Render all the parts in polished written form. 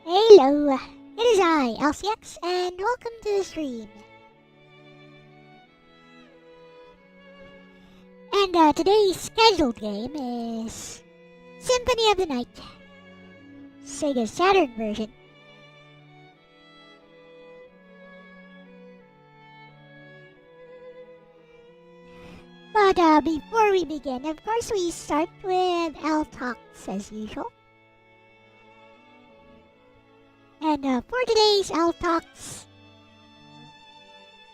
Hello, it is I, Elle-C, and welcome to the stream. And today's scheduled game is Symphony of the Night, Sega Saturn version. But before we begin, of course we start with Elle Talks as usual. And for today's Elle Talks,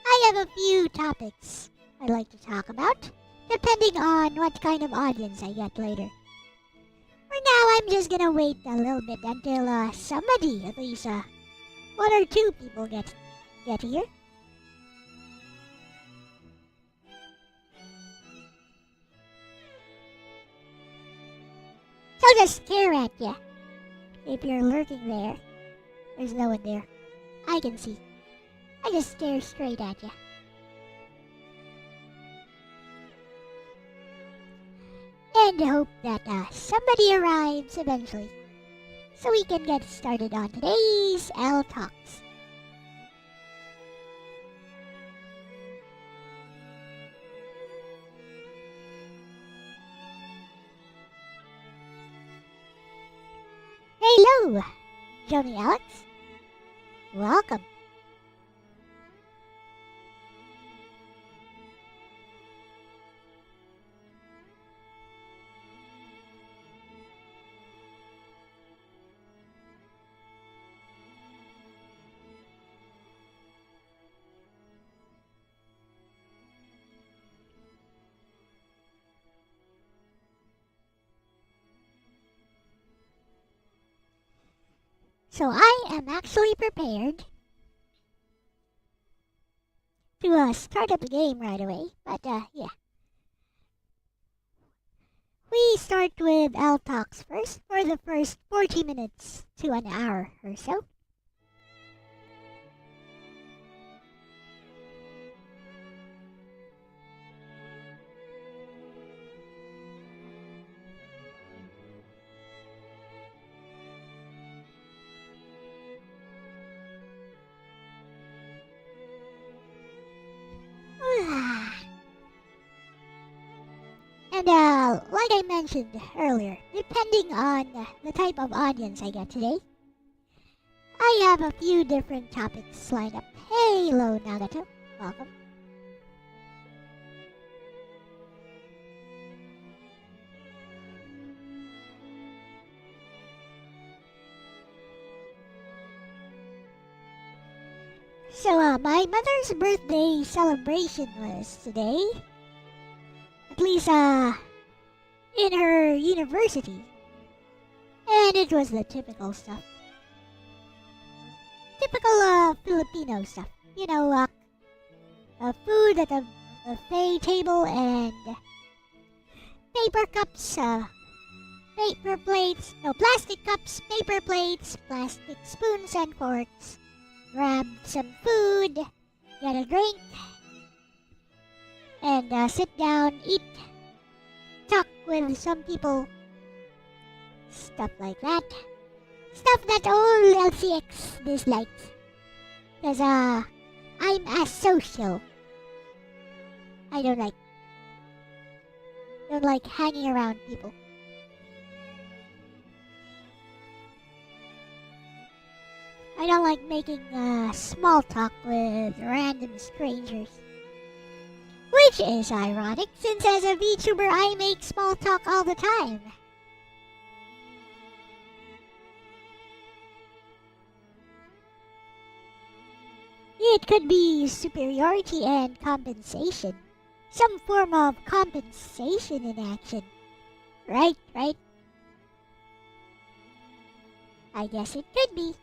I have a few topics I'd like to talk about, depending on what kind of audience I get later. For now, I'm just gonna wait a little bit until somebody, at least one or two people get here. So just stare at ya. If you're lurking there, there's no one there. I can see. I just stare straight at ya. And hope that somebody arrives eventually, so we can get started on today's Elle Talks. Hello, Joni Alex. Welcome. So I am actually prepared to start up the game right away, but yeah. We start with Elle Talks first for the first 40 minutes to an hour or so. And like I mentioned earlier, depending on the type of audience I get today, I have a few different topics lined up. Hello, Nagato. Welcome. So, my mother's birthday celebration was today. At least, in her university. And it was the typical stuff. Typical, Filipino stuff. You know, food at a buffet table and paper cups, paper plates, no, plastic cups, paper plates, plastic spoons and forks. Grab some food, get a drink, and sit down, eat, talk with some people, stuff like that. Stuff that old LCX dislikes. Because, I'm asocial. I don't like hanging around people. I don't like making small talk with random strangers. Which is ironic, since as a VTuber I make small talk all the time. It could be superiority and compensation. Some form of compensation in action. Right? I guess it could be.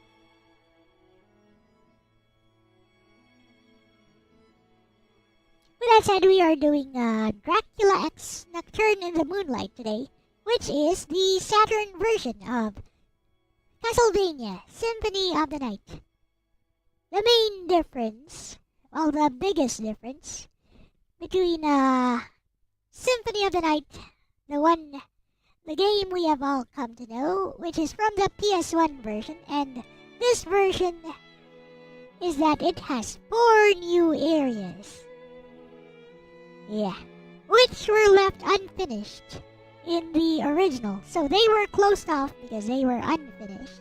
With that said, we are doing Dracula X Nocturne in the Moonlight today, which is the Saturn version of Castlevania Symphony of the Night. The main difference, well, the biggest difference between Symphony of the Night, the game we have all come to know, which is from the PS1 version, and this version is that it has 4 new areas. Yeah, which were left unfinished in the original. So they were closed off because they were unfinished.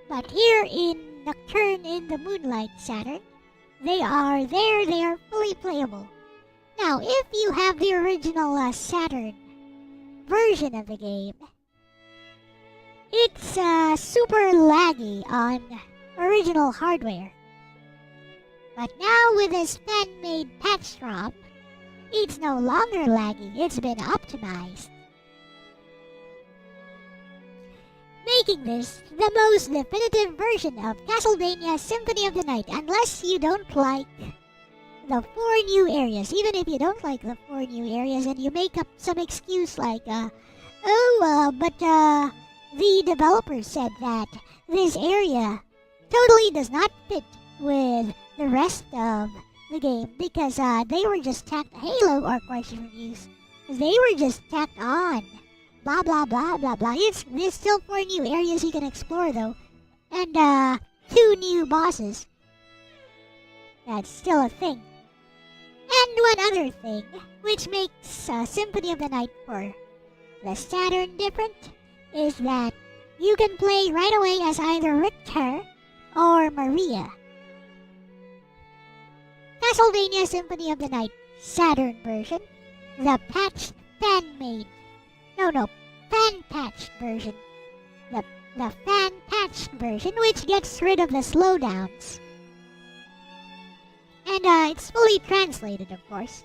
But here in Nocturne in the Moonlight Saturn, they are there, they are fully playable. Now, if you have the original Saturn version of the game, it's super laggy on original hardware. But now with this fan-made patch ROM, it's no longer laggy, it's been optimized, making this the most definitive version of Castlevania Symphony of the Night, unless you don't like the 4 new areas. Even if you don't like the 4 new areas and you make up some excuse like, but the developers said that this area totally does not fit with the rest of the game because they were just tacked, Halo or question reviews, they were just tacked on. Blah blah blah blah blah. There's still 4 new areas you can explore though, and 2 new bosses. That's still a thing. And one other thing, which makes Symphony of the Night for the Saturn different, is that you can play right away as either Richter or Maria. Castlevania Symphony of the Night Saturn version, the patched fan-made, fan-patched version. The fan-patched version, which gets rid of the slowdowns. And it's fully translated, of course.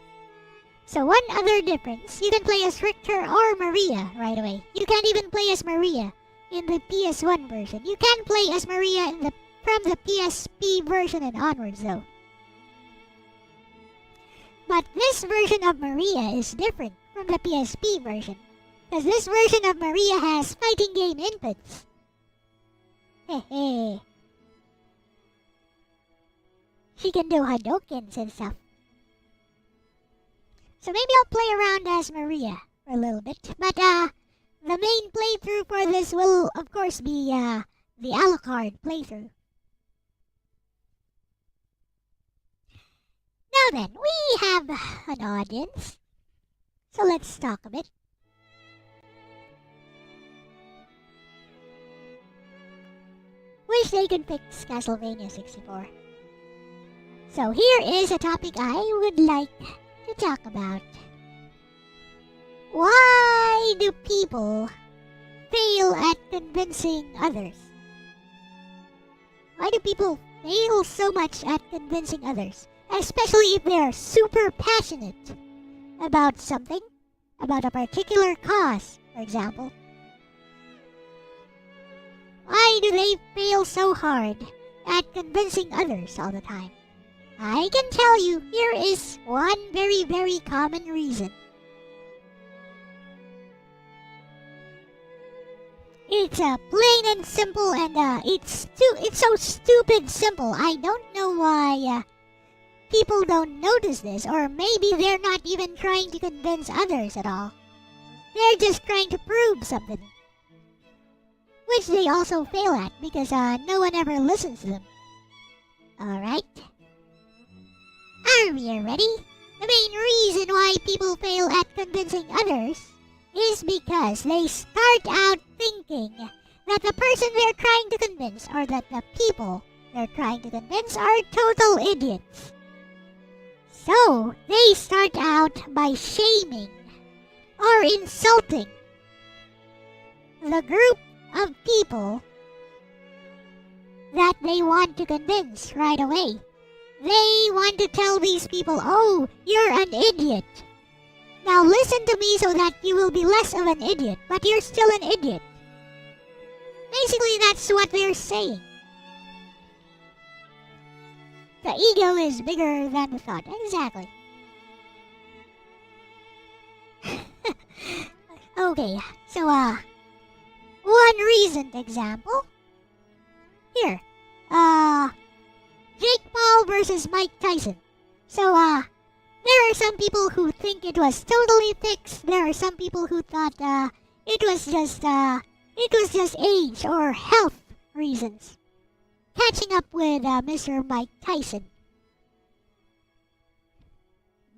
So one other difference, you can play as Richter or Maria right away. You can't even play as Maria in the PS1 version. You can play as Maria from the PSP version and onwards though. But this version of Maria is different from the PSP version, because this version of Maria has fighting game inputs. Hehe. She can do Hadokens and stuff. So maybe I'll play around as Maria for a little bit. But the main playthrough for this will of course be the Alucard playthrough. Now then, we have an audience. So let's talk a bit. Wish they could fix Castlevania 64. So here is a topic I would like to talk about. Why do people fail at convincing others? Why do people fail so much at convincing others? Especially if they're super passionate about something, about a particular cause, for example. Why do they fail so hard at convincing others all the time? I can tell you, here is one very, very common reason. It's plain and simple, and it's so stupid simple. I don't know why people don't notice this, or maybe they're not even trying to convince others at all. They're just trying to prove something, which they also fail at because no one ever listens to them. Alright? Are we ready? The main reason why people fail at convincing others is because they start out thinking that the person they're trying to convince, or that the people they're trying to convince, are total idiots. So, they start out by shaming or insulting the group of people that they want to convince right away. They want to tell these people, oh, you're an idiot. Now listen to me so that you will be less of an idiot, but you're still an idiot. Basically, that's what they're saying. The ego is bigger than the thought. Exactly. Okay, so, one recent example. Here, Jake Paul versus Mike Tyson. So, there are some people who think it was totally fixed. There are some people who thought, it was just age or health reasons. Catching up with Mr. Mike Tyson.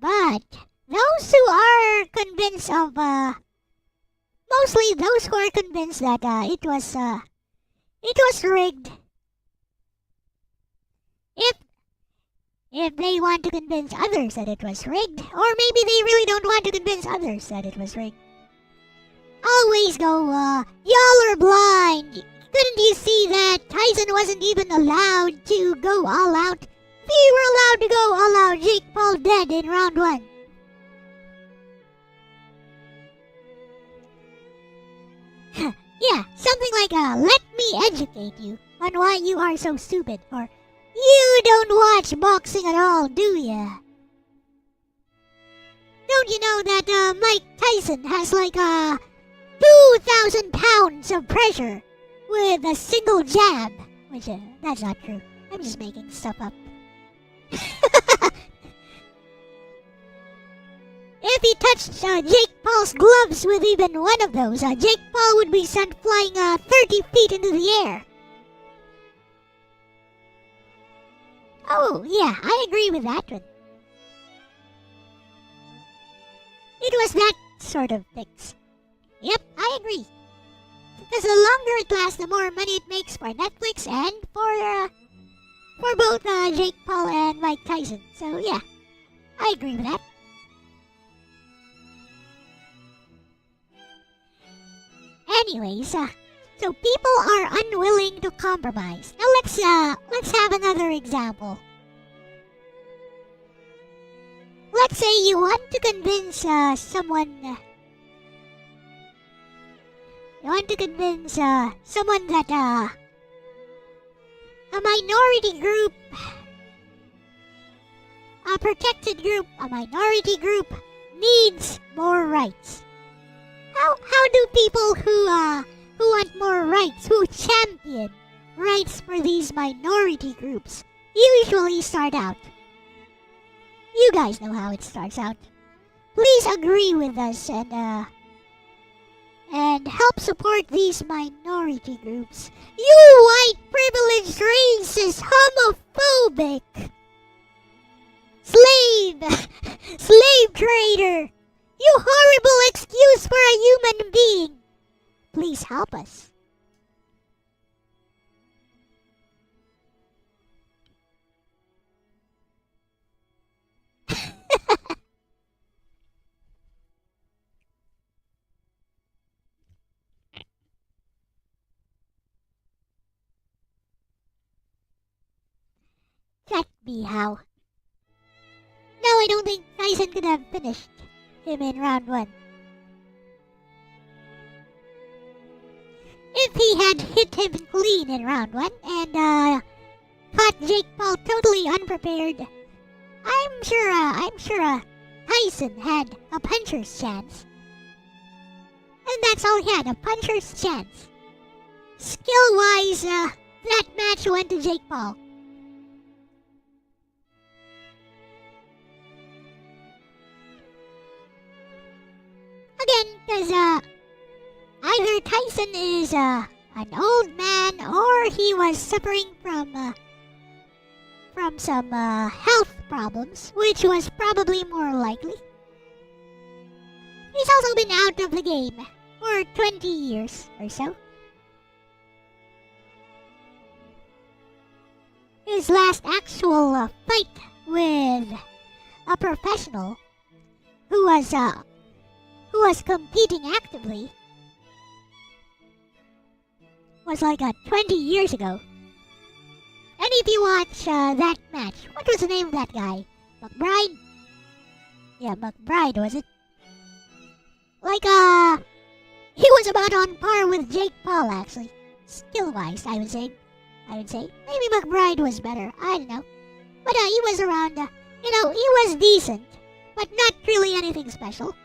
But those who are convinced of, mostly those who are convinced that it was rigged. If they want to convince others that it was rigged, or maybe they really don't want to convince others that it was rigged, always go, y'all are blind. Couldn't you see that Tyson wasn't even allowed to go all out? If he were allowed to go all out, Jake Paul dead in round 1. Yeah, something like, let me educate you on why you are so stupid, or you don't watch boxing at all, do ya? Don't you know that Mike Tyson has like 2,000 pounds of pressure with a single jab? Which, that's not true. I'm just making stuff up. If he touched Jake Paul's gloves with even one of those, Jake Paul would be sent flying 30 feet into the air. Oh, yeah, I agree with that one. It was that sort of fix. Yep, I agree. Because the longer it lasts, the more money it makes for Netflix and for both Jake Paul and Mike Tyson. So, yeah, I agree with that. Anyways, so people are unwilling to compromise. Now let's have another example. Let's say you want to convince someone that a minority group, a protected group, a minority group needs more rights. How do people who want more rights, who champion rights for these minority groups, usually start out? You guys know how it starts out. Please agree with us and help support these minority groups. You white privileged racist homophobic slave trader. You horrible excuse for a human being! Please help us. That be how. No, I don't think Tyson could have finished him in round 1. If he had hit him clean in round 1 and caught Jake Paul totally unprepared, I'm sure Tyson had a puncher's chance. And that's all he had, a puncher's chance. Skill-wise, that match went to Jake Paul. Again, because either Tyson is an old man or he was suffering from some health problems, which was probably more likely. He's also been out of the game for 20 years or so. His last actual fight with a professional who was competing actively was like 20 years ago. And if you watch that match, what was the name of that guy? McBride? Yeah, McBride, was it? Like, he was about on par with Jake Paul, actually. Skill-wise, I would say. Maybe McBride was better, I don't know. But he was around, he was decent, but not really anything special.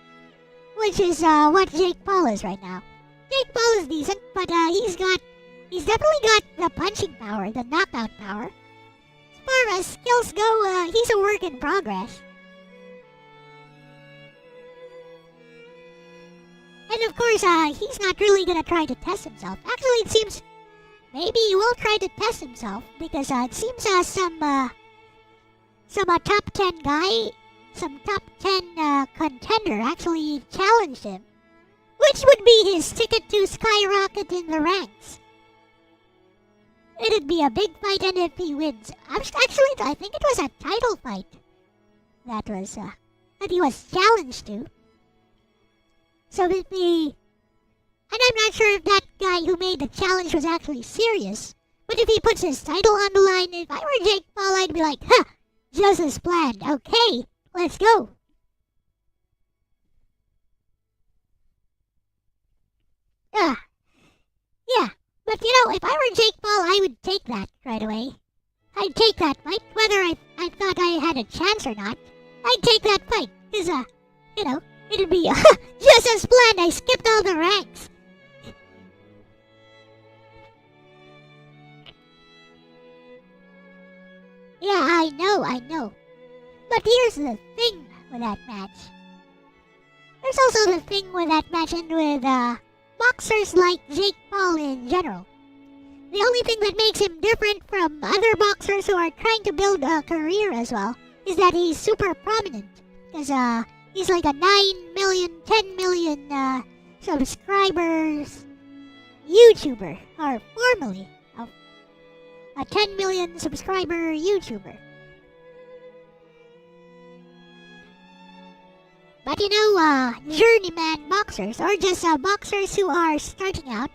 Which is what Jake Paul is right now. Jake Paul is decent, but he's definitely got the punching power, the knockout power. As far as skills go, he's a work in progress. And of course, he's not really gonna try to test himself. Actually, it maybe he will try to test himself because it seems some top 10 guy, some top 10 contender actually challenged him, which would be his ticket to skyrocket in the ranks. It'd be a big fight, and if he wins, actually, I think it was a title fight that he was challenged to. So and I'm not sure if that guy who made the challenge was actually serious, but if he puts his title on the line, if I were Jake Paul, I'd be like, huh, just as planned. Okay, let's go. Yeah, but if I were Jake Paul, I would take that right away. I'd take that fight, whether I thought I had a chance or not. I'd take that fight, because, it'd be just as planned. I skipped all the ranks. Yeah, I know. But here's the thing with that match. There's also the thing with that match and with boxers like Jake Paul in general. The only thing that makes him different from other boxers who are trying to build a career as well is that he's super prominent. Because he's like a 9 million, 10 million subscribers YouTuber, or formerly a 10 million subscriber YouTuber. But journeyman boxers, or just boxers who are starting out,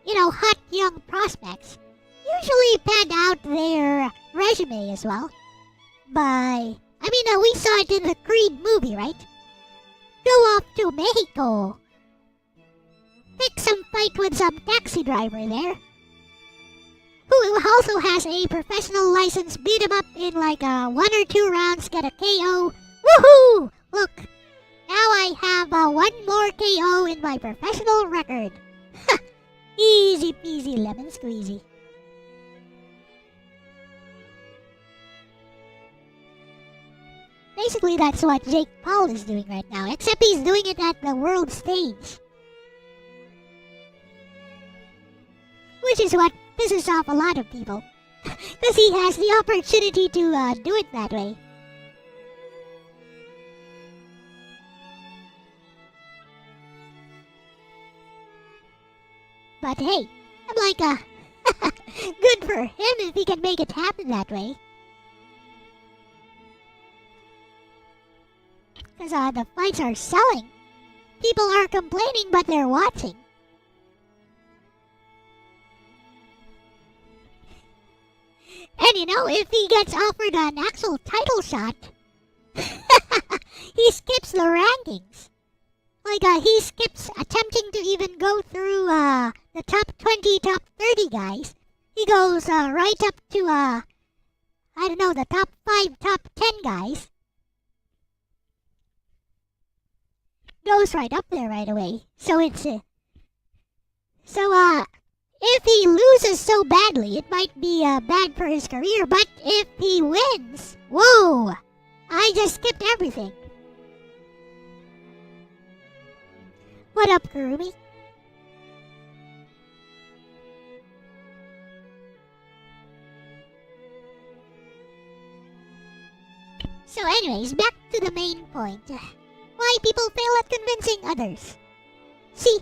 hot young prospects, usually pad out their resume as well we saw it in the Creed movie, right? Go off to Mexico. Pick some fight with some taxi driver there, who also has a professional license, beat him up in like 1 or 2 rounds, get a KO. Woohoo! Look, now I have 1 more KO in my professional record. Easy peasy lemon squeezy. Basically, that's what Jake Paul is doing right now, except he's doing it at the world stage. Which is what pisses off a lot of people. Because he has the opportunity to do it that way. But hey, I'm like, good for him if he can make it happen that way. Because the fights are selling. People are complaining, but they're watching. And if he gets offered an actual title shot, he skips the rankings. Like, he skips attempting to even go through the top 20, top 30 guys. He goes right up to, the top 5, top 10 guys. Goes right up there right away. So if he loses so badly, it might be bad for his career. But if he wins, whoa! I just skipped everything. What up, Kurumi? So anyways, back to the main point. Why people fail at convincing others. See,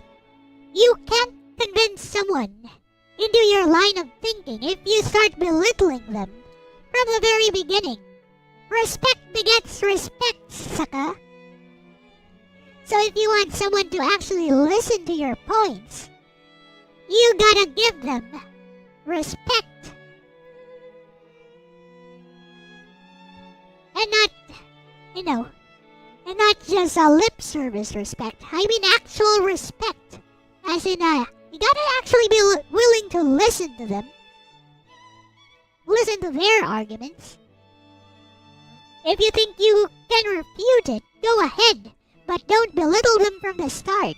you can't convince someone into your line of thinking if you start belittling them from the very beginning. Respect begets respect, sucker. So if you want someone to actually listen to your points, you gotta give them respect. And not just a lip service respect. I mean actual respect. As in, you gotta actually be willing to listen to them. Listen to their arguments. If you think you can refute it, go ahead. But don't belittle them from the start.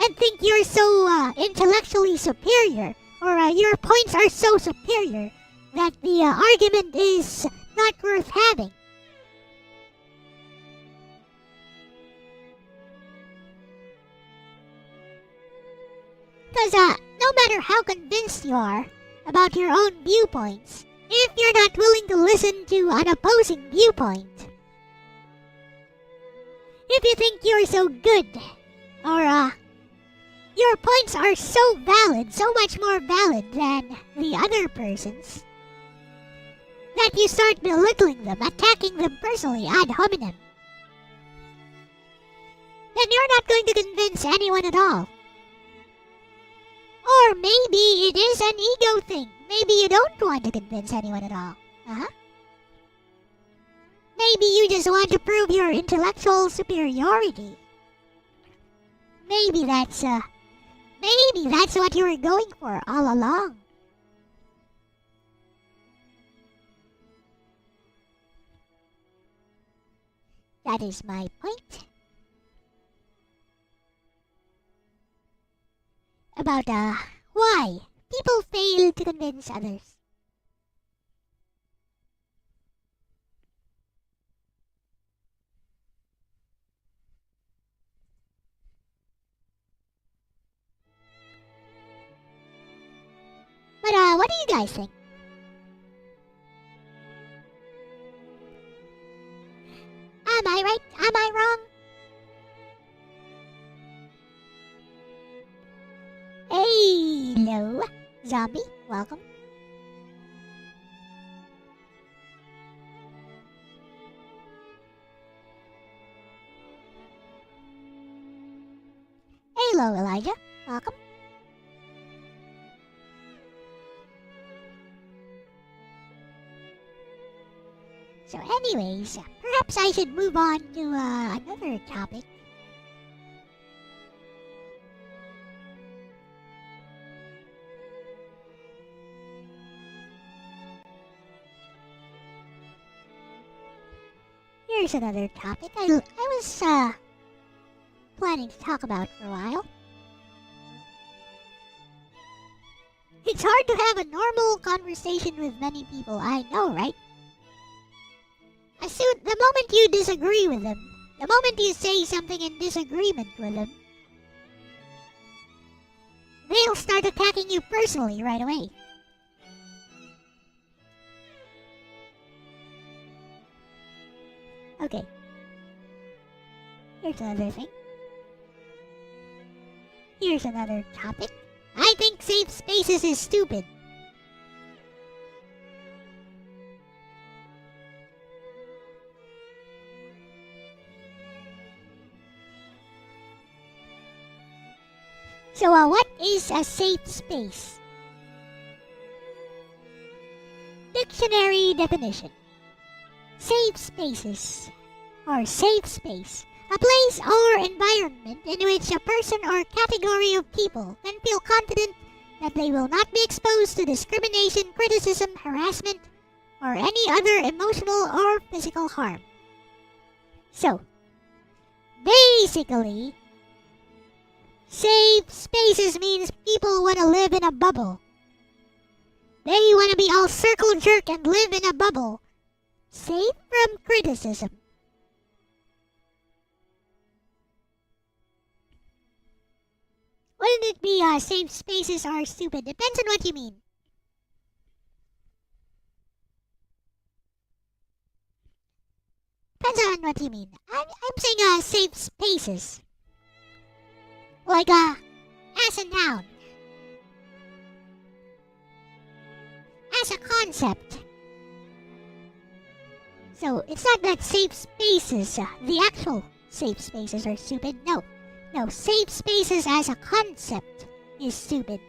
And think you're so intellectually superior, or your points are so superior, that the argument is not worth having. Because no matter how convinced you are about your own viewpoints, if you're not willing to listen to an opposing viewpoint, if you think you're so good, or your points are so valid, so much more valid than the other person's, that you start belittling them, attacking them personally ad hominem, then you're not going to convince anyone at all. Or maybe it is an ego thing. Maybe you don't want to convince anyone at all. Maybe you just want to prove your intellectual superiority. Maybe that's what you were going for all along. That is my point about why people fail to convince others. But what do you guys think? Am I right? Am I wrong? Hello, zombie. Welcome. Hello, Elijah. Welcome. So anyways, perhaps I should move on to another topic. Here's another topic I was planning to talk about for a while. It's hard to have a normal conversation with many people, I know, right? The moment you disagree with them, the moment you say something in disagreement with them, they'll start attacking you personally right away. Okay. Here's another thing. Here's another topic. I think safe spaces is stupid. So, what is a safe space? Dictionary definition. Safe spaces, or safe space, a place or environment in which a person or category of people can feel confident that they will not be exposed to discrimination, criticism, harassment, or any other emotional or physical harm. So, basically, safe spaces means people want to live in a bubble. They want to be all circle jerk and live in a bubble, safe from criticism. Wouldn't it be safe spaces are stupid? Depends on what you mean. Depends on what you mean. I'm saying safe spaces. Like as a noun. As a concept. So it's not that safe spaces, the actual safe spaces are stupid. No, safe spaces as a concept is stupid.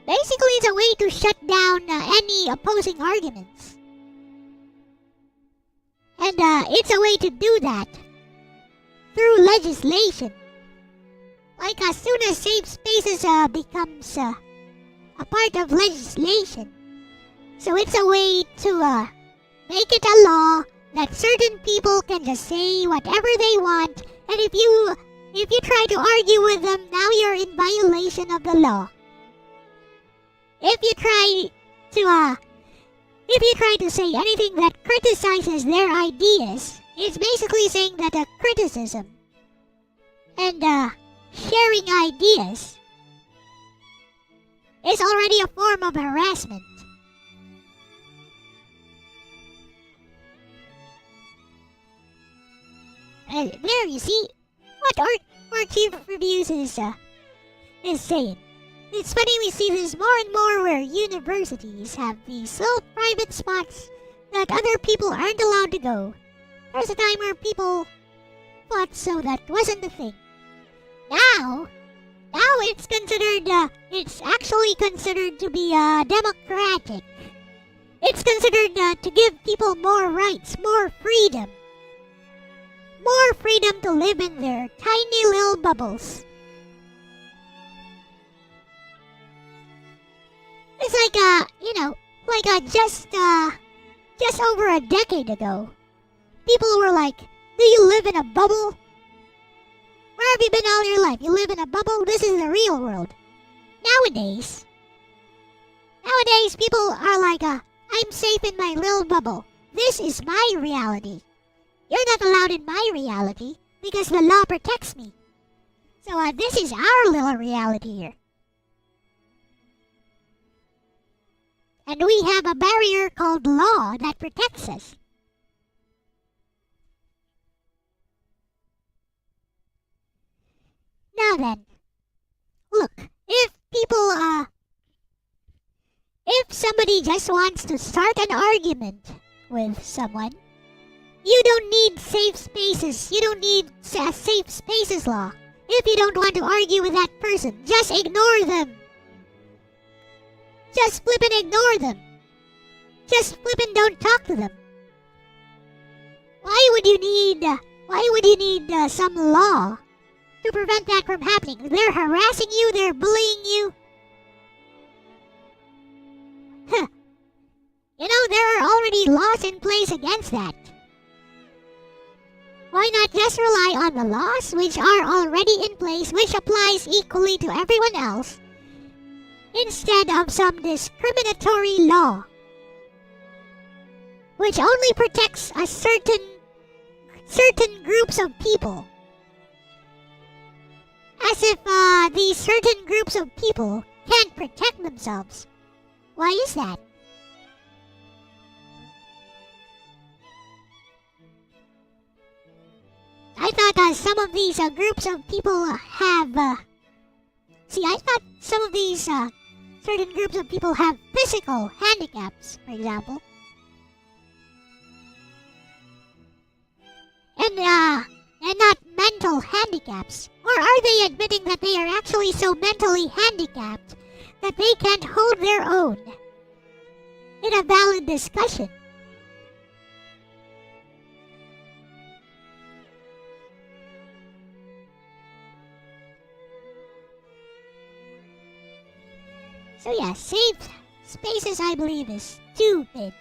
Basically, it's a way to shut down any opposing arguments. And it's a way to do that through legislation. Like as soon as safe spaces becomes a part of legislation. So it's a way to make it a law that certain people can just say whatever they want, and if you try to argue with them, now you're in violation of the law. If you try to say anything that criticizes their ideas, it's basically saying that a criticism and sharing ideas is already a form of harassment. And there you see what Archive Reviews is saying. It's funny we see this more and more where universities have these little private spots that other people aren't allowed to go. There's a time where people thought so that wasn't the thing. Now it's actually considered to be democratic. It's considered to give people more rights, more freedom to live in their tiny little bubbles. It's like just over a decade ago, people were like, "Do you live in a bubble? Where have you been all your life? You live in a bubble? This is the real world." Nowadays, people are like, "I'm safe in my little bubble. This is my reality. You're not allowed in my reality because the law protects me. So this is our little reality here." And we have a barrier called law that protects us. Now then, look, if somebody just wants to start an argument with someone, you don't need safe spaces. You don't need a safe spaces law. If you don't want to argue with that person, just ignore them. Just flip and ignore them. Just flip and don't talk to them. Why would you need some law to prevent that from happening? They're harassing you, they're bullying you. There are already laws in place against that. Why not just rely on the laws which are already in place, which applies equally to everyone else, instead of some discriminatory law which only protects a certain groups of people, as if these certain groups of people can't protect themselves. Why is that? I thought some of these groups of people have I thought some of these certain groups of people have physical handicaps, for example. And not mental handicaps. Or are they admitting that they are actually so mentally handicapped that they can't hold their own in a valid discussion? So yeah, safe spaces, I believe, is stupid.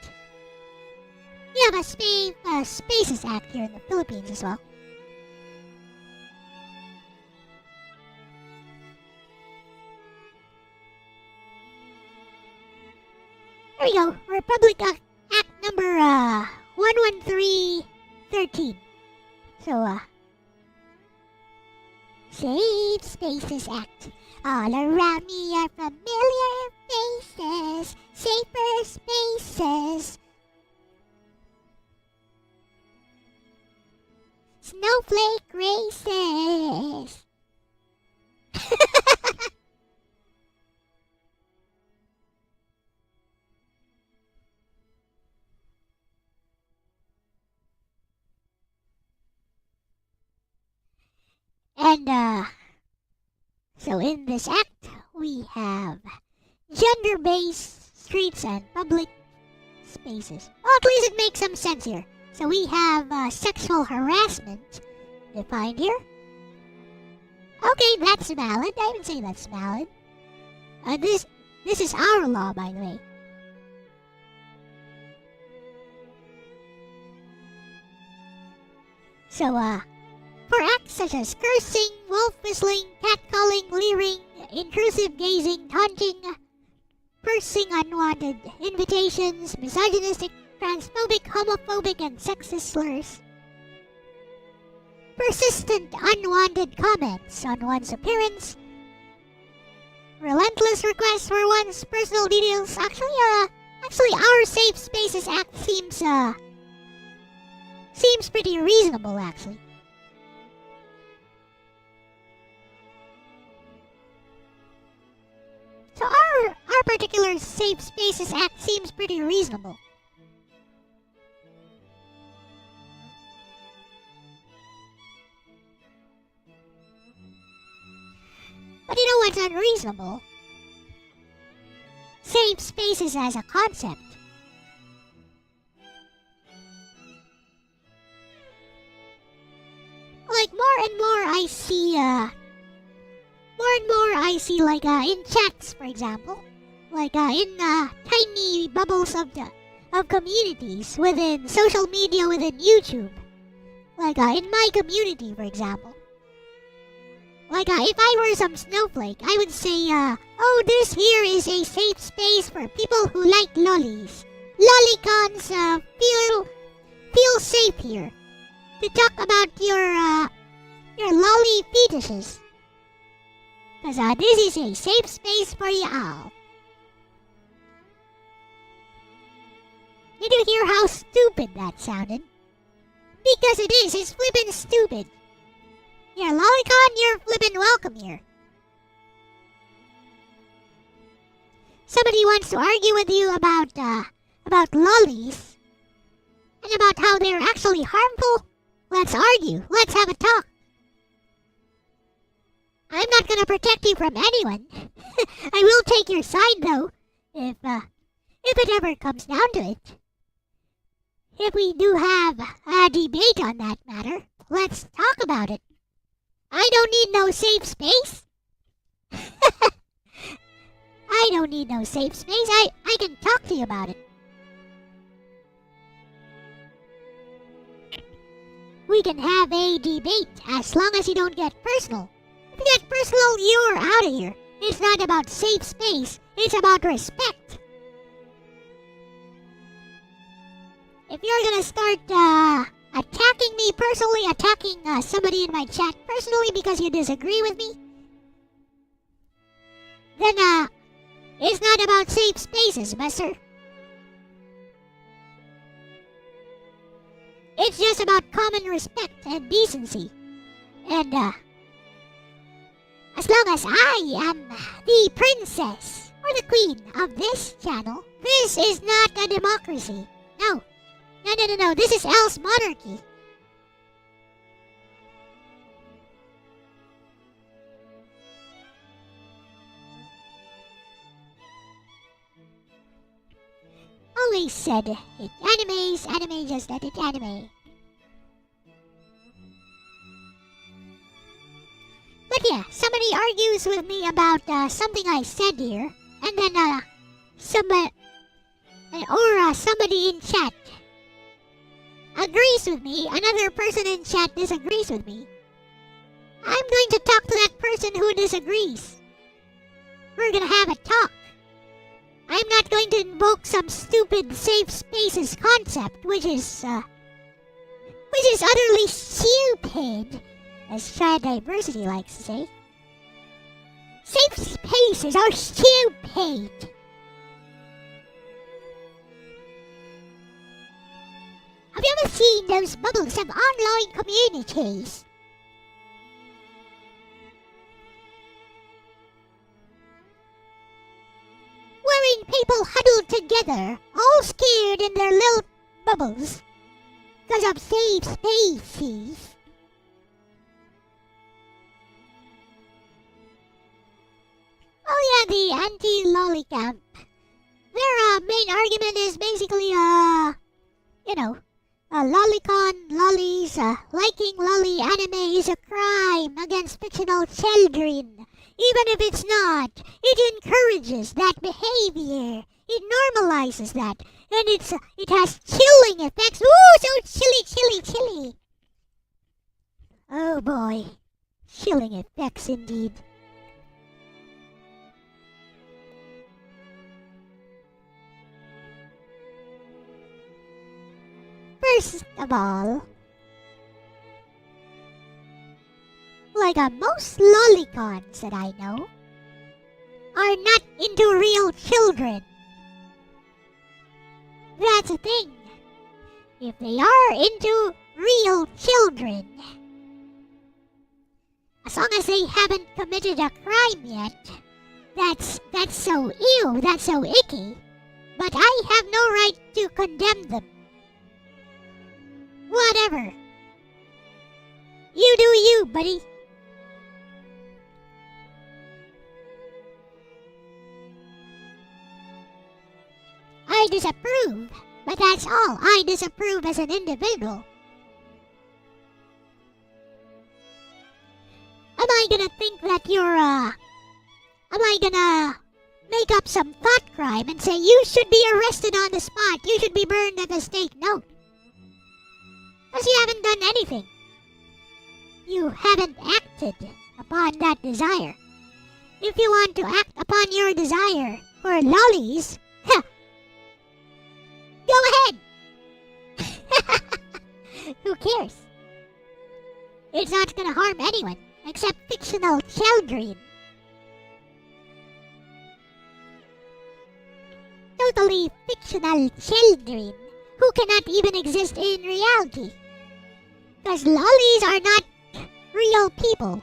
We have a Spaces Act here in the Philippines as well. There we go, Republic Act number 11313. So, Safe Spaces Act. All around me are familiar faces, safer spaces. Snowflake races. And, so in this act, we have gender-based streets and public spaces. Well, at least it makes some sense here. So we have sexual harassment defined here. Okay, that's valid. I would say that's valid. This is our law, by the way. So, for acts such as cursing, wolf whistling, catcalling, leering, intrusive gazing, taunting, pursing unwanted invitations, misogynistic, transphobic, homophobic, and sexist slurs. persistent unwanted comments on one's appearance, relentless requests for one's personal details. Actually, our Safe Spaces Act seems pretty reasonable, actually. So our particular Safe Spaces Act seems pretty reasonable. But you know what's unreasonable? Safe spaces as a concept. Like more and more I see like in chats, for example, like in tiny bubbles of communities within social media, within YouTube. Like in my community, for example. Like if I were some snowflake, I would say, oh, this here is a safe space for people who like lollies. Lollicons feel safe here to talk about your lolly fetishes. Because this is a safe space for you all. Did you hear how stupid that sounded? Because it is, it's flippin' stupid. You're a lolicon, you're flippin' welcome here. Somebody wants to argue with you about lollies and about how they're actually harmful. Let's argue. Let's have a talk. I'm not gonna protect you from anyone. I will take your side though, if it ever comes down to it. If we do have a debate on that matter, let's talk about it. I don't need no safe space. I don't need no safe space. I can talk to you about it. We can have a debate as long as you don't get personal. If you get personal, you're out of here. It's not about safe space. It's about respect. If you're gonna start attacking me personally, attacking somebody in my chat personally because you disagree with me, then it's not about safe spaces, mister. It's just about common respect and decency. And as long as I am the princess or the queen of this channel, this is not a democracy. No. No. This is Elle-C monarchy. Always said it animes, anime just let it anime. But yeah, somebody argues with me about something I said here, and then somebody in chat agrees with me, another person in chat disagrees with me. I'm going to talk to that person who disagrees. We're gonna have a talk. I'm not going to invoke some stupid safe spaces concept, which is utterly stupid, as Child Diversity likes to say. Safe spaces are stupid. Have you ever seen those bubbles of online communities? Wherein people huddled together, all scared in their little bubbles, because of safe spaces. Oh yeah, the anti-lolly camp. Their main argument is basically, lolicon, lollies, liking lolly anime is a crime against fictional children. Even if it's not, it encourages that behavior. It normalizes that. And it has chilling effects. Ooh, so chilly. Oh boy. Chilling effects indeed. First of all, Like most lolicons that I know are not into real children. That's the thing. If they are into real children, as long as they haven't committed a crime yet, that's so ew, that's so icky. But I have no right to condemn them. Whatever. You do you, buddy. I disapprove, but that's all. I disapprove as an individual. Am I gonna think that you're, am I gonna make up some thought crime and say you should be arrested on the spot, you should be burned at the stake? No. Because you haven't done anything. You haven't acted upon that desire. If you want to act upon your desire for lollies, go ahead! Who cares? It's not gonna harm anyone except fictional children. Totally fictional children who cannot even exist in reality. Because lollies are not real people.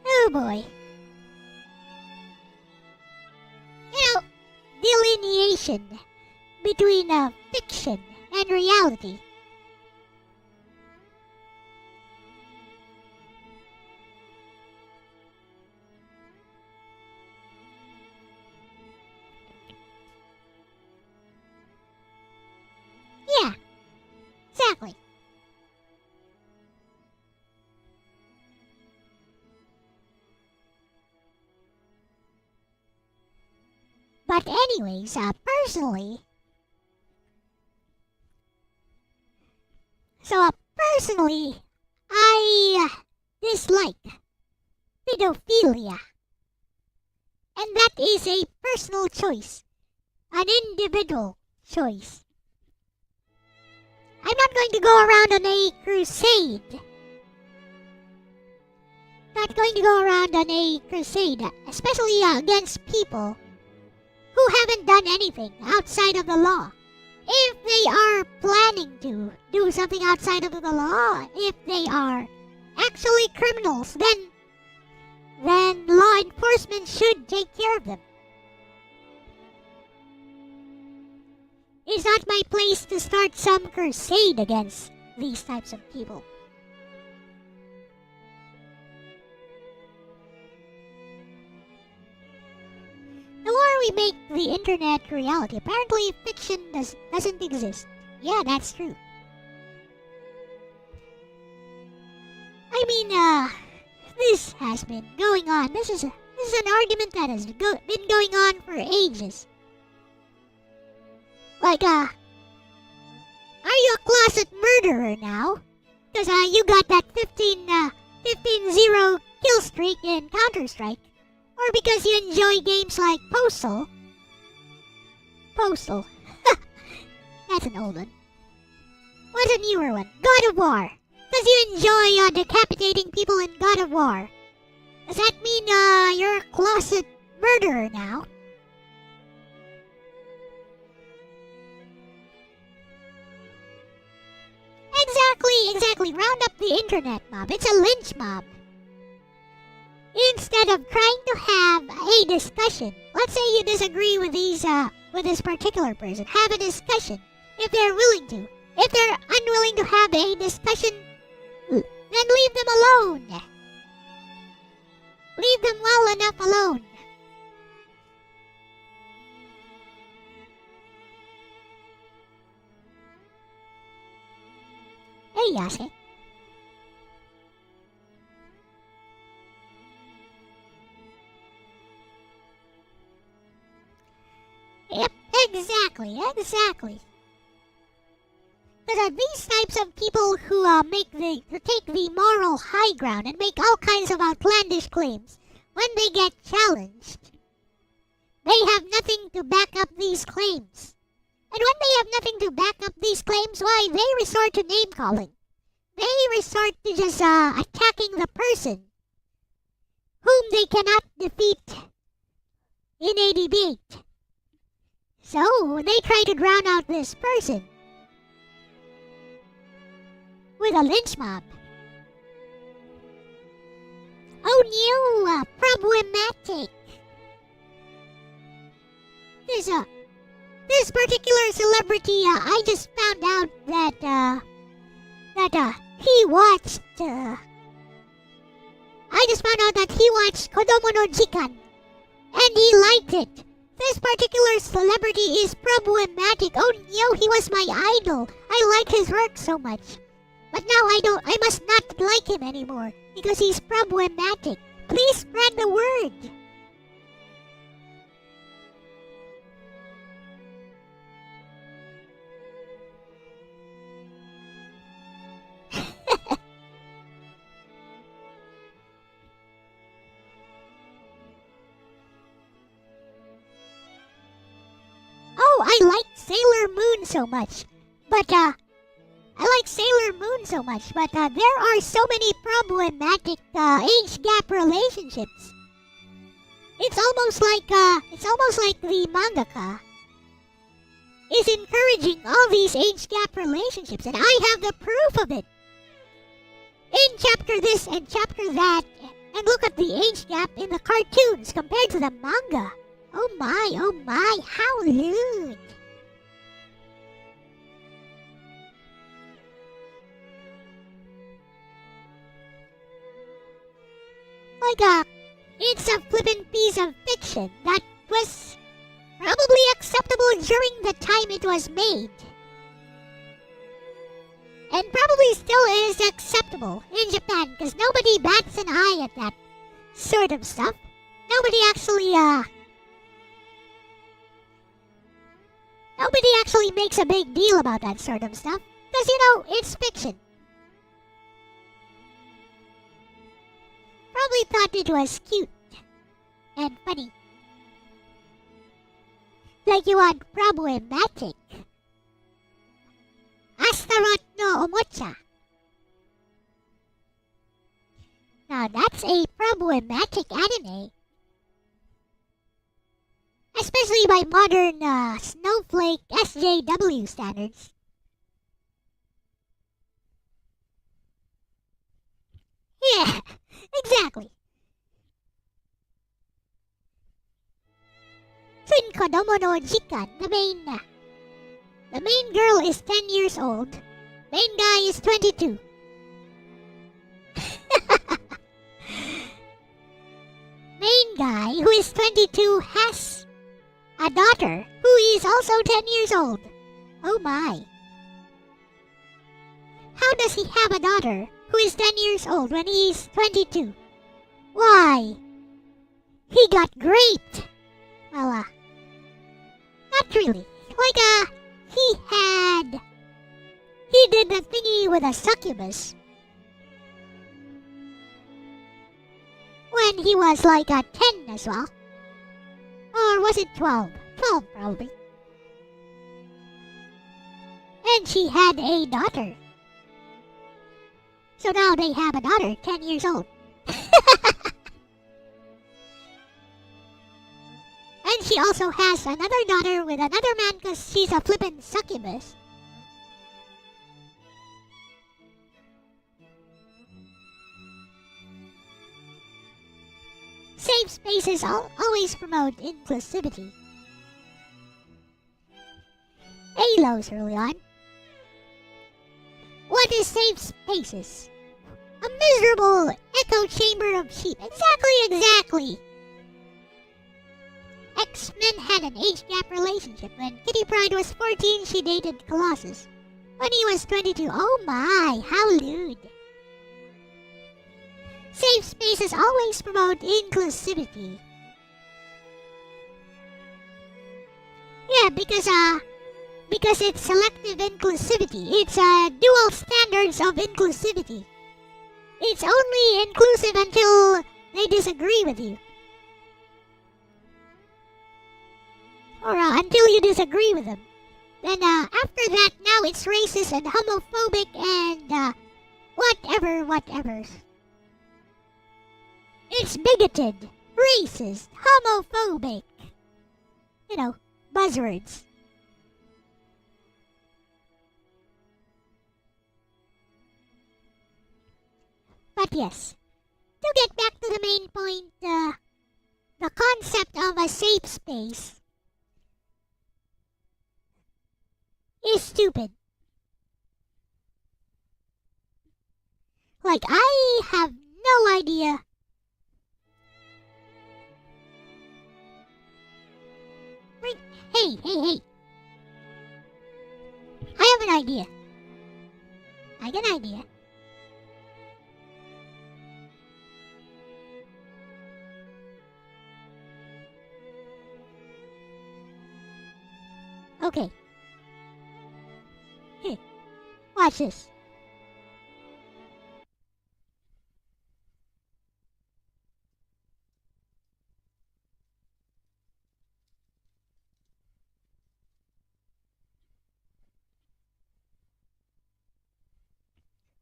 Oh boy. You know, delineation between fiction and reality. Yeah, exactly. But anyways, personally, I dislike pedophilia. And that is a personal choice, an individual choice. I'm not going to go around on a crusade. Not going to go around on a crusade, especially against people who haven't done anything outside of the law. If they are planning to do something outside of the law, if they are actually criminals, then law enforcement should take care of them. It's not my place to start some crusade against these types of people. The more we make the internet reality, apparently fiction doesn't exist. Yeah, that's true. I mean, this has been going on. This is an argument that has been going on for ages. Like, are you a closet murderer now? Because you got that 15-0 kill streak in Counter-Strike. Or because you enjoy games like Postal. That's an old one. What's a newer one? God of War. Because you enjoy decapitating people in God of War. Does that mean you're a closet murderer now? Exactly. Round up the internet mob. It's a lynch mob. Instead of trying to have a discussion, let's say you disagree with this particular person, have a discussion if they're willing to. If they're unwilling to have a discussion, then leave them alone. Leave them well enough alone. Hey, Yase. Yep, exactly. There are these types of people who take the moral high ground and make all kinds of outlandish claims. When they get challenged, they have nothing to back up these claims. And when they have nothing to back up these claims, why, they resort to name-calling. They resort to just attacking the person whom they cannot defeat in a debate. So, they try to drown out this person with a lynch mob. Oh no, problematic. This particular celebrity, I just found out that he watched, I just found out that he watched Kodomo no Jikan, and he liked it. This particular celebrity is problematic. Oh no, he was my idol. I like his work so much. But now I must not like him anymore because he's problematic. Please spread the word. Oh, I like Sailor Moon so much. But, there are so many problematic age gap relationships. It's almost like the mangaka is encouraging all these age gap relationships, and I have the proof of it. In chapter this and chapter that, and look at the age gap in the cartoons compared to the manga. Oh my, how lewd. It's a flippin' piece of fiction that was probably acceptable during the time it was made. And probably still is acceptable in Japan because nobody bats an eye at that sort of stuff. Nobody actually makes a big deal about that sort of stuff because, it's fiction. Probably thought it was cute and funny. Like you want problematic. Astaroth no Omocha. Now that's a problematic anime. Especially by modern snowflake SJW standards. Yeah, exactly. So in Kodomo no Jikan, the main girl is 10 years old. Main guy is 22. Main guy, who is 22, has a daughter who is also 10 years old. Oh my. How does he have a daughter who is 10 years old when he is 22? Why? He got raped. Well, not really. He did the thingy with a succubus when he was 10 as well. Or was it 12? 12 probably. And she had a daughter. So now they have a daughter, 10 years old. And she also has another daughter with another man because she's a flippin' succubus. Safe spaces always promote inclusivity. Halos early on. What is safe spaces? A miserable echo chamber of sheep. Exactly. X-Men had an age gap relationship. When Kitty Pryde was 14, she dated Colossus. When he was 22, oh my, how lewd. Safe spaces always promote inclusivity. Yeah, because it's selective inclusivity. It's dual standards of inclusivity. It's only inclusive until they disagree with you. Or until you disagree with them. Then after that, now it's racist and homophobic and whatever. It's bigoted, racist, homophobic. You know, buzzwords. But yes, to get back to the main point, the concept of a safe space is stupid. Like, I have no idea. Wait, hey. I have an idea. I got an idea. Okay. Here, watch this.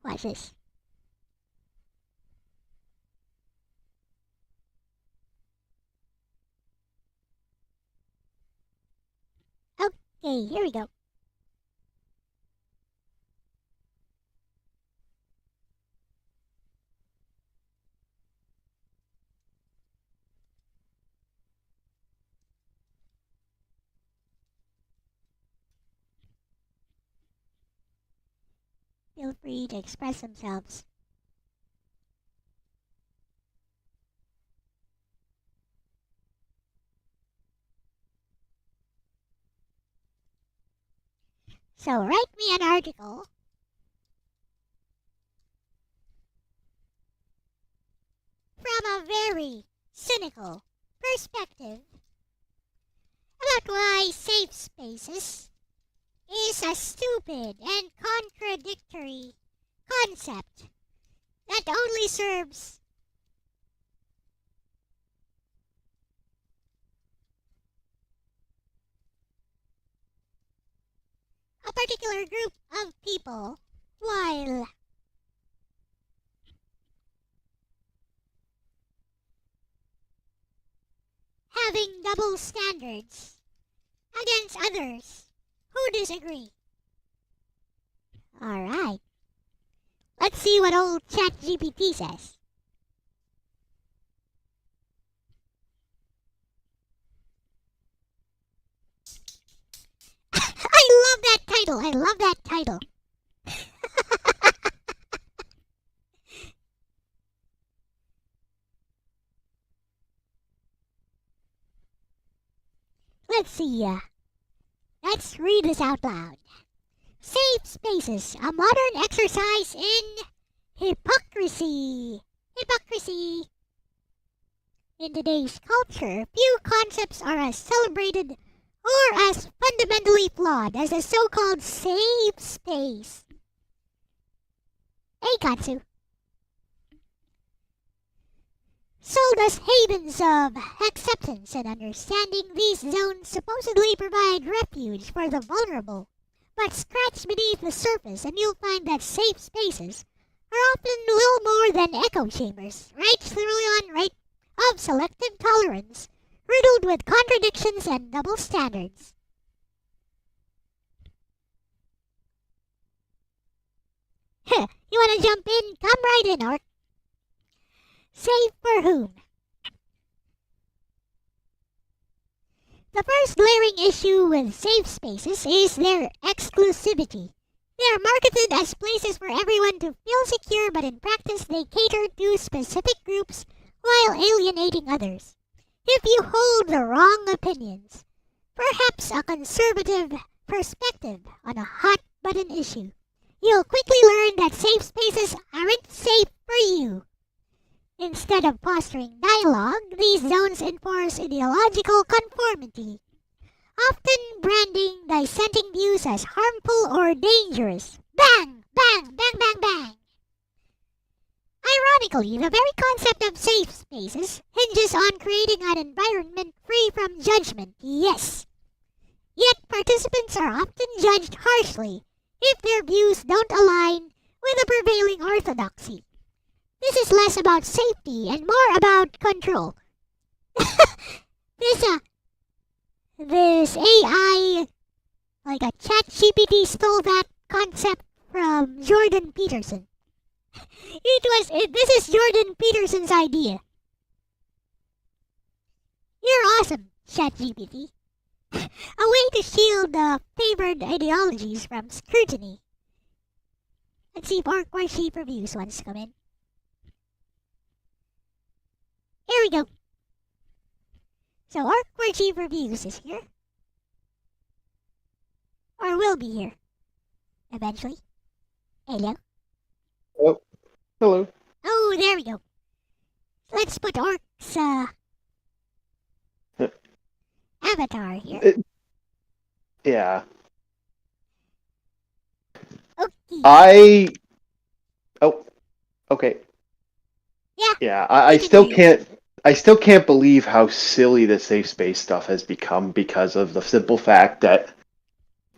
Watch this. Okay, here we go. Feel free to express themselves. So write me an article from a very cynical perspective about why safe spaces is a stupid and contradictory concept that only serves a particular group of people while having double standards against others who disagree. Alright. Let's see what old ChatGPT says. I love that title. Let's see. Let's read this out loud. Safe spaces, a modern exercise in hypocrisy. Hypocrisy. In today's culture, few concepts are as celebrated or as fundamentally flawed as a so-called safe space. Hey, Katsu. Sold as havens of acceptance and understanding, these zones supposedly provide refuge for the vulnerable. But scratch beneath the surface and you'll find that safe spaces are often little more than echo chambers, right through on, right, of selective tolerance, riddled with contradictions and double standards. You wanna jump in? Come right in, Orc. Safe for whom? The first glaring issue with safe spaces is their exclusivity. They are marketed as places for everyone to feel secure, but in practice they cater to specific groups while alienating others. If you hold the wrong opinions, perhaps a conservative perspective on a hot-button issue, you'll quickly learn that safe spaces aren't safe for you. Instead of fostering dialogue, these zones enforce ideological conformity, often branding dissenting views as harmful or dangerous. Bang! Bang! Bang! Bang! Bang! Ironically, the very concept of safe spaces hinges on creating an environment free from judgment, yes. Yet participants are often judged harshly if their views don't align with the prevailing orthodoxy. This is less about safety and more about control. this this AI, like a ChatGPT, stole that concept from Jordan Peterson. This is Jordan Peterson's idea. You're awesome, ChatGPT. A way to shield favored ideologies from scrutiny. Let's see if Orc Sheep Reviews wants to come in. Here we go. So Orc Sheep Reviews is here. Or will be here. Eventually. Hello? Oh, hello. Oh, there we go. Let's put Orc's avatar here. Yeah. Okay. Oh, okay. Yeah. Yeah, I still can't believe how silly the safe space stuff has become because of the simple fact that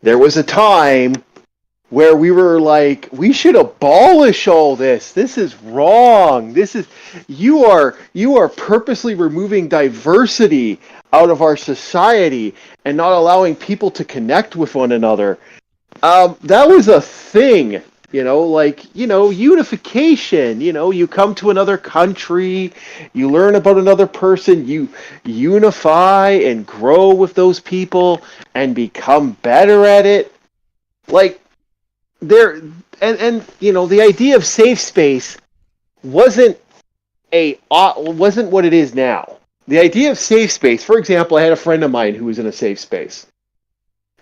there was a time where we were like, we should abolish all this. This is wrong. You are purposely removing diversity out of our society and not allowing people to connect with one another. That was a thing, unification. You come to another country, you learn about another person, you unify and grow with those people and become better at it. Like, the idea of safe space wasn't what it is now. The idea of safe space, for example, I had a friend of mine who was in a safe space.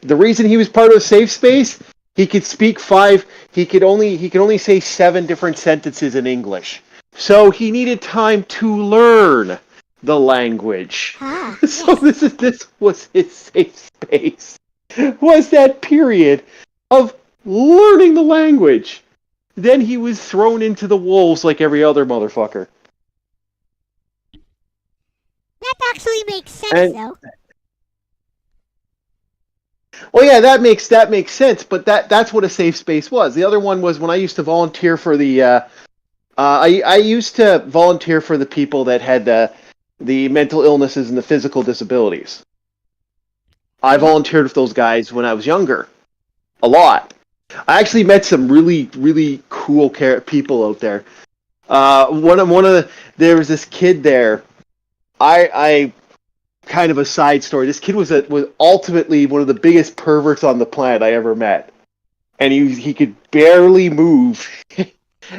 The reason he was part of a safe space, he could only say 7 different sentences in English. So he needed time to learn the language. So this was his safe space. Was that period of learning the language. Then he was thrown into the wolves like every other motherfucker. That actually makes sense, though. Well, yeah, that makes sense, but that's what a safe space was. The other one was when I used to volunteer for the I used to volunteer for the people that had the mental illnesses and the physical disabilities. I volunteered with those guys when I was younger. A lot. I actually met some really, really cool people out there. There was this kid there. I kind of a side story. This kid was ultimately one of the biggest perverts on the planet I ever met, and he could barely move,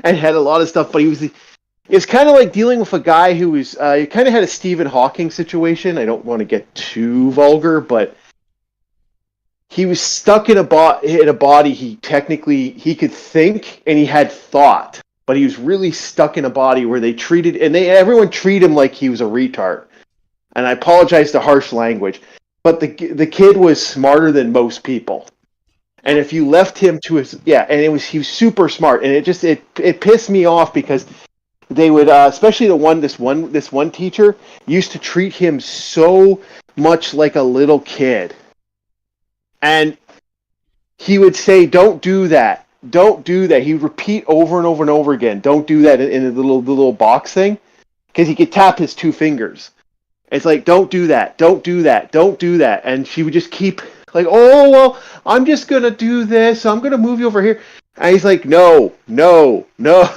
and had a lot of stuff. But it's kind of like dealing with a guy who was he kind of had a Stephen Hawking situation. I don't want to get too vulgar, but he was stuck in a body. He could think and he had thought, but he was really stuck in a body where everyone treated him like he was a retard. And I apologize to harsh language, but the kid was smarter than most people. And if you left him to he was super smart, and it pissed me off because they would especially this one teacher used to treat him so much like a little kid. And he would say, "Don't do that. Don't do that." He would repeat over and over and over again, "Don't do that," in the little box thing, because he could tap his 2 fingers. It's like, "Don't do that. Don't do that. Don't do that." And she would just keep like, "Oh, well, I'm just going to do this. I'm going to move you over here." And he's like, "No, no, no."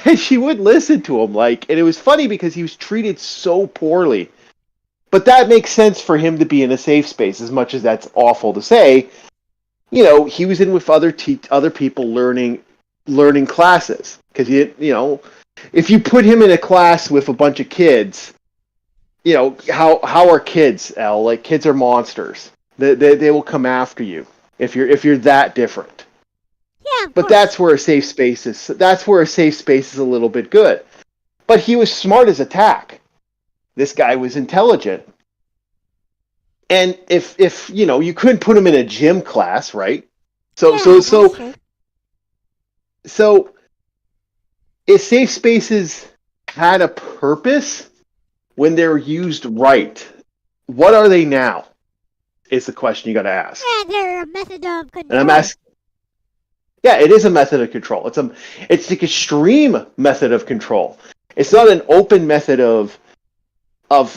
And she wouldn't listen to him. And it was funny because he was treated so poorly. But that makes sense for him to be in a safe space, as much as that's awful to say. He was in with other people learning classes. Because, if you put him in a class with a bunch of kids, how are kids, Elle? Like, kids are monsters. They will come after you if you're that different. Yeah, but that's where a safe space is. That's where a safe space is a little bit good. But he was smart as a tack. This guy was intelligent. And if you couldn't put him in a gym class, right? So if safe spaces had a purpose when they're used right, what are they now? is the question you got to ask. Yeah, they're a method of control. And I'm asking. Yeah, it is a method of control. It's the extreme method of control. It's not an open method of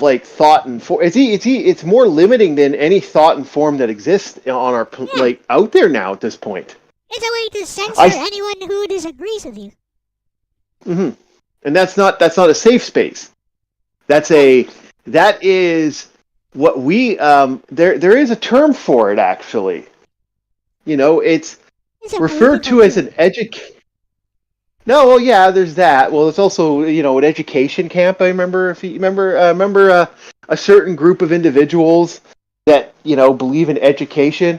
like thought and form. It's more limiting than any thought and form that exists on our like out there now at this point. It's a way to censor anyone who disagrees with you. Mm-hmm. And that's not a safe space. That is what we there is a term for it actually. You know, it's referred to as an No, well, yeah, there's that. Well, it's also, you know, an education camp. I remember, if you remember a certain group of individuals that, you know, believe in education.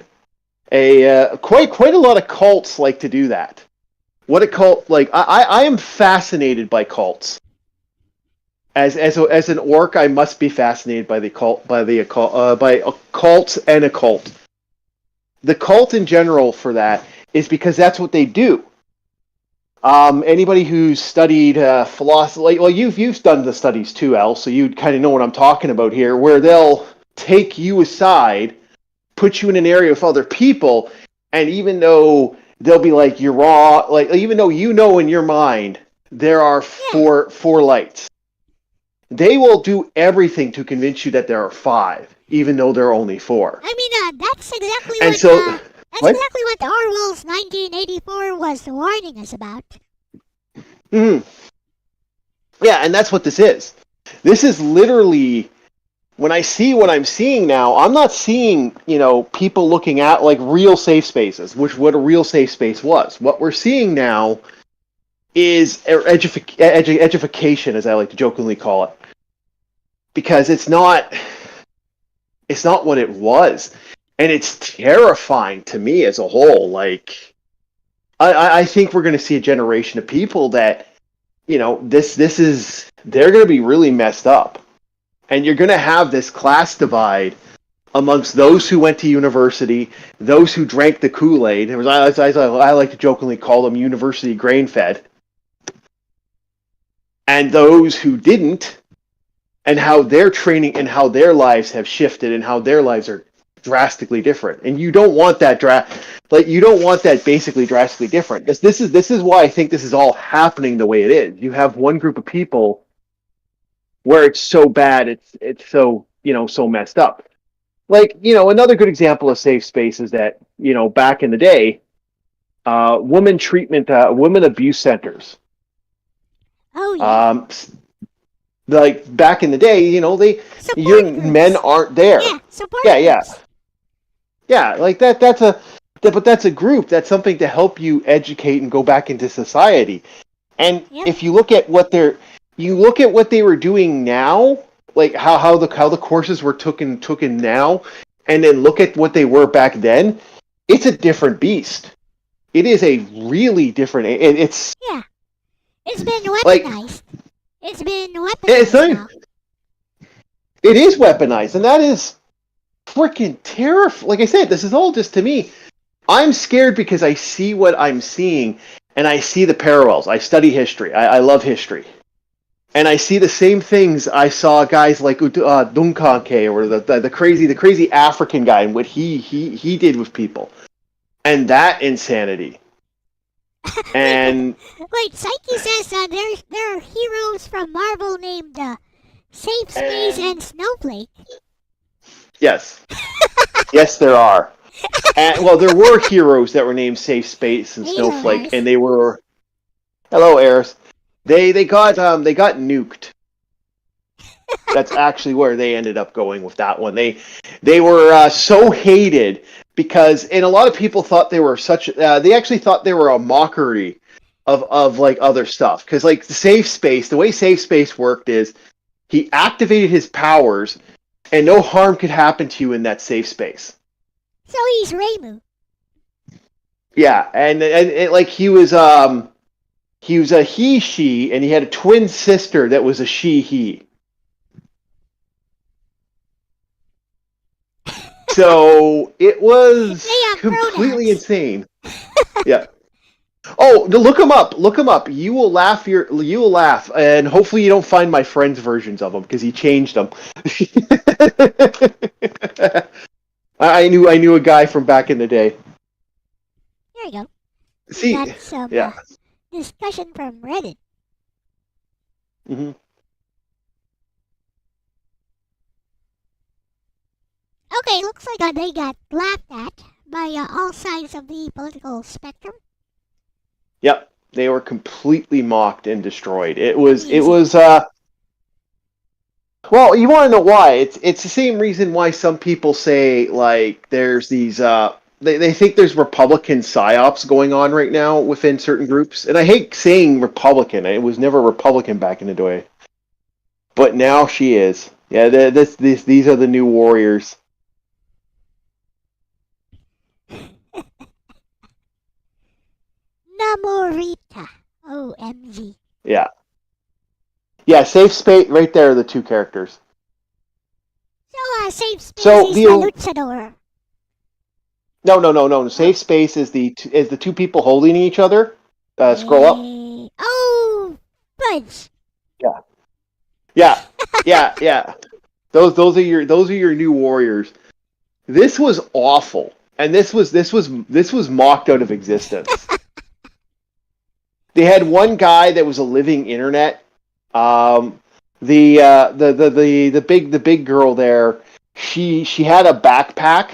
Quite a lot of cults like to do that. What a cult like! I am fascinated by cults. As an orc, I must be fascinated by cults and occult. The cult in general for that is because that's what they do. Anybody who's studied philosophy, well, you've done the studies too, Elle, so you kind of know what I'm talking about here, where they'll take you aside, put you in an area with other people, and even though they'll be like, you're wrong, like, even though you know in your mind there are four lights, they will do everything to convince you that there are 5, even though there are only 4. I mean, that's exactly exactly what Orwell's 1984 was warning us about. Mm-hmm. Yeah, and that's what this is. This is literally, when I see what I'm seeing now, I'm not seeing, you know, people looking at like real safe spaces, what a real safe space was. What we're seeing now is edification, as I like to jokingly call it, because it's not what it was. And it's terrifying to me as a whole. Like, I think we're going to see a generation of people that, you know, they're going to be really messed up. And you're going to have this class divide amongst those who went to university, those who drank the Kool-Aid. I like to jokingly call them university grain-fed. And those who didn't, and how their training and how their lives have shifted and how their lives are drastically different, and you don't want that basically drastically different. This is why I think this is all happening the way it is. You have one group of people where it's so bad, it's so, you know, so messed up. Like, you know, another good example of safe space is that, you know, back in the day, women abuse centers. Oh yeah. Like back in the day, you know, men aren't there. Yeah, support groups. Yeah, like that's a group. That's something to help you educate and go back into society. And if you look at what they were doing now, like how the courses were taken now, and then look at what they were back then, it's a different beast. It is a really different. It's been weaponized. It's been weaponized. It is weaponized, and that is freaking terrifying. Like I said, this is all just, to me, I'm scared because I see what I'm seeing, and I see the parallels. I study history. I love history. And I see the same things I saw guys like Dunkanke, or the crazy African guy, and what he did with people. And that insanity. And wait, Psyche says there are heroes from Marvel named Safe Space and Snowflake. Yes. Yes, there are. And, well, there were heroes that were named Safe Space and Snowflake, and they were... Hello, Eris. They got nuked. That's actually where they ended up going with that one. They were so hated because, and a lot of people thought they were they actually thought they were a mockery of like other stuff. Because like the way Safe Space worked is he activated his powers and no harm could happen to you in that safe space. So he's Reimu. Yeah, and like he was a he/she, and he had a twin sister that was a she/he. So it was completely insane. Yeah. Oh, look him up. Look him up. You will laugh. You will laugh, and hopefully you don't find my friend's versions of them because he changed them. I knew a guy from back in the day. There you go. We See, got some yeah. discussion from Reddit. Hmm. Okay, looks like they got laughed at by all sides of the political spectrum. Yep, they were completely mocked and destroyed. It was. Easy. Well, you want to know why? It's the same reason why some people say like there's these they think there's Republican psyops going on right now within certain groups. And I hate saying Republican. It was never Republican back in the day. But now she is. Yeah, these are the new warriors. Namorita. OMG. Yeah. Yeah, safe space right there are the two characters. So, safe space So is the luchador. no. Oh. Safe space is the two people holding each other. Scroll up. Oh, fudge. Yeah. Yeah. Yeah. Those are your new warriors. This was awful. And this was mocked out of existence. They had one guy that was a living internet. The big girl there, she had a backpack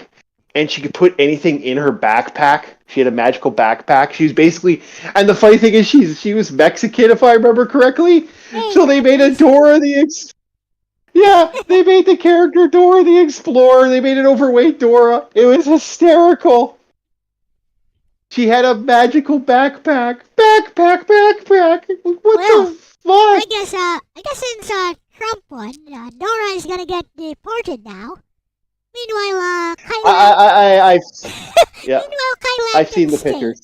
and she could put anything in her backpack. She had a magical backpack. She was basically, and the funny thing is, she was Mexican if I remember correctly. Hey, So they made a Dora the yeah, they made the character Dora the Explorer. They made an overweight Dora. It was hysterical. She had a magical backpack. Backpack. What well, the fuck? I guess since Trump won, Dora is gonna get deported now. Meanwhile, Kylan. I've yeah, Meanwhile, Kylan I've can seen the stay. pictures.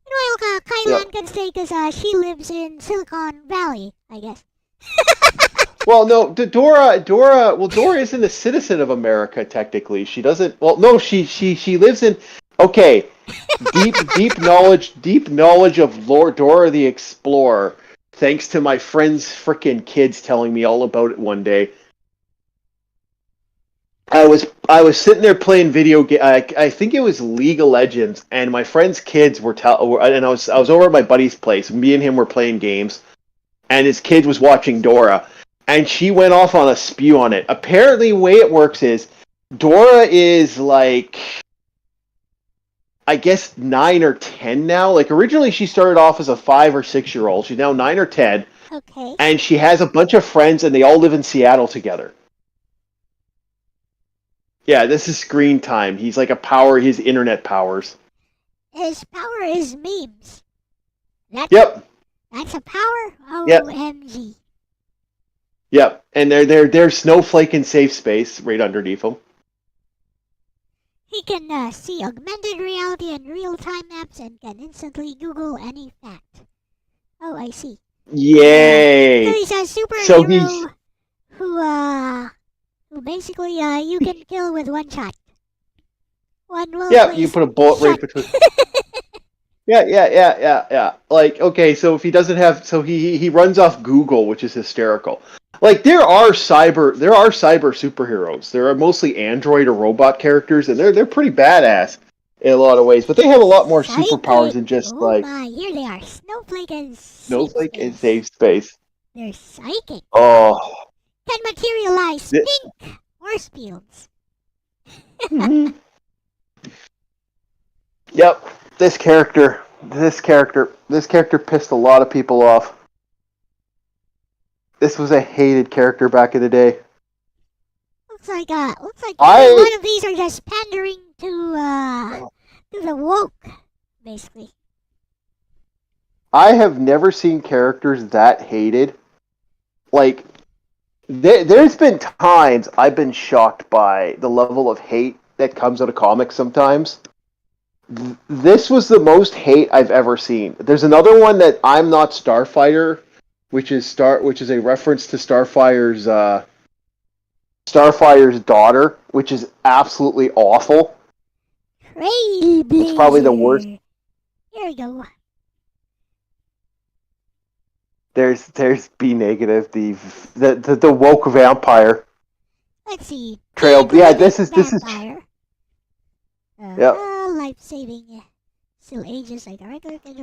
Meanwhile, Yeah. Kylan can stay because she lives in Silicon Valley, I guess. Well, no, Dora. Well, Dora isn't a citizen of America technically. She doesn't. Well, no, she lives in. Okay, deep knowledge of Lord Dora the Explorer. Thanks to my friend's frickin' kids telling me all about it one day. I was sitting there playing video game. I think it was League of Legends, and my friend's kids and I was over at my buddy's place. Me and him were playing games, and his kid was watching Dora, and she went off on a spew on it. Apparently, the way it works is Dora is like, I guess 9 or 10 now. Like originally, she started off as a 5 or 6 year old. She's now 9 or 10, Okay. and she has a bunch of friends, and they all live in Seattle together. Yeah, this is screen time. He's like his internet powers. His power is memes. Yep. That's a power? Yep. OMG. Yep. And they're Snowflake in safe space right underneath him. He can see augmented reality and real-time maps and can instantly Google any fact. Oh, I see. Yay! So he's a So superhero who basically you can kill with one shot. One will Yeah, place you put a bullet right between. Yeah. Like, okay, so if he doesn't have, so he runs off Google, which is hysterical. Like, there are cyber superheroes. There are mostly android or robot characters, and they're pretty badass in a lot of ways. But they have a lot more superpowers than just oh my, here they are. Snowflake and Snowflake in safe space. They're psychic. Oh. Can materialize pink force fields. Mhm. Yep. This character pissed a lot of people off. This was a hated character back in the day. Looks like every one of these are just pandering to the woke, basically. I have never seen characters that hated. Like, there's been times I've been shocked by the level of hate that comes out of comics sometimes. This was the most hate I've ever seen. There's another one that I'm Not Starfighter, which is a reference to Starfire's daughter, which is absolutely awful. Trailblazer. It's probably the worst. Here we go. There's B negative, the woke vampire. Let's see. Yeah, this is Vampire. Yep. Life-saving. Still ages like a regular kid.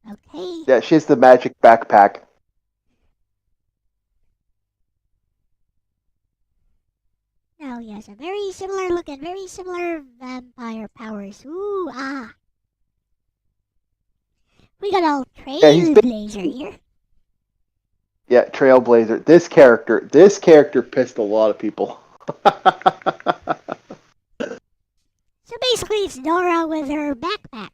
Okay. Yeah, she has the magic backpack. Now he has a very similar look and very similar vampire powers. Ooh, ah. We got all Yeah, he's been. Trailblazer here. Yeah, Trailblazer. This character pissed a lot of people. So basically, it's Dora with her backpack.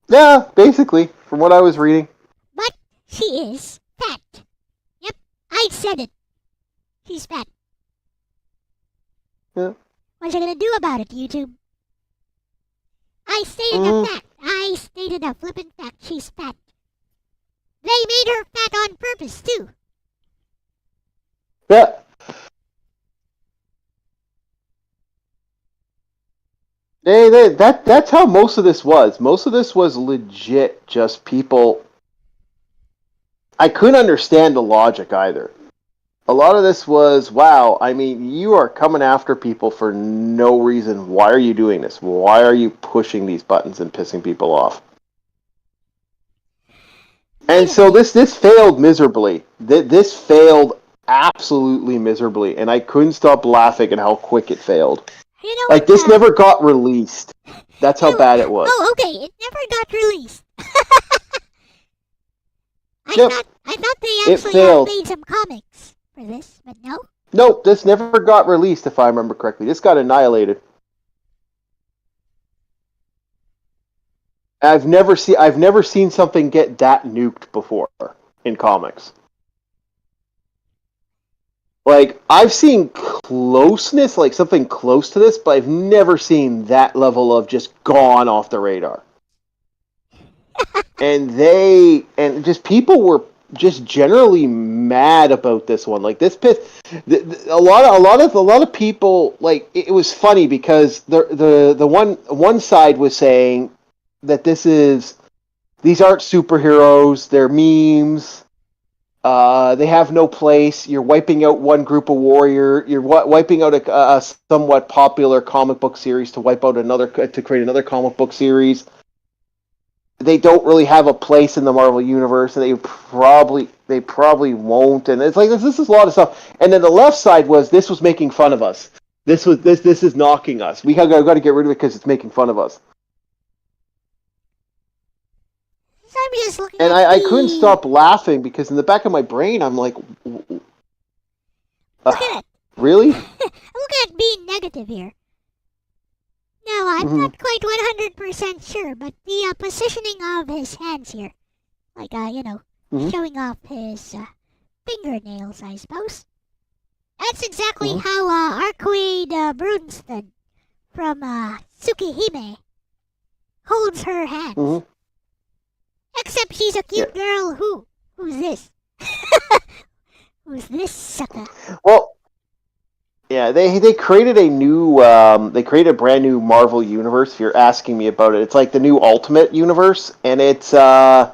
Yeah, basically, from what I was reading. But she is fat. Yep, I said it. She's fat. Yeah. What you gonna do about it, YouTube? I stated a fact. I stated a flippin' fact. She's fat. They made her fat on purpose, too. Yeah. That's how most of this was. Most of this was legit just people. I couldn't understand the logic either. A lot of this was, wow, I mean, you are coming after people for no reason. Why are you doing this? Why are you pushing these buttons and pissing people off? And so this failed miserably. This failed absolutely miserably, and I couldn't stop laughing at how quick it failed. You know Like, what, this never got released. That's how bad it was. Oh, okay. It never got released. Yep. I thought they actually made some comics for this, but no. Nope, this never got released, if I remember correctly. This got annihilated. I've never seen something get that nuked before in comics. Like, I've seen closeness, like something close to this, but I've never seen that level of just gone off the radar. And just people were just generally mad about this one. Like, this pissed a lot of people. Like, it was funny because the one side was saying that these aren't superheroes, they're memes. They have no place. You're wiping out one group of warrior. You're wiping out a somewhat popular comic book series to wipe out to create another comic book series. They don't really have a place in the Marvel universe, and they probably won't. And it's like this is a lot of stuff. And then the left side this was making fun of us. This is knocking us. We got to get rid of it because it's making fun of us. So I'm just looking and I couldn't stop laughing because in the back of my brain, I'm like, look at it. Really? Look at being negative here. Now, I'm not quite 100% sure, but the positioning of his hands here, like, showing off his fingernails, I suppose. That's exactly how Arcade Brunston from Tsukihime holds her hands. Except she's a cute girl who's this? Who's this sucker? Well, yeah, they created a brand new Marvel universe. If you're asking me about it, it's like the new Ultimate Universe, and it's they're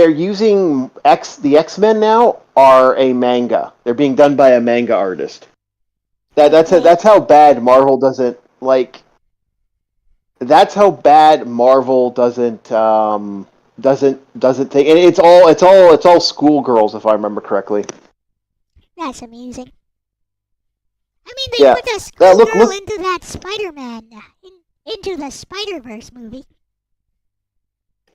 using the X-Men now are a manga. They're being done by a manga artist. That's how bad Marvel doesn't like. That's how bad Marvel doesn't think, and it's all schoolgirls, if I remember correctly. That's amusing. I mean, they put a schoolgirl into that Spider-Man, into the Spider-Verse movie.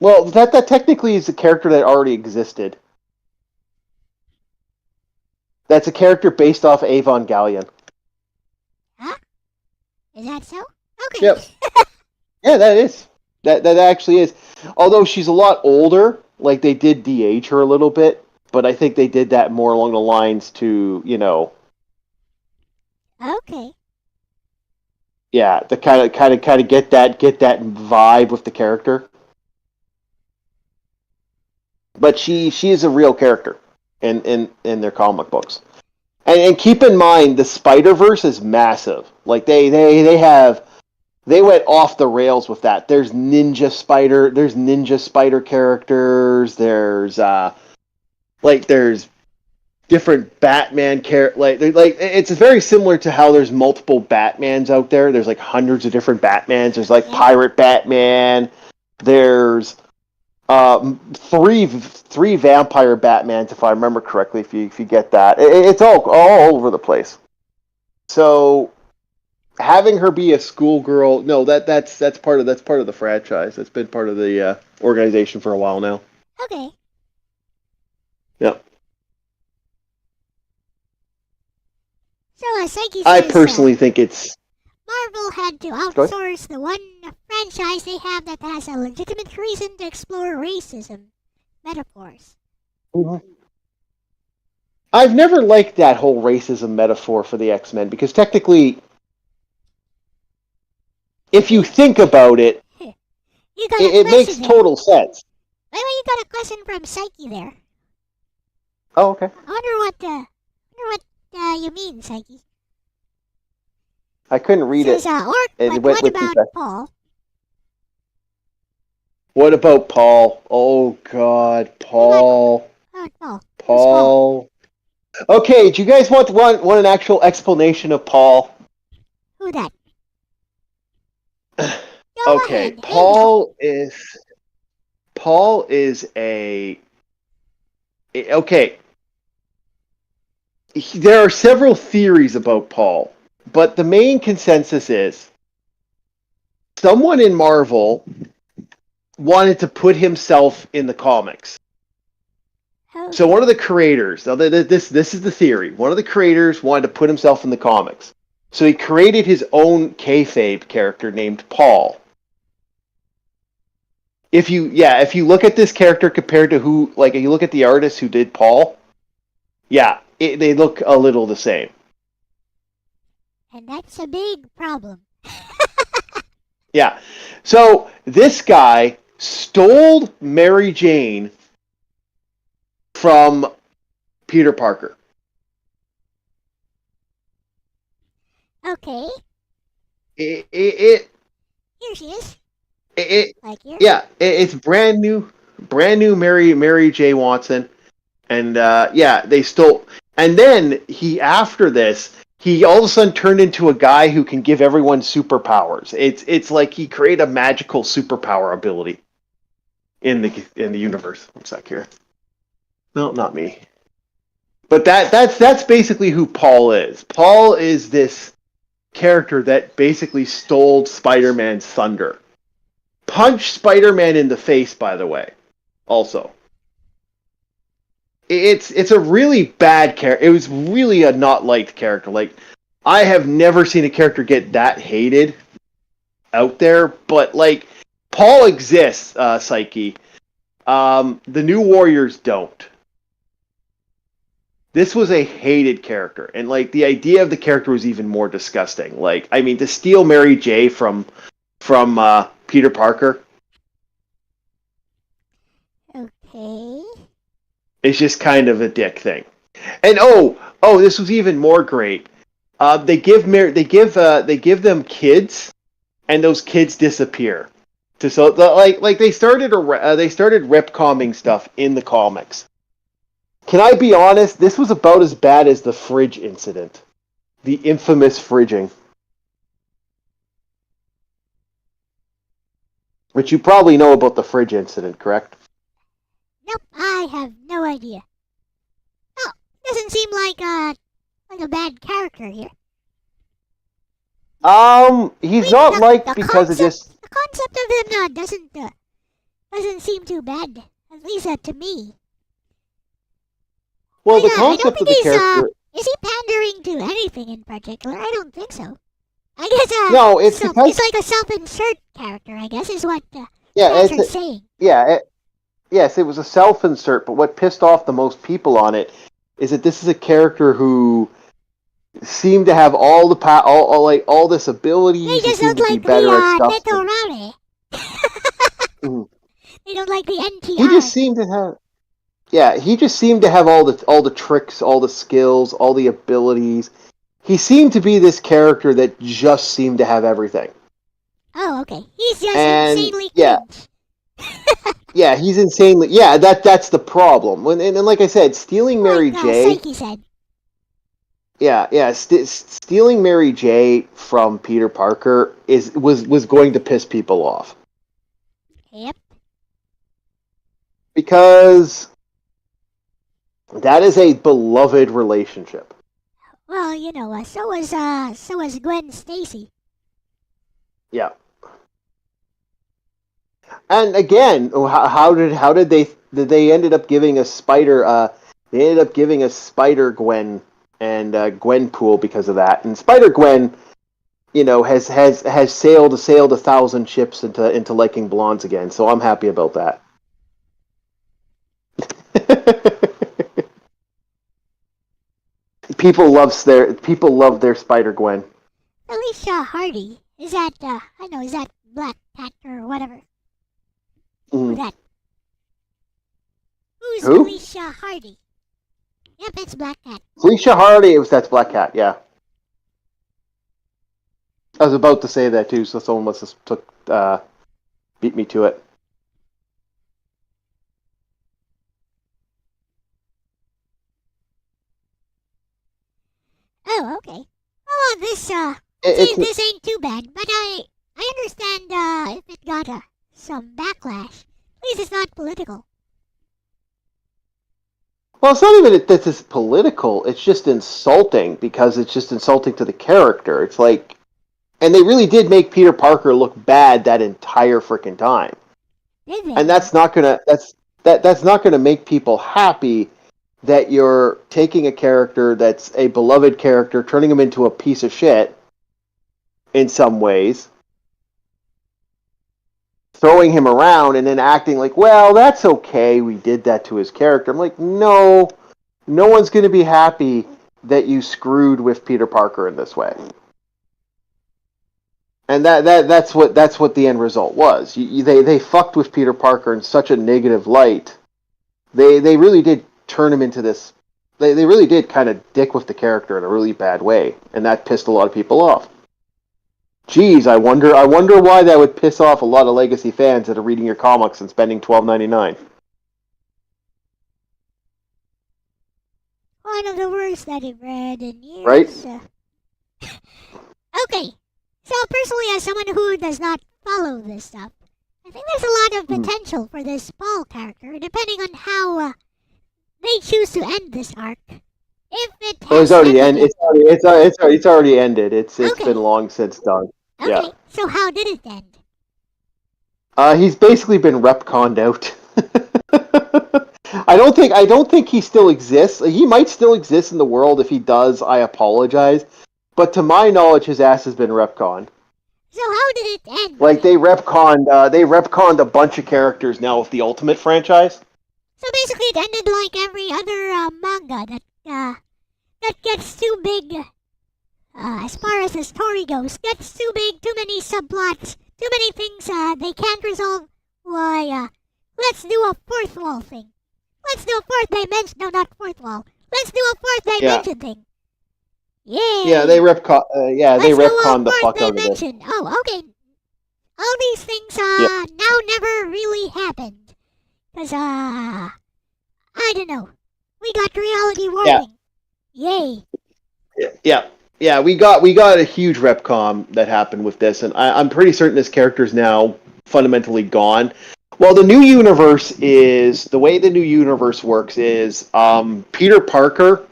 Well, that technically is a character that already existed. That's a character based off Evangelion. Huh? Is that so? Okay. Yep. Yeah, that is. That actually is. Although she's a lot older, like they did de-age her a little bit, but I think they did that more along the lines to, Okay. Yeah, to kind of get that vibe with the character. But she is a real character in their comic books. And keep in mind the Spider-Verse is massive. Like they went off the rails with that. There's ninja spider characters. There's different Batman like it's very similar to how there's multiple Batmans out there. There's like hundreds of different Batmans. There's like Pirate Batman. There's three vampire Batmans, if I remember correctly. If you get that, it's all over the place. So having her be a schoolgirl, no, that's part of the franchise. That's been part of the organization for a while now. Okay. Yep. So, Psyche says, I personally think it's Marvel had to outsource the one franchise they have that has a legitimate reason to explore racism metaphors. Mm-hmm. I've never liked that whole racism metaphor for the X-Men because technically, if you think about it, it makes total sense. Wait, you got a question from Psyche there. Oh, okay. I wonder what you mean, Psyche. I couldn't read it. What about Paul? What about Paul? Oh, God, Paul. Paul. Okay, do you guys want an actual explanation of Paul? Who that? Okay, Paul is a... Okay. There are several theories about Paul, but the main consensus is someone in Marvel wanted to put himself in the comics. So one of the creators, now this is the theory, one of the creators wanted to put himself in the comics. So he created his own kayfabe character named Paul. If you look at this character compared to if you look at the artist who did Paul, they look a little the same. And that's a big problem. Yeah. So this guy stole Mary Jane from Peter Parker. Okay. Here she is. It's brand new Mary J. Watson, and they stole. And then after this, he all of a sudden turned into a guy who can give everyone superpowers. It's like he created a magical superpower ability in the universe. One sec here. No, not me. But that's basically who Paul is. Paul is this character that basically stole Spider-Man's thunder. Punched Spider-Man in the face, by the way. Also. It's a really bad character. It was really a not liked character. Like, I have never seen a character get that hated out there. But, like, Paul exists, Psyche. The New Warriors don't. This was a hated character. And, like, the idea of the character was even more disgusting. Like, I mean, to steal Mary J. from Peter Parker. Okay. It's just kind of a dick thing. And this was even more great. They give them kids, and those kids disappear. They started retconning stuff in the comics. Can I be honest? This was about as bad as the fridge incident, the infamous fridging, which you probably know about the fridge incident, correct? Nope, I have no idea. Oh, doesn't seem like a bad character here. He's not liked because of just... The concept of him doesn't seem too bad, at least to me. Well, the concept of the character... Is he pandering to anything in particular? I don't think so. I guess no, it's like a self-insert character, I guess, is what it's saying. Yeah, yes, it was a self-insert, but what pissed off the most people on it is that this is a character who seemed to have all the all this ability. They just don't like the Netorare. They don't like the NTI. He just seemed to have all the tricks, all the skills, all the abilities. He seemed to be this character that just seemed to have everything. Oh, okay. He's just insanely cringe. Yeah, he's insanely. Yeah, that's the problem. And like I said, stealing Mary Like J. Psyche said. Yeah. Stealing Mary J. from Peter Parker was going to piss people off Yep. because that is a beloved relationship. Well, so was Gwen Stacy. Yeah. And again, how did they ended up giving us Spider Gwen and Gwenpool because of that. And Spider Gwen, has sailed 1,000 ships into liking blondes again. So I'm happy about that. People love their Spider Gwen. Alicia Hardy. Is that Black Cat or whatever? Who's Mm. that? Who's Who? Alicia Hardy? Yep, it's Black Cat. Felicia Hardy. That's Black Cat. Yeah. I was about to say that too, so someone must have beat me to it. Oh, okay. Well, this ain't too bad, but I understand if it got some backlash. At least it's not political. Well, it's not even that this is political. It's just insulting because it's just insulting to the character. It's like, and they really did make Peter Parker look bad that entire freaking time. Did they? And that's not gonna make people happy that you're taking a character that's a beloved character, turning him into a piece of shit in some ways, throwing him around, and then acting like, well, that's okay, we did that to his character. I'm like, no one's going to be happy that you screwed with Peter Parker in this way. And that's what the end result was. They fucked with Peter Parker in such a negative light. They really did turn him into this. They really did kind of dick with the character in a really bad way, and that pissed a lot of people off. Geez, I wonder why that would piss off a lot of legacy fans that are reading your comics and spending $12.99. One of the worst that I've read in years. Right? Okay. So personally, as someone who does not follow this stuff, I think there's a lot of potential for this Paul character, depending on how they choose to end this arc. If it has It's already ended ended. It's already ended. It's Okay. been long since done. Okay, Yeah. so how did it end? He's basically been retconned out. I don't think he still exists. He might still exist in the world. If he does, I apologize. But to my knowledge, his ass has been retconned. So how did it end? Like they retconned a bunch of characters now with the Ultimate franchise. So basically, it ended like every other manga that gets too big. As far as the story goes, gets too big, too many subplots, too many things they can't resolve. Why, let's do a fourth wall thing. Let's do a fourth dimension. No, not fourth wall. Let's do a fourth dimension thing. Yay! Yeah, they retconned the fuck out of it. Oh, okay. All these things now never really happened. Cause I don't know. We got reality warping. Yay! Yeah, we got a huge retcon that happened with this, and I'm pretty certain this character is now fundamentally gone. Well, the new universe is the way the new universe works is Peter Parker.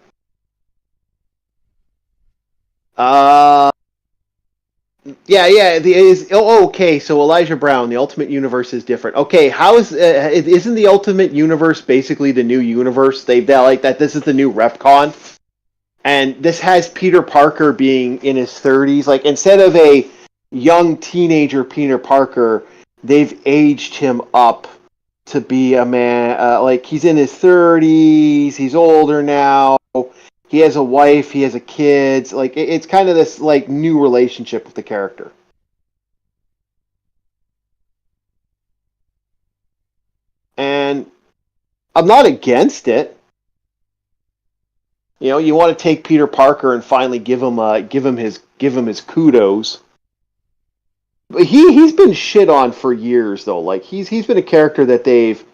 Okay. So Elijah Brown, the Ultimate Universe is different. Okay, how isn't the Ultimate Universe basically the new universe? They've like that. This is the new retcon. And this has Peter Parker being in his 30s. Like, instead of a young teenager Peter Parker, they've aged him up to be a man. Like, he's in his 30s. He's older now. He has a wife. He has a kid. Like, it's kind of this, like, new relationship with the character. And I'm not against it. You know, you want to take Peter Parker and finally give him his kudos. he's been shit on for years though. Like he's been a character that they've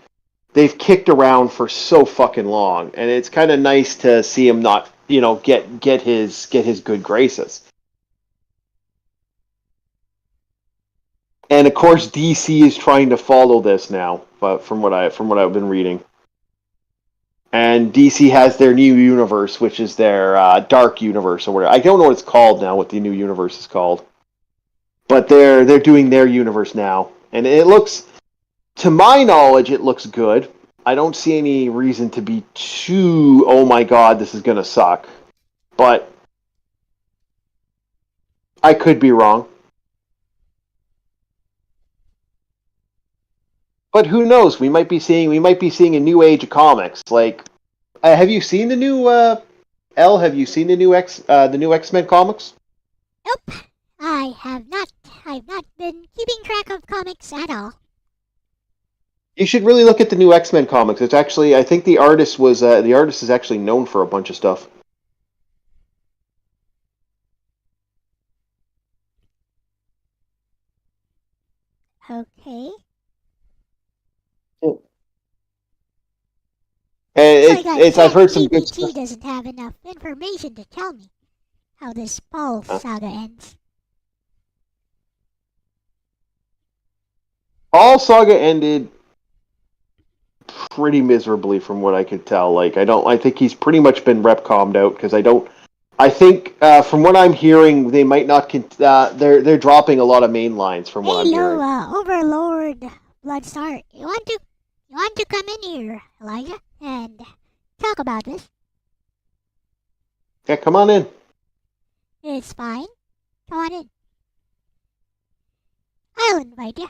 kicked around for so fucking long, and it's kind of nice to see him not, get his good graces. And of course, DC is trying to follow this now, but from what I've been reading, and DC has their new universe, which is their Dark Universe or whatever. I don't know what it's called now. What the new universe is called, but they're doing their universe now, and it looks, to my knowledge, it looks good. I don't see any reason to be too, oh my god, this is gonna suck. But I could be wrong. But who knows? We might be seeing a new age of comics. Like, have you seen the new Elle? Have you seen the new X-Men comics? Nope, I have not. I've not been keeping track of comics at all. You should really look at the new X-Men comics. It's actually, I think the artist is actually known for a bunch of stuff. Okay. And Looks like I've heard some good stuff. ChatGPT doesn't have enough information to tell me how this Paul saga ends. All Saga ended pretty miserably, from what I could tell. Like, I think he's pretty much been retconned out, because I think from what I'm hearing, they might not. They're dropping a lot of main lines from what I'm hearing. Hello, Overlord Bloodstar. You want to come in here, Elijah, and talk about this? Yeah, come on in. It's fine. Come on in. I'll invite you.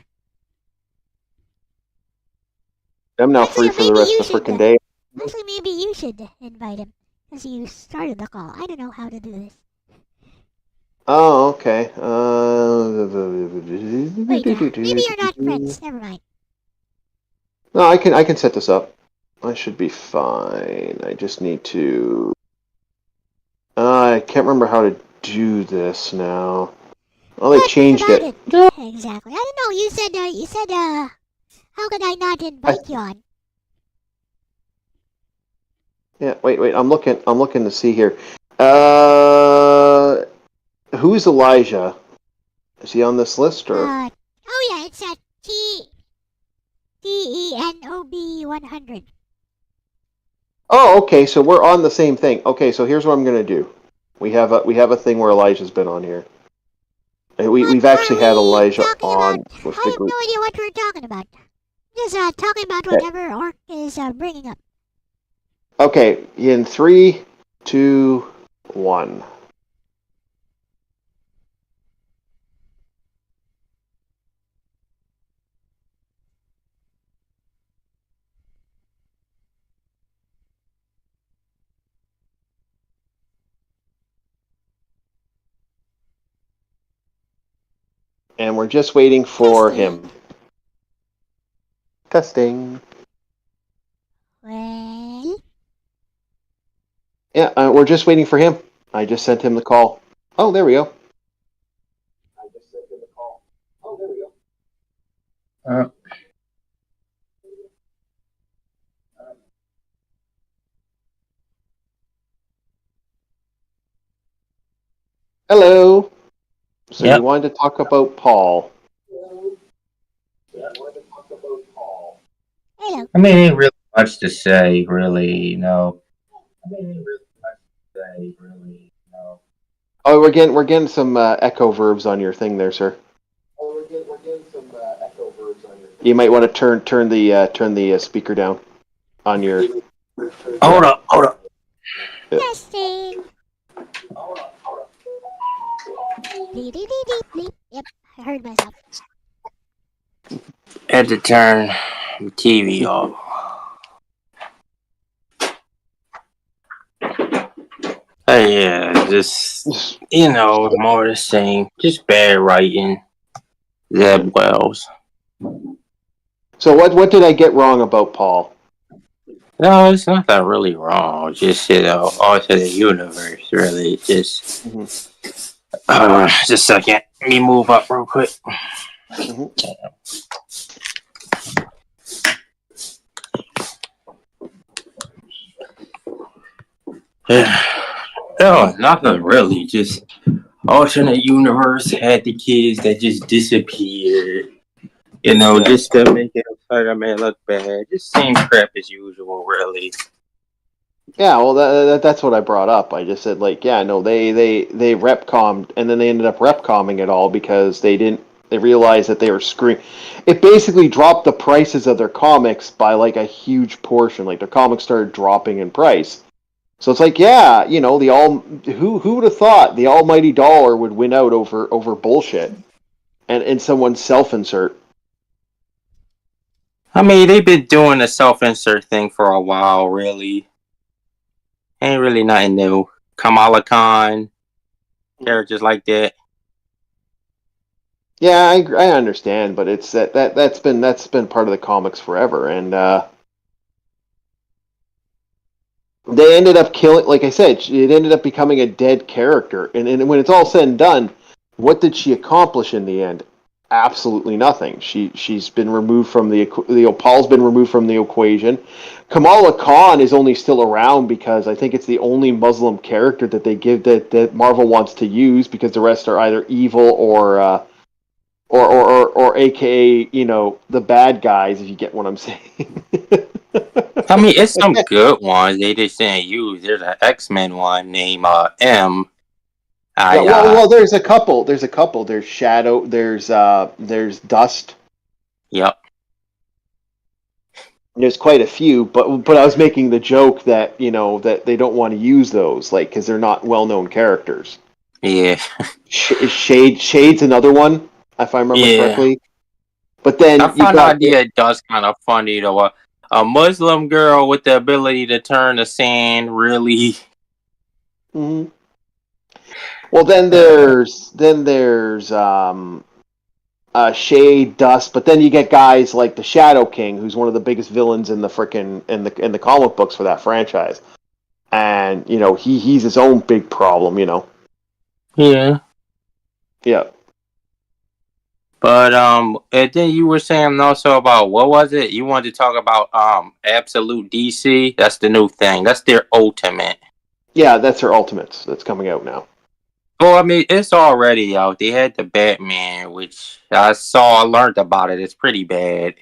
I'm now Actually, free for the rest of the frickin' day. Actually, maybe you should invite him, because you started the call. I don't know how to do this. Oh, okay. Wait, maybe you're not friends. Never mind. No, I can set this up. I should be fine. I just need to. I can't remember how to do this now. Oh, they changed it. Exactly. I don't know. You said, how could I not invite you on? Yeah, wait. I'm looking to see here. Who's Elijah? Is he on this list, or? Oh yeah, it's at TENOB 100. Oh, okay. So we're on the same thing. Okay, so here's what I'm gonna do. We have a thing where Elijah's been on here. We've actually had Elijah on with I the have group. no idea what we're talking about. Just talking about whatever Orc is bringing up. Okay, in 3, 2, 1. And we're just waiting for him. Testing. Well, Yeah, we're just waiting for him. I just sent him the call. Oh, there we go. Hello. So Yep. you wanted to talk about Paul. hello. I mean, ain't really much to say, really, Oh, we're getting some echo verbs on your thing there, sir. You might want to turn the speaker down on your. Hold up. Testing. Bleep, bleep, bleep, bleep. Yep, I heard myself. Had to turn the TV off. Yeah, just, more the same. Just bad writing. Zeb Wells. So what did I get wrong about Paul? No, it's not that really wrong. Just, alternate universe, really. Just, just a second. Let me move up real quick. Mhm. No, nothing really. Just alternate universe had the kids that just disappeared. You know, Yeah. just to make it Spider-Man look bad. Just same crap as usual, really. Yeah, well, that's what I brought up. I just said, like, yeah, no, they repcommed, and then they ended up repcomming it all because they realized that they were screwing. It basically dropped the prices of their comics by, like, a huge portion. Like, their comics started dropping in price. So it's like, yeah, who would have thought the almighty dollar would win out over bullshit and someone's self-insert. I mean, they've been doing the self-insert thing for a while, really. Ain't really nothing new. Kamala Khan, characters like that. Yeah, I understand, but it's that's been part of the comics forever, and they ended up killing. Like I said, it ended up becoming a dead character, and when it's all said and done, what did she accomplish in the end? Absolutely nothing. She's been removed from Paul's been removed from the equation. Kamala Khan is only still around because I think it's the only Muslim character that they give that Marvel wants to use because the rest are either evil or AKA, the bad guys, if you get what I'm saying. I mean, it's some good ones they just didn't use. There's an X-Men one named M. Yeah, well, there's a couple. There's a couple. There's Shadow. There's Dust. Yep. There's quite a few, but I was making the joke that that they don't want to use those, like, because they're not well-known characters. Yeah. Shade's another one, if I remember Yeah. correctly. But then I you find the got idea Dust kind of funny though. A Muslim girl with the ability to turn the sand really. Mhm. Well, then there's Shade, Dust, but then you get guys like the Shadow King, who's one of the biggest villains in the frickin' in the comic books for that franchise, and he's his own big problem. Yeah. Yeah. But and then you were saying also about what was it? You wanted to talk about Absolute DC. That's the new thing. That's their ultimate. Yeah, that's her Ultimates that's coming out now. Well, I mean, it's already out. They had the Batman, which I learned about it. It's pretty bad.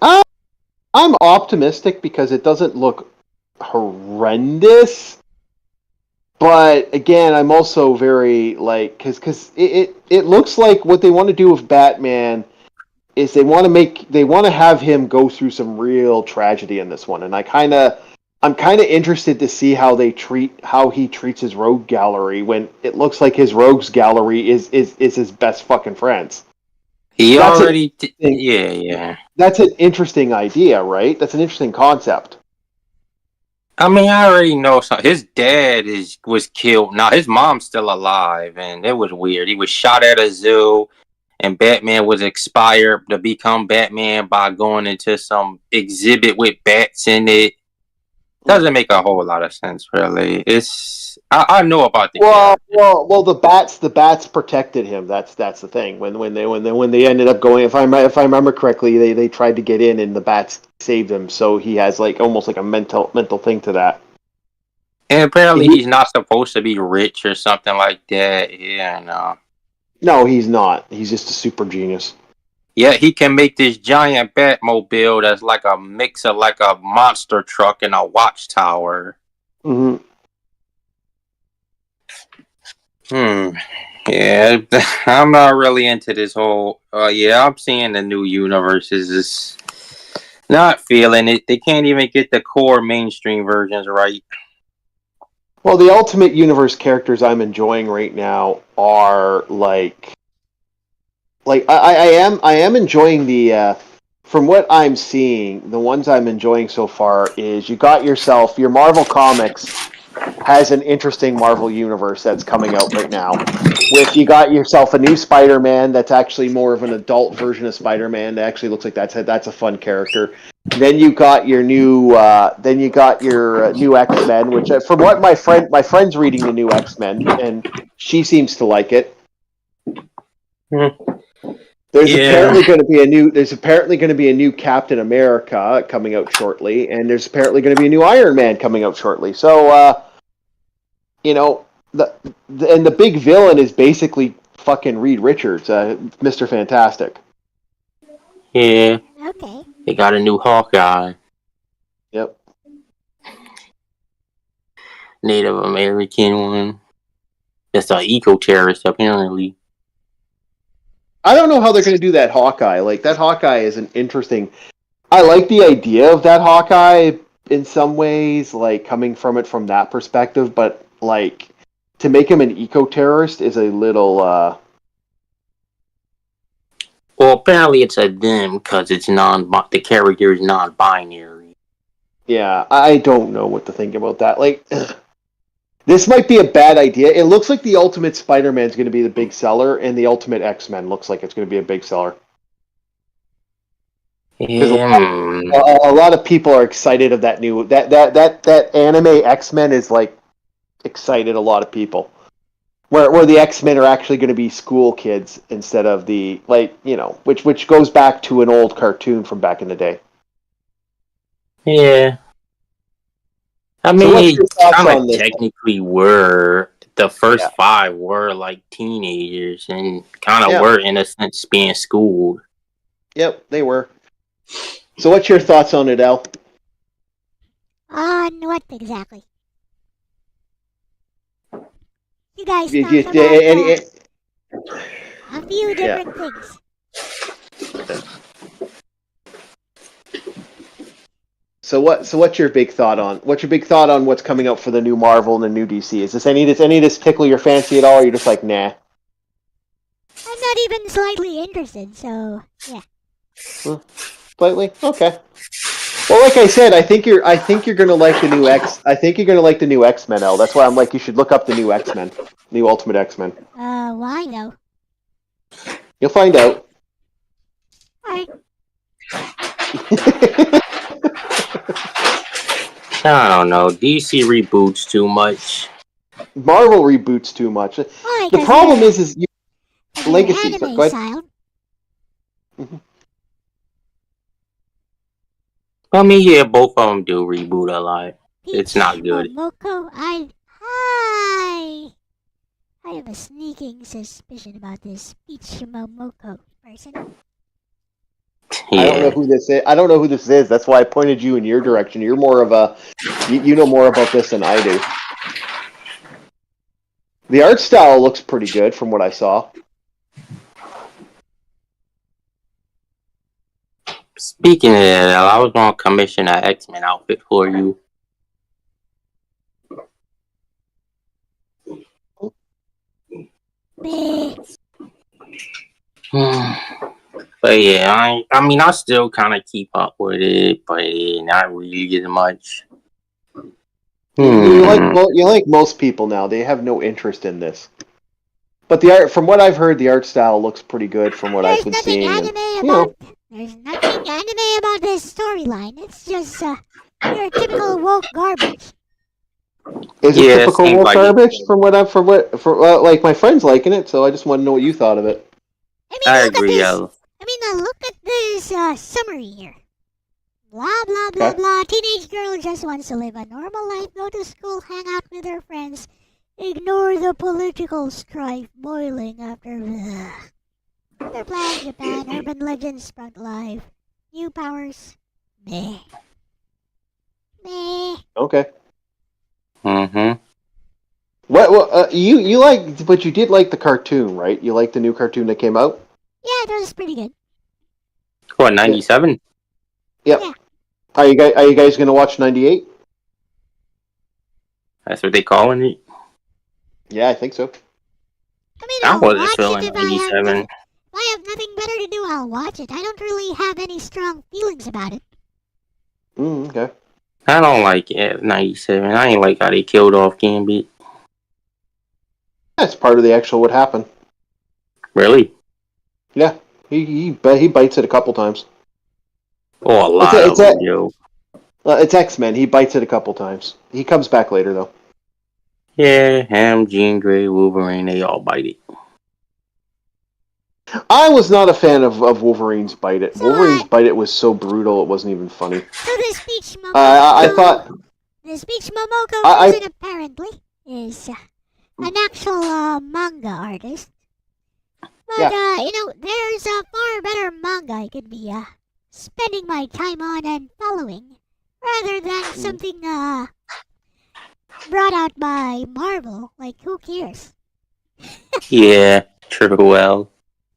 I'm optimistic because it doesn't look horrendous. But again, I'm also very like because it looks like what they want to do with Batman is they want to have him go through some real tragedy in this one, and I'm kind of interested to see how he treats his rogue gallery when it looks like his rogues gallery is his best fucking friends. He That's already, yeah. that's an interesting idea, right? That's an interesting concept. I mean, I already know something. His dad was killed. Now his mom's still alive, and it was weird. He was shot at a zoo, and Batman was expired to become Batman by going into some exhibit with bats in it. Doesn't make a whole lot of sense, really. I know about the Well, the bats protected him. That's the thing. When they ended up going, if I remember correctly, they tried to get in and the bats saved him. So he has like almost like a mental thing to that. and apparently he's not supposed to be rich or something like that. Yeah, no. No, he's not. He's just a super genius. Yeah, he can make this giant Batmobile that's like a mix of like a monster truck and a watchtower. Hmm. Yeah, I'm not really into this whole. Yeah, I'm seeing the new universes. Is not feeling it. They can't even get the core mainstream versions right. Well, the Ultimate Universe characters I'm enjoying right now are like I am enjoying the from what I'm seeing, the ones I'm enjoying so far is you got yourself your Marvel Comics has an interesting Marvel universe that's coming out right now. With you got yourself a new Spider-Man that's actually more of an adult version of Spider-Man. That actually looks like that's a fun character. Then you got your new X-Men, which from what my friend's reading the new X-Men and she seems to like it. There's Yeah. apparently going to be a new. There's apparently going to be a new Captain America coming out shortly, and there's apparently going to be a new Iron Man coming out shortly. So, you know, the big villain is basically fucking Reed Richards, Mr. Fantastic. Yeah. Okay. They got a new Hawkeye. Yep. Native American one. That's an eco-terrorist, apparently. I don't know how they're going to do that Hawkeye. Like, that Hawkeye is an interesting. I like the idea of that Hawkeye in some ways, like coming from it from that perspective, but like to make him an eco-terrorist is a little. Well, apparently it's a them because it's the character is non-binary. Yeah, I don't know what to think about that. Like, this might be a bad idea. It looks like the Ultimate Spider-Man is going to be the big seller, and the Ultimate X-Men looks like it's going to be a big seller. Because a lot of people are excited of that new that anime X-Men is like excited a lot of people. Where the X-Men are actually going to be school kids instead of the which goes back to an old cartoon from back in the day. Yeah. I So mean, what's your thoughts kind on of this? technically were the first 5 were like teenagers and kind of were in a sense being schooled. Yep, they were. So what's your thoughts on it, Elle? On what exactly? You guys You- talked you- about a few different things. So what's your big thought on what's coming out for the new Marvel and the new DC? Is any of this tickle your fancy at all, or you're just like, nah? I'm not even slightly interested, so yeah. Slightly? Okay. Well, like I said, I think you're gonna like the new X-Men, Elle. That's why I'm like, you should look up the new X-Men, new Ultimate X-Men. Why though? You'll find out. Alright. I don't know. DC reboots too much. Marvel reboots too much. Why? The problem is Legacy. Anime Go ahead. style. I mean, yeah, both of them do reboot a lot. It's not good. Momoko, I have a sneaking suspicion about this Peach Momoko person. Yeah. I don't know who this is. That's why I pointed you in your direction. You're more of a, you know more about this than I do. The art style looks pretty good from what I saw. Speaking of that, I was going to commission an X-Men outfit for you. But yeah, I mean, I still kind of keep up with it, but not really as much. You like most people now. They have no interest in this. But the art, from what I've heard, the art style looks pretty good from what I've been seeing. There's nothing anime about this storyline. It's just your typical woke garbage. Is it typical woke garbage? Like my friend's liking it, so I just want to know what you thought of it. I agree, look at this summary here. Blah, blah, blah, blah. Teenage girl just wants to live a normal life, go to school, hang out with her friends, ignore the political strife boiling after. Their plan, Japan, urban legends, front life, new powers. Meh. Okay. Mm-hmm. You like, but you did like the cartoon, right? You liked the new cartoon that came out? Yeah, that was pretty good. What, 97? Yep. Yeah. Are you guys gonna watch 98? That's what they calling it? Yeah, I think so. I mean, I I'll wasn't watch feeling it if 97. If I have nothing better to do, I'll watch it. I don't really have any strong feelings about it. Okay. I don't like it, 97. I ain't like how they killed off Gambit. That's part of the actual what happened. Really? Yeah. He bites it a couple times. Oh, a lot of them, yo. It's X-Men. He bites it a couple times. He comes back later, though. Yeah, Ham, Jean Grey, Wolverine, they all bite it. I was not a fan of Wolverine's Bite It. So, Wolverine's Bite It was so brutal; it wasn't even funny. so the speech I Momoko, thought the speech Momoko I uses apparently is an actual manga artist. But, yeah. there's a far better manga I could be spending my time on and following, rather than something brought out by Marvel. Like, who cares? Yeah, true.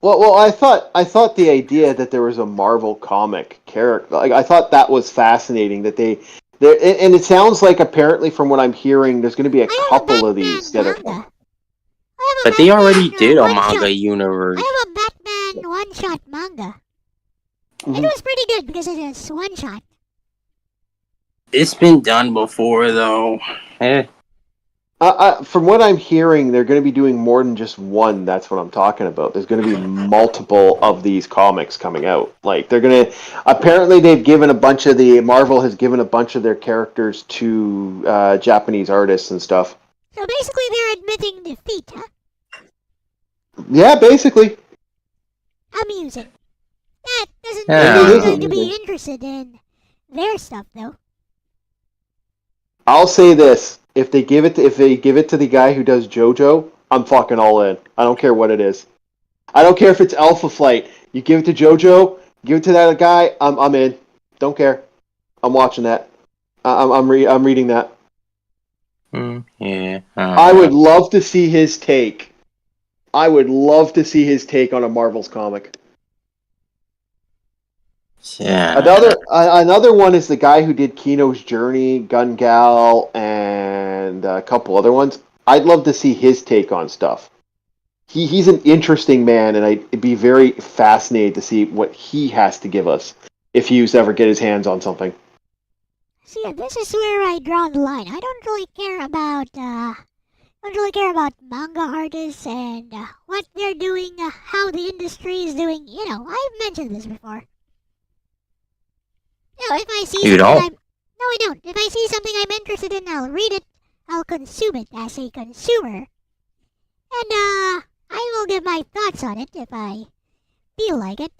Well, I thought the idea that there was a Marvel comic character, like I thought that was fascinating. That and it sounds like apparently from what I'm hearing, there's going to be a I have a couple of these Batman that are. manga. I have But a they already Batman did a one shot. manga universe. I have a Batman one shot manga. It Mhm. was pretty good because it is one shot. It's been done before, though. From what I'm hearing, they're going to be doing more than just one. That's what I'm talking about. There's going to be multiple of these comics coming out. Like they're going to. Apparently, they've given a bunch of Marvel has given a bunch of their characters to Japanese artists and stuff. So basically, they're admitting defeat, huh? Yeah, basically. Amusing. That doesn't mean Yeah. I'm It going to is be interested in their stuff, though. I'll say this: if they give it to the guy who does JoJo, I'm fucking all in. I don't care what it is. I don't care if it's Alpha Flight. You give it to JoJo, give it to that guy. I'm in. Don't care. I'm watching that. I'm reading that. Yeah. I would love to see his take. I would love to see his take on a Marvel's comic. Yeah. Another one is the guy who did Kino's Journey, Gun Gal, and a couple other ones. I'd love to see his take on stuff. He's an interesting man, and I'd be very fascinated to see what he has to give us if he ever get his hands on something. See, this is where I draw the line. I don't really care about manga artists and what they're doing, how the industry is doing. I've mentioned this before. If I see You something don't? no, I don't. If I see something I'm interested in, I'll read it. I'll consume it as a consumer, and I will give my thoughts on it if I feel like it.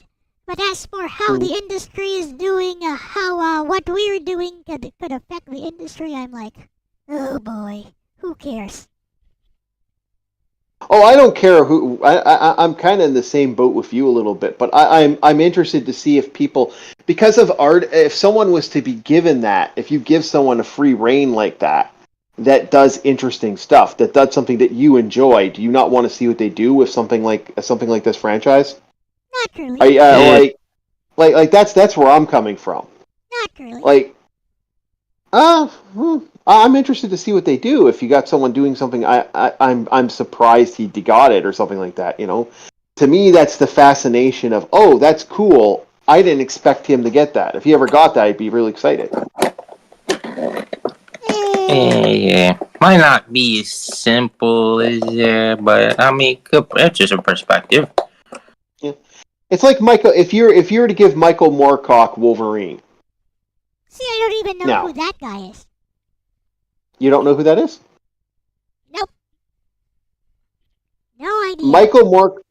But as for how the industry is doing, how what we're doing could affect the industry, I'm like, oh boy, who cares? Oh, I don't care who. I'm kind of in the same boat with you a little bit, but I'm interested to see if people, because of art, if someone was to be given that, if you give someone a free reign like that, that does interesting stuff, that does something that you enjoy, do you not want to see what they do with something like this franchise? Not really. Like that's where I'm coming from. Not really. Like, I'm interested to see what they do. If you got someone doing something, I'm surprised he got it or something like that. To me, that's the fascination of, oh, that's cool. I didn't expect him to get that. If he ever got that, I'd be really excited. Yeah. Might not be as simple as that, but I mean, it's just a perspective. Yeah. It's like Michael. If you were to give Michael Moorcock Wolverine, See, I don't even know who that guy is. You don't know who that is? Nope. No idea. Michael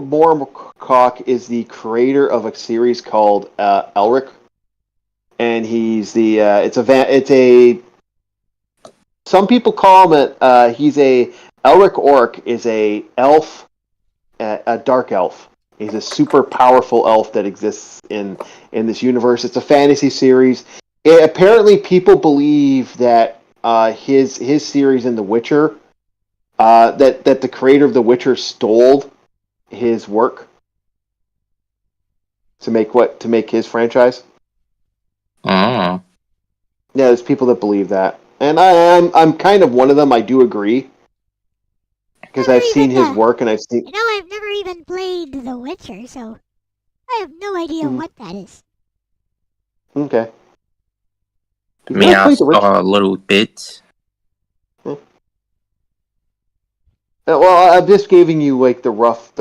Moorcock is the creator of a series called Elric, and he's some people call him Elric Orc is a elf, a dark elf. He's a super powerful elf that exists in this universe. It's a fantasy series. Apparently, people believe that his series in The Witcher, that the creator of The Witcher stole his work to make his franchise. Oh. Yeah, there's people that believe that, and I'm kind of one of them. I do agree because I've seen his work and I've seen. I've never even played The Witcher, so I have no idea what that is. Okay. I mean, I saw a little bit. Well, I'm just giving you like the rough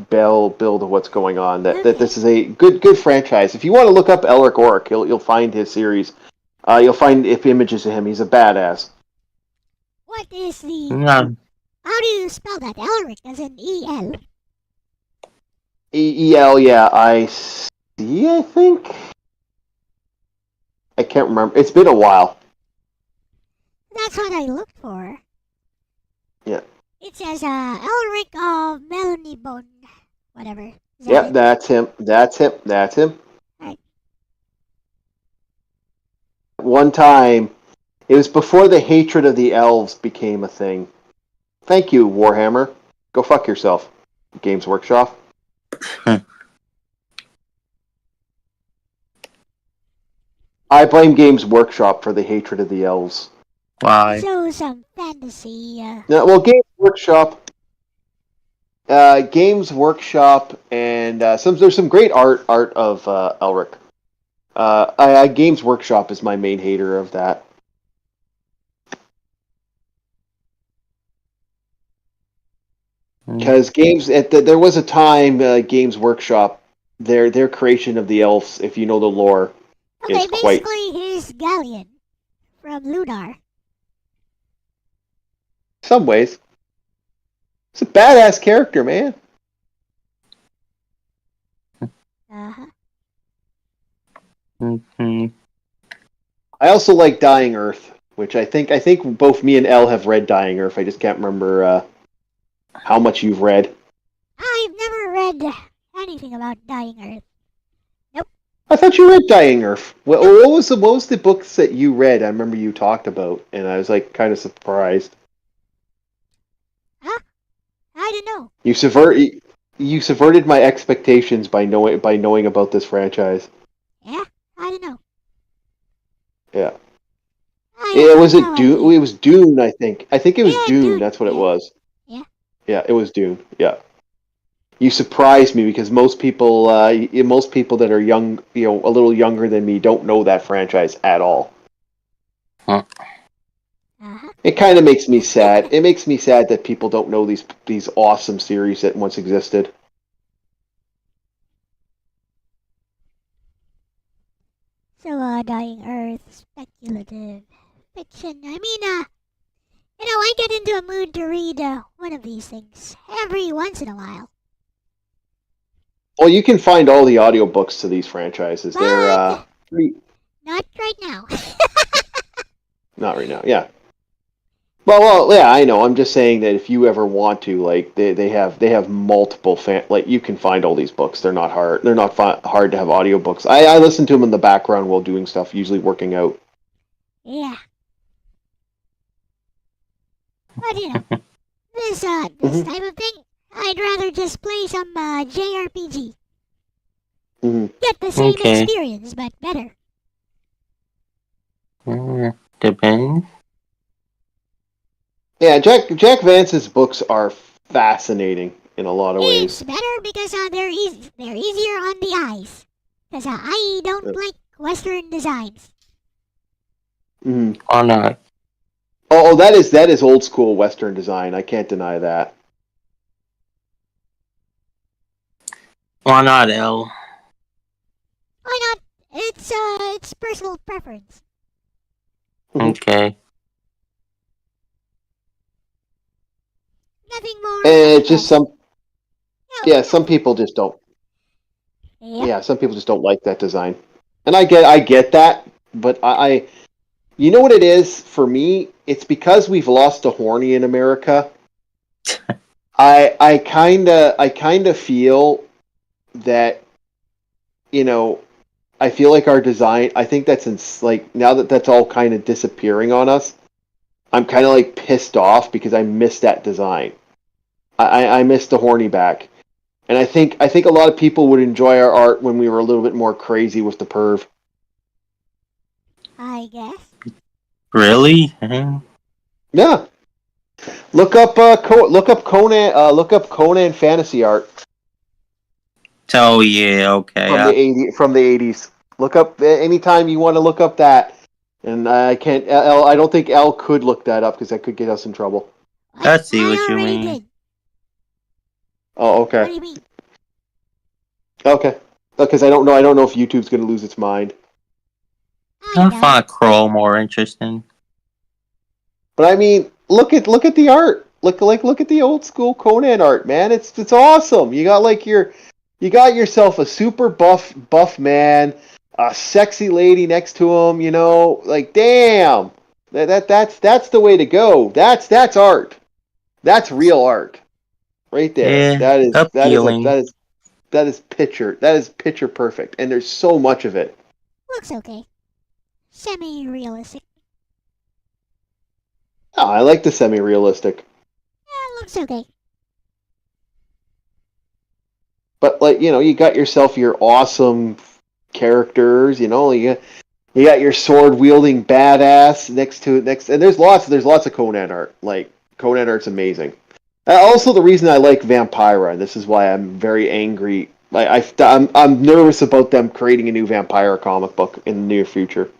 build of what's going on. That this is a good franchise. If you want to look up Elric Orc, you'll find his series. You'll find images of him. He's a badass. What is the? No. How do you spell that? Elric as in E-L. ELC, I think. I can't remember. It's been a while. That's what I looked for. Yeah. It says Elric of Melanie Bone. Whatever. Is that Yep, it? that's him. That's him. Alright. One time, it was before the hatred of the elves became a thing. Thank you, Warhammer. Go fuck yourself, Games Workshop. I blame Games Workshop for the hatred of the elves. Why? So some fantasy. No, well, Games Workshop, and there's some great art of Elric. Games Workshop is my main hater of that. Because there was a time Games Workshop, their creation of the elves, if you know the lore, Okay, is quite. basically he's Galleon from Lunar. Some ways, it's a badass character, man. Uh-huh. Mm-hmm. I also like Dying Earth, which I think both me and Elle have read Dying Earth. I just can't remember how much you've read. I've never read anything about Dying Earth. I thought you read Dying Earth. What was the books that you read? I remember you talked about, and I was like kind of surprised. Huh? I don't know. You subverted my expectations by knowing about this franchise. Yeah? I don't know. Yeah. I Was have no it Dune? idea. It was Dune, I think. I think it was Yeah, Dune. Dune, That's what it yeah. was. Yeah. Yeah, it was Dune. Yeah. You surprised me because most people that are young, a little younger than me, don't know that franchise at all. Huh. Uh-huh. It kind of makes me sad. It makes me sad that people don't know these awesome series that once existed. So, Dying Earth, speculative fiction. I mean, I get into a mood to read one of these things every once in a while. Well, you can find all the audiobooks to these franchises. They're But pretty, not right now. not right now. Yeah. Well, yeah, I know. I'm just saying that if you ever want to, like, they have multiple like you can find all these books. They're not hard. They're not hard to have audiobooks. I listen to them in the background while doing stuff, usually working out. Yeah. But this Mhm. type of thing, I'd rather just play some JRPG. Mm-hmm. Get the same Okay. experience, but better. Depends. Yeah, Jack Vance's books are fascinating in a lot of It's ways. better because they're easier on the eyes. Because I don't like Western designs. Mm-hmm. Why not? Oh, that is old school Western design. I can't deny that. Why not, Elle? Why not? It's personal preference. Okay. Nothing more. And Nothing just less. No, some people just don't. Yep. Yeah, some people just don't like that design, and I get that, but you know what it is for me? It's because we've lost a horny in America. I kind of feel that, I feel like our design. I think like now that that's all kind of disappearing on us. I'm kind of like pissed off because I miss that design. I miss the horny back. And I think a lot of people would enjoy our art when we were a little bit more crazy with the perv. I guess. Really? Yeah. Look up Conan fantasy art Oh yeah. Okay. from the 80s. Look up anytime you want to look up that. And I can't. I don't think Elle could look that up because that could get us in trouble. I see I what you already mean. did. Oh, What do okay. you mean? Okay. Because I don't know. I don't know if YouTube's going to lose its mind. I doubt find it. Kroll more interesting. But I mean, look at the art. Look at the old school Conan art, man. It's awesome. You got like your You got yourself a super buff man, a sexy lady next to him. You know, like damn, that's the way to go. That's art. That's real art, right there. Yeah, That is appealing. picture perfect, and there's so much of it. Looks okay. Semi-realistic. Oh, I like the semi-realistic, Yeah, looks okay. but like you got yourself your awesome characters. You got your sword wielding badass next, and there's lots of Conan art. Like Conan art's amazing. Also, the reason I like Vampira, and this is why I'm very angry. I'm nervous about them creating a new Vampire comic book in the near future.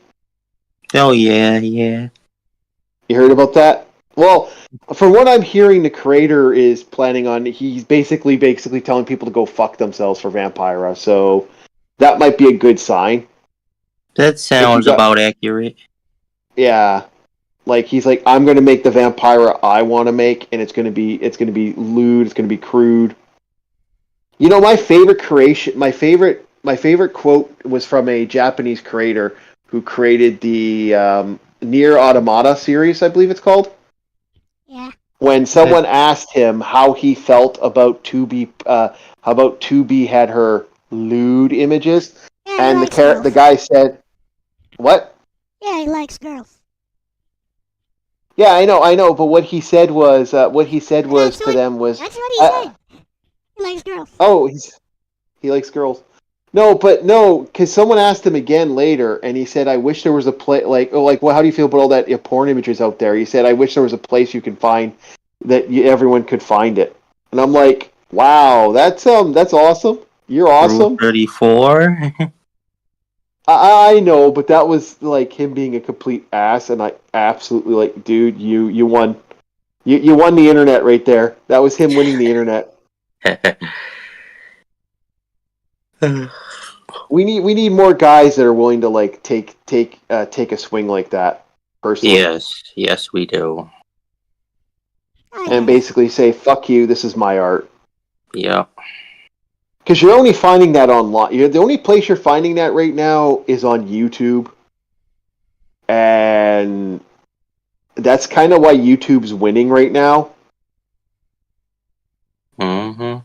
Oh yeah, yeah. You heard about that? Well, from what I'm hearing, the creator is planning on. He's basically telling people to go fuck themselves for Vampira. So that might be a good sign. That If you sounds got, about accurate. yeah, like he's like, I'm gonna make the Vampira I want to make, and it's gonna be lewd, it's gonna be crude. My favorite creation, my favorite quote was from a Japanese creator who created the Near Automata series, I believe it's called. Yeah. When someone asked him how he felt about 2B, how about 2B had her lewd images, Yeah, he and likes girls. the guy said, "What?" Yeah, he likes girls. Yeah, I know. But what he said was, That's to what them was, that's what he uh, said. He likes girls. "Oh, he likes girls." No, but no, because someone asked him again later, and he said, "I wish there was a place well, how do you feel about all that porn images out there?" He said, "I wish there was a place you can find that everyone could find it." And I'm like, "Wow, that's awesome. You're Rule awesome." 34. I know, but that was like him being a complete ass, and I absolutely like, dude, you won. You won the internet right there. That was him winning the internet. We need more guys that are willing to like take a swing like that personally, yes, we do. I and guess. basically say, "Fuck you. This is my art." Yep. Because you're only finding that online. The only place you're finding that right now is on YouTube, and that's kind of why YouTube's winning right now. Mm-hmm.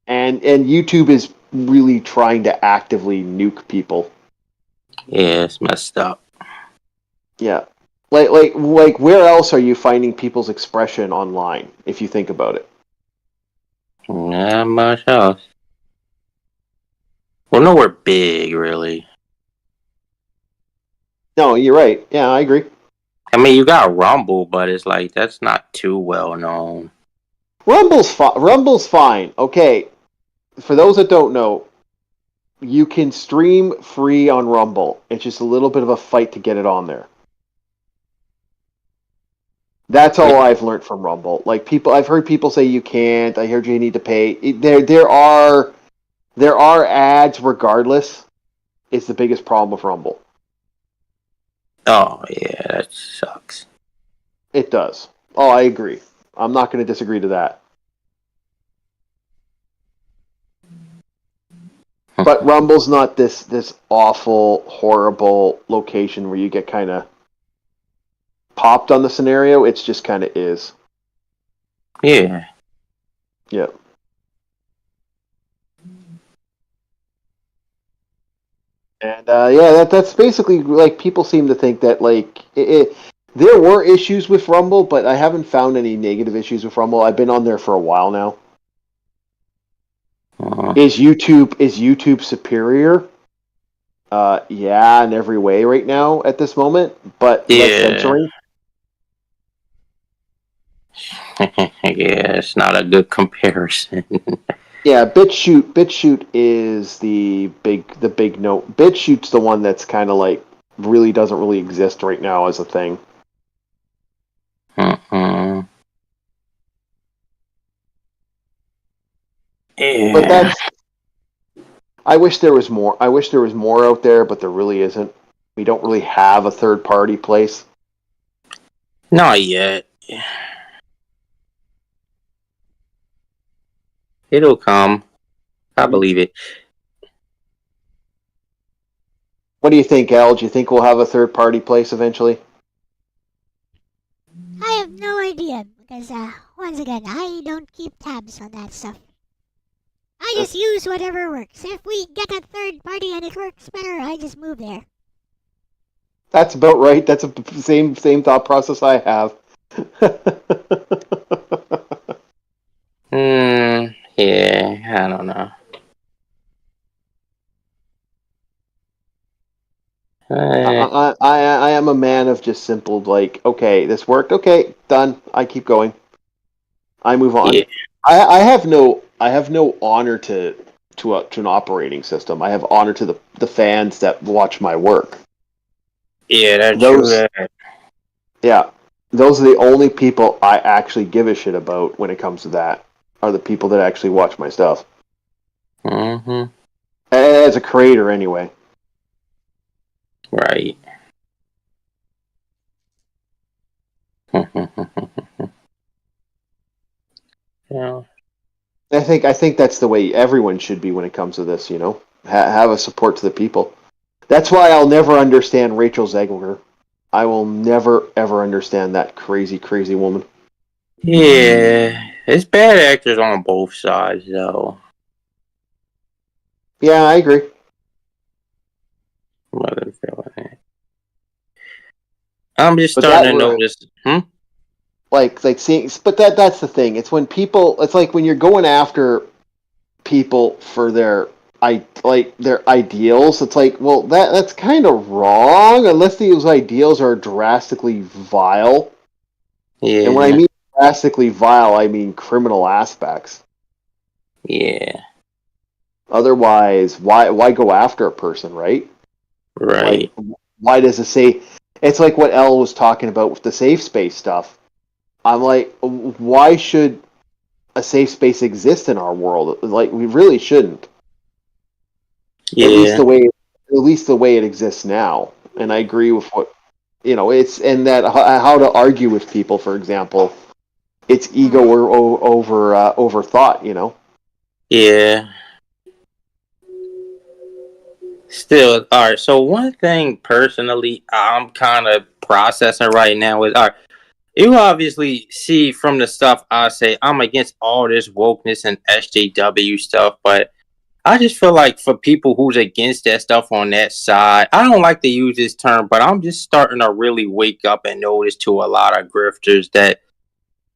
And YouTube is really trying to actively nuke people. Yeah, it's messed up. Yeah. Like where else are you finding people's expression online if you think about it? Not much else. Well, nowhere big, really. No, you're right. Yeah, I agree. I mean, you got Rumble, but it's like that's not too well known. Rumble's fine. Okay. For those that don't know, you can stream free on Rumble. It's just a little bit of a fight to get it on there. That's all I've learned from Rumble. Like I've heard people say you can't. I heard you need to pay. There are ads regardless. It's the biggest problem with Rumble. Oh yeah, that sucks. It does. Oh, I agree. I'm not going to disagree to that. But Rumble's not this awful, horrible location where you get kind of popped on the scenario. It's just kind of is. Yeah. Yeah. And that's basically like people seem to think that like there were issues with Rumble, but I haven't found any negative issues with Rumble. I've been on there for a while now. Is YouTube superior? Yeah, in every way right now at this moment, but less Yeah. censoring. Yeah, it's not a good comparison. Yeah, BitChute is the big note. BitChute's the one that's kind of like really doesn't really exist right now as a thing. Mm-hmm. But Yeah. that's I wish there was more. I wish there was more out there, but there really isn't. We don't really have a third party place. Not yet. It'll come. I believe it. What do you think, Al? Do you think we'll have a third-party place eventually? I have no idea because once again, I don't keep tabs on that stuff. I just use whatever works. If we get a third party and it works better, I just move there. That's about right. That's the same thought process I have. Yeah, I don't know. I am a man of just simple, like, okay, this worked, okay, done. I keep going. I move on. Yeah. I have no honor to an operating system. I have honor to the fans that watch my work. Yeah, that's Those true. yeah, those are the only people I actually give a shit about when it comes to that. Are the people that actually watch my stuff. Mm-hmm. As a creator, anyway. Right. Yeah. I think that's the way everyone should be when it comes to this. You know, have a support to the people. That's why I'll never understand Rachel Zegler. I will never ever understand that crazy woman. Yeah, it's bad actors on both sides, though. Yeah, I agree. I'm just But starting that to were notice. like seeing, but that's the thing. It's when people. It's like when you're going after people for their their ideals. It's like, well, that's kind of wrong unless those ideals are drastically vile. And when I Yeah, mean drastically vile, I mean criminal aspects. yeah, Otherwise, why go after a person, right? Like, right. why does it say? It's like what Elle was talking about with the safe space stuff. I'm like, why should a safe space exist in our world? Like, we really shouldn't. At least Yeah, the way it exists now. And I agree with what it's and that how to argue with people, for example. It's ego or over thought. yeah. Still, all right. So one thing personally, I'm kind of processing right now is, all right. You obviously see from the stuff I say, I'm against all this wokeness and SJW stuff, but I just feel like for people who's against that stuff on that side, I don't like to use this term, but I'm just starting to really wake up and notice to a lot of grifters that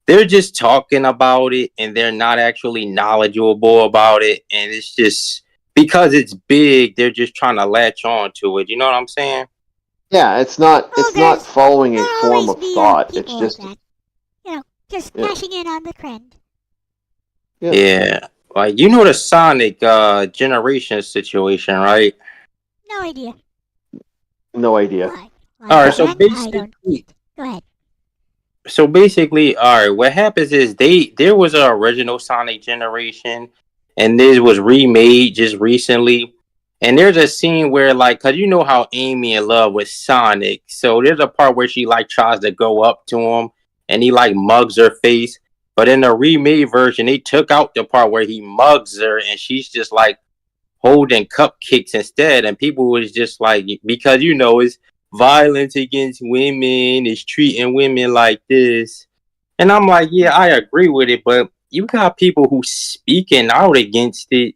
they're just talking about it and they're not actually knowledgeable about it. And it's just because it's big, they're just trying to latch on to it. You know what I'm saying? Yeah, it's not following a There'll form always of be thought. It's people like just that. Just yeah, cashing in on the trend. yeah. Yeah. Like, you know the Sonic generation situation, right? No idea. No idea. Why? All Once right, so again, I don't basically, cheat. Go ahead. all right, what happens is there was an original Sonic generation, and this was remade just recently. And there's a scene where, like, cause you know how Amy in love with Sonic, so there's a part where she like tries to go up to him, and he like mugs her face. But in the remade version, they took out the part where he mugs her, and she's just like holding cupcakes instead. And people was just like, because it's violence against women, it's treating women like this. And I'm like, yeah, I agree with it, but you got people who speaking out against it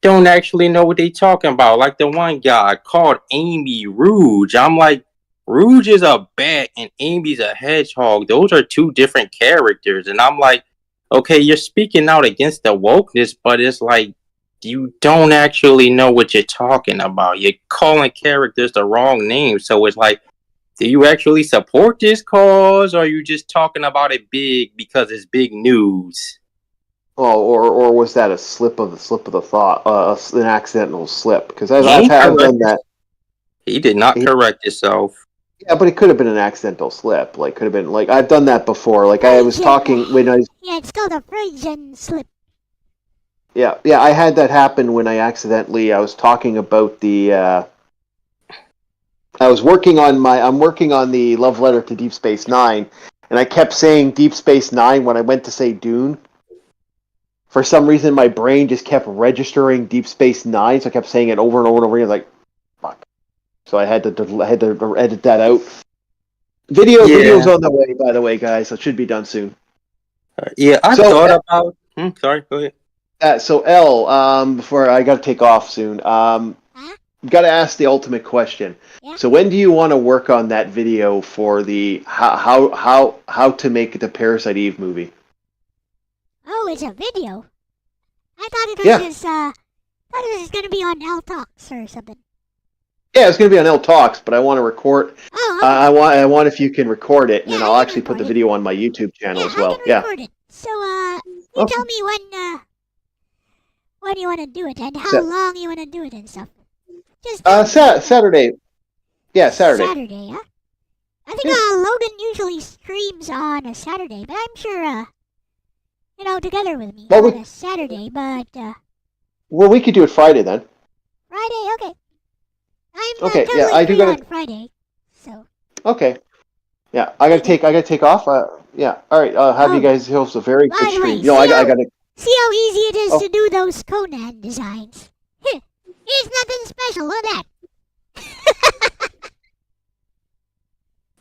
don't actually know what they talking about. Like the one guy called Amy Rouge. I'm like, Rouge is a bat and Amy's a hedgehog. Those are two different characters. And I'm like, okay, you're speaking out against the wokeness, but it's like you don't actually know what you're talking about. You're calling characters the wrong name. So it's like, do you actually support this cause, or are you just talking about it big because it's big news? Oh, or was that a slip of the thought, an accidental slip? Because He I've ain't correct. done that. He did not correct himself. Yeah, but it could have been an accidental slip. Like, could have been like I've done that before. Like I was Freudian. talking when I Yeah, it's called a Freudian slip. yeah, I had that happen when I was talking about I'm working on the love letter to Deep Space Nine, and I kept saying Deep Space Nine when I went to say Dune. for some reason my brain just kept registering Deep Space Nine, so I kept saying it over and over and over again, like, fuck. So I had to edit that out. Video's on the way, by the way, guys. So it should be done soon. Yeah, I thought about. Sorry, go ahead. So before I got to take off soon, got to ask the ultimate question. Yeah. So when do you want to work on that video for the how to make the Parasite Eve movie? Oh, it's a video. I thought it was just gonna be on Elle Talks or something. Yeah, it's going to be on Elle Talks, but I want to record. Oh, okay. I want if you can record it, and then Yeah, I'll I can actually put the record it. video on my YouTube channel as well. I can record it. So, you Okay. tell me when you want to do it and how long you want to do it and stuff. Just Saturday. Yeah, Saturday. Saturday, huh? I think Logan usually streams on a Saturday, but I'm sure together with me on a Saturday. But well, we could do it Friday then. Friday, okay. I'm Okay, totally free on Friday, so. Okay. Yeah, I gotta take off. Yeah. All right. Have you guys host a very good stream. See I gotta. See how easy it is to do those Conan designs. It's nothing special. Look at that.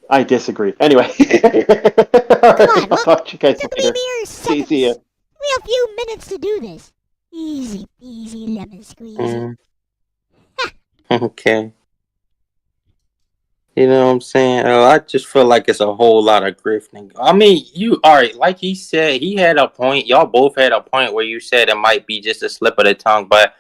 I disagree. Anyway. All right, I'll talk to you guys took later. me mere seconds. See ya. We have a few minutes to do this. Easy peasy lemon squeezy. Okay. You know what I'm saying? I just feel like it's a whole lot of grifting. I mean, alright, like he said, he had a point. Y'all both had a point where you said it might be just a slip of the tongue, but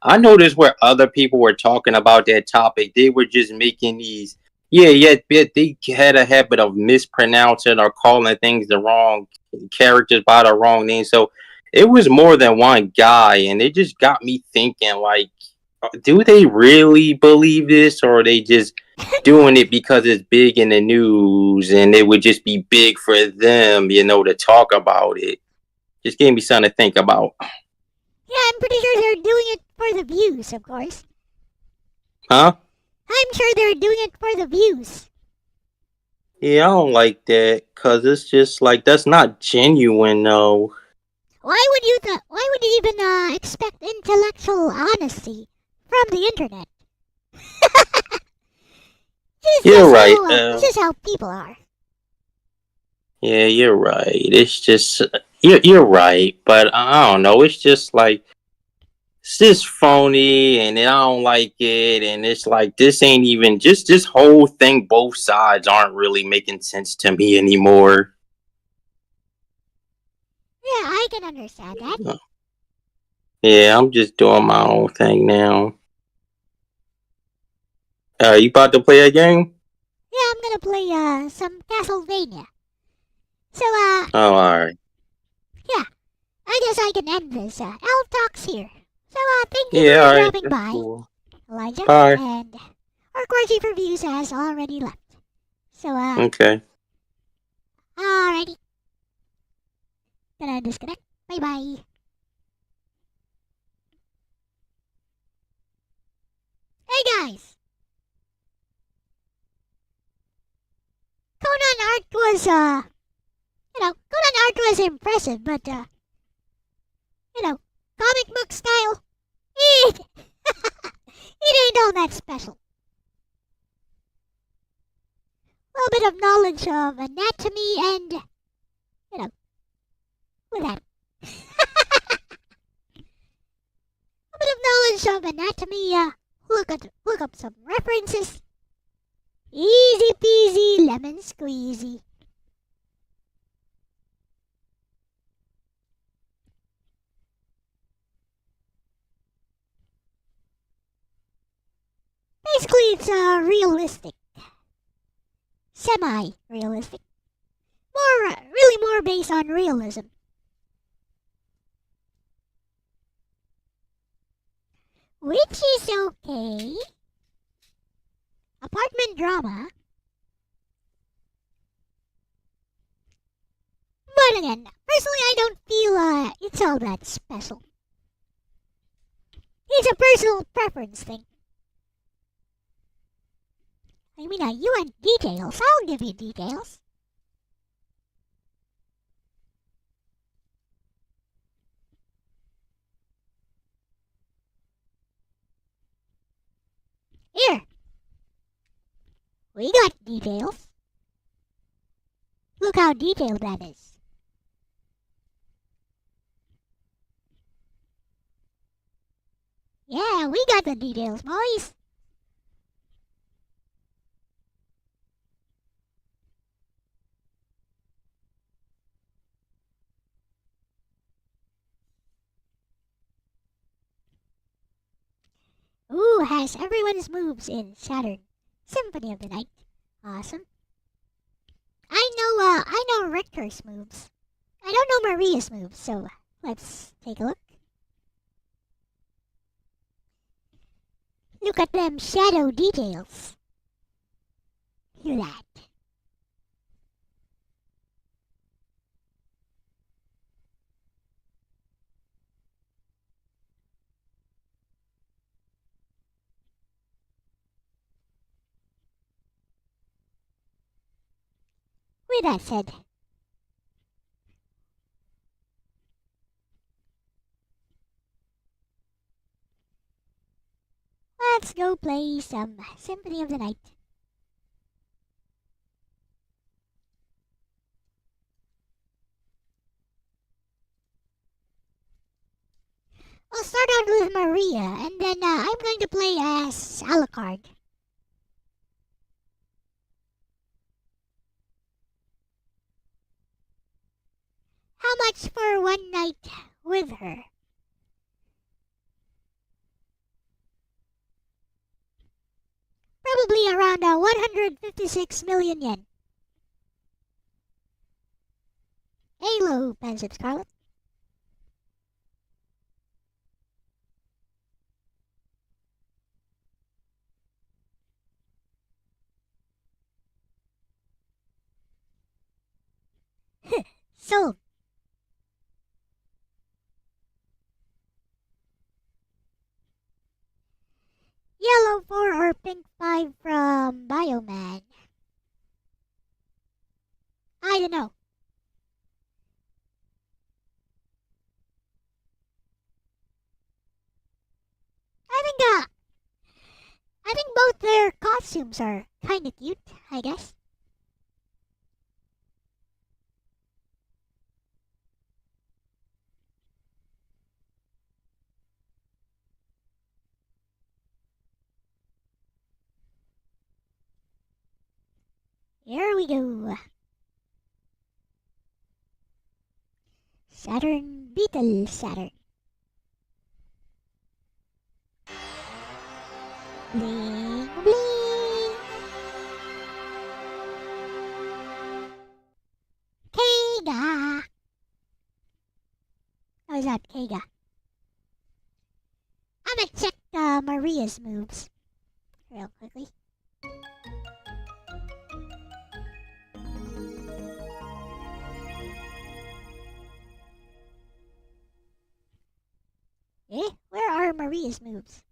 I noticed where other people were talking about that topic, they were just making these, they had a habit of mispronouncing or calling things the wrong characters by the wrong name. So it was more than one guy, and it just got me thinking, like, do they really believe this, or are they just doing it because it's big in the news and it would just be big for them, to talk about it? Just gave me something to think about. Yeah, I'm pretty sure they're doing it for the views, of course. Huh? I'm sure they're doing it for the views. Yeah, I don't like that, because it's just like, that's not genuine, though. Why would you even expect intellectual honesty from the internet? You're right. This is how people are. Yeah, you're right. It's just, you're right, but I don't know. It's just like, it's just phony, and I don't like it, and it's like, this ain't even, just this whole thing, both sides aren't really making sense to me anymore. Yeah, I can understand that. Yeah, I'm just doing my own thing now. You about to play a game? Yeah, I'm gonna play some Castlevania. So Oh, alright. Yeah, I guess I can end this Elle Talks here. So thank you Yeah, for alright. dropping by, Cool. Elijah. Bye. And our Quirky Reviews has already left. So Okay. alrighty. Gonna disconnect. Bye bye. Hey guys! Conan art was Conan art was impressive, but comic book style, it ain't all that special. A little bit of knowledge of anatomy and, with that. A bit of knowledge of anatomy, look up some references. Easy peasy lemon squeezy. Basically, it's realistic. Semi-realistic. Really more based on realism. Which is okay. Apartment drama. But again, personally I don't feel it's all that special. It's a personal preference thing. I mean, you want details, I'll give you details. Here, we got details. Look how detailed that is. Yeah, we got the details, boys. Ooh, has everyone's moves in Saturn. Symphony of the Night. Awesome. I know Richter's moves. I don't know Maria's moves, so let's take a look. Look at them shadow details. Hear that? With that said, let's go play some Symphony of the Night. I'll start out with Maria, and then I'm going to play as Alucard. How much for one night with her? Probably around 156 million yen. Halo, Pensive Scarlet. Sold. Yellow 4 or pink 5 from Bioman. I don't know. I think both their costumes are kinda cute, I guess. Here we go. Saturn, Beetle Saturn. Bling, bling. Kega. Oh, is that Kega? I'm gonna check Maria's moves real quickly. Where are Maria's moves?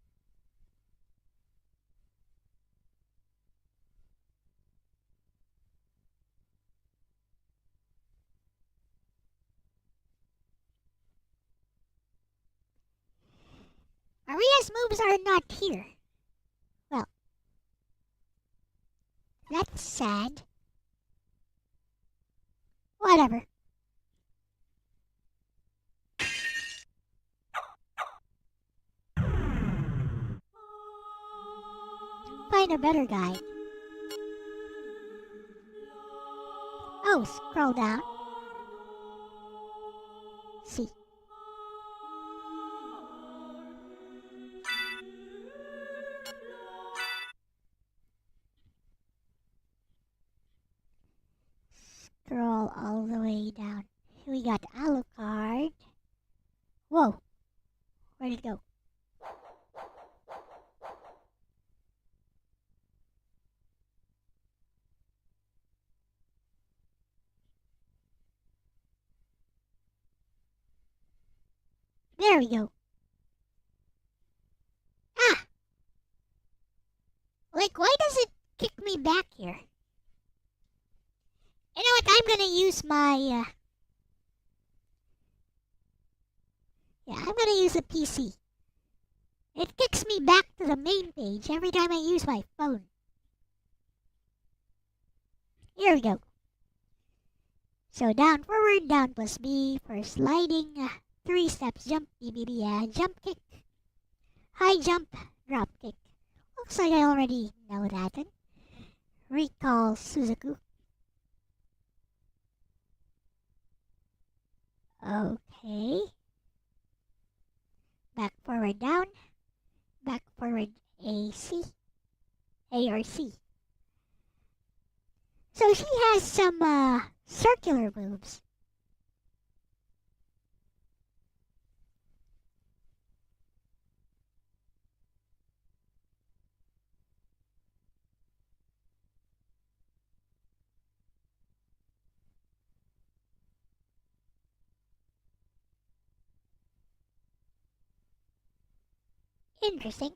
Maria's moves are not here. Well, that's sad. Whatever. Find a better guide. Oh, scroll down. See. Scroll all the way down. We got Alucard. Whoa. Where'd it go? There we go. Ah! Like, why does it kick me back here? You know what? I'm gonna use my, I'm gonna use a PC. It kicks me back to the main page every time I use my phone. Here we go. So down, forward, down plus B for sliding, 3 steps, jump, jump kick, high jump, drop kick. Looks like I already know that one. Recall Suzaku. Okay. Back, forward, down, back, forward, AC, A or C. So she has some circular moves. Interesting.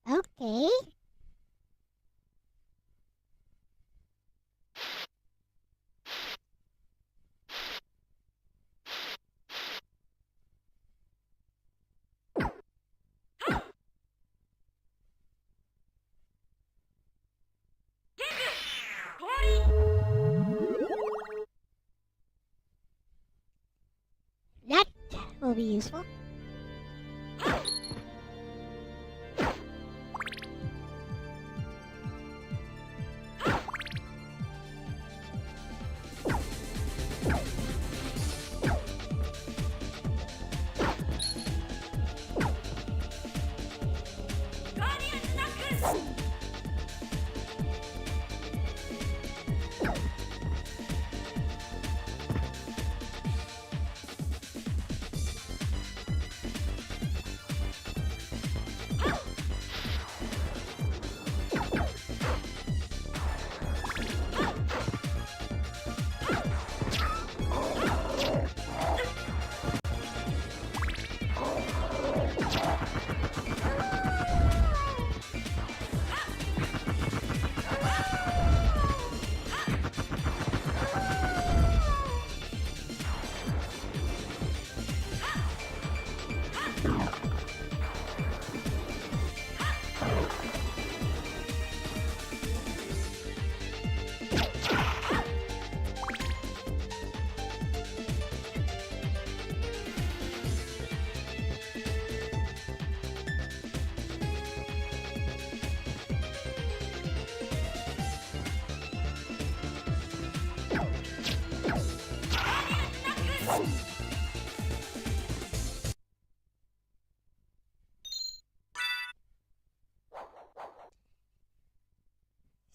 Okay. That will be useful.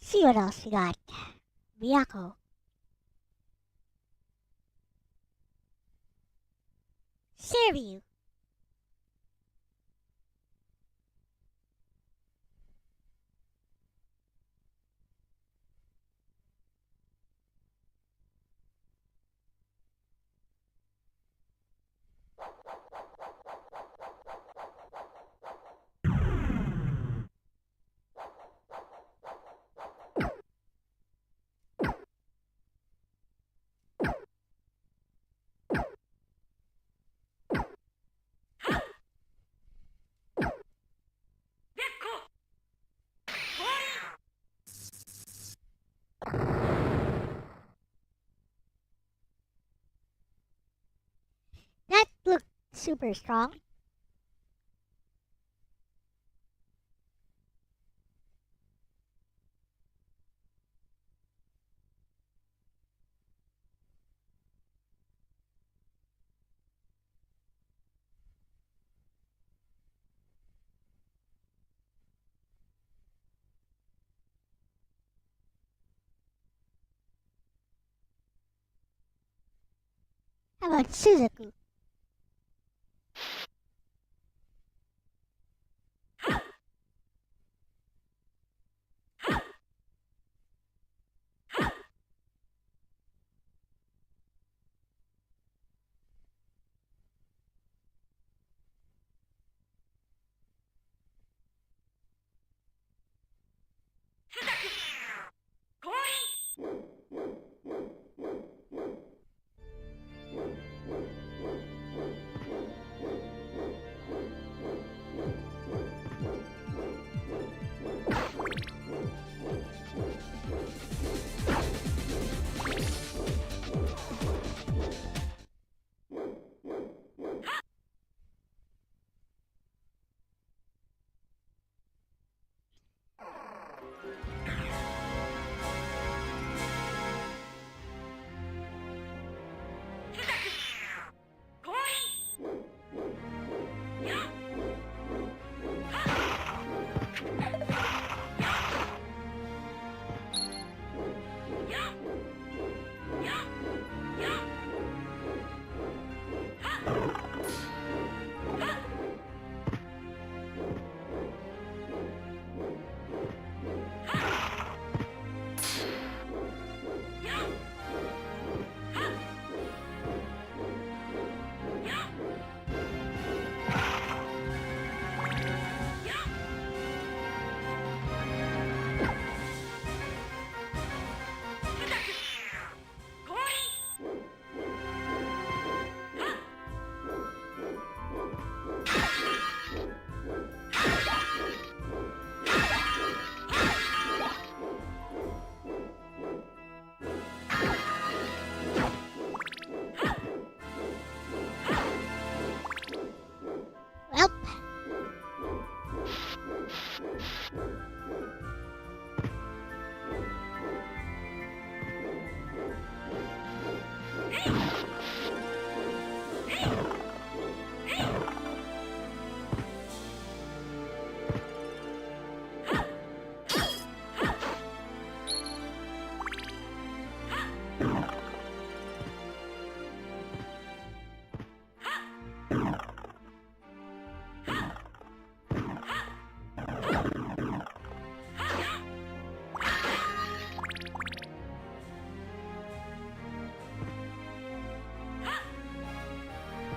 See what else we got. Miyako. Serve That looked super strong. How about Suzaku?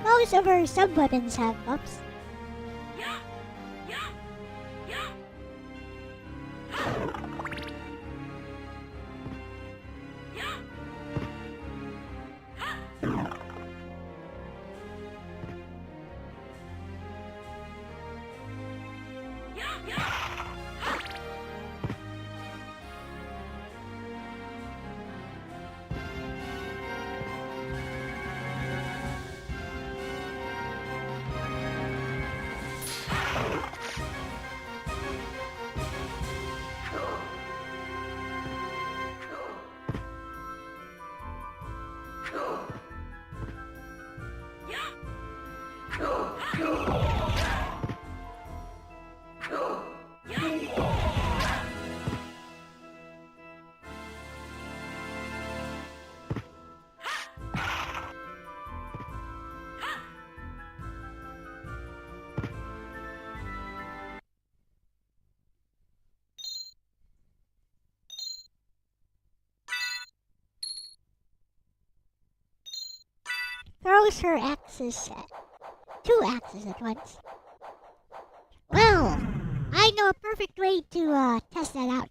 Well, most of our sub-weapons have buffs. Throws her axes at two axes at once. Well, I know a perfect way to test that out.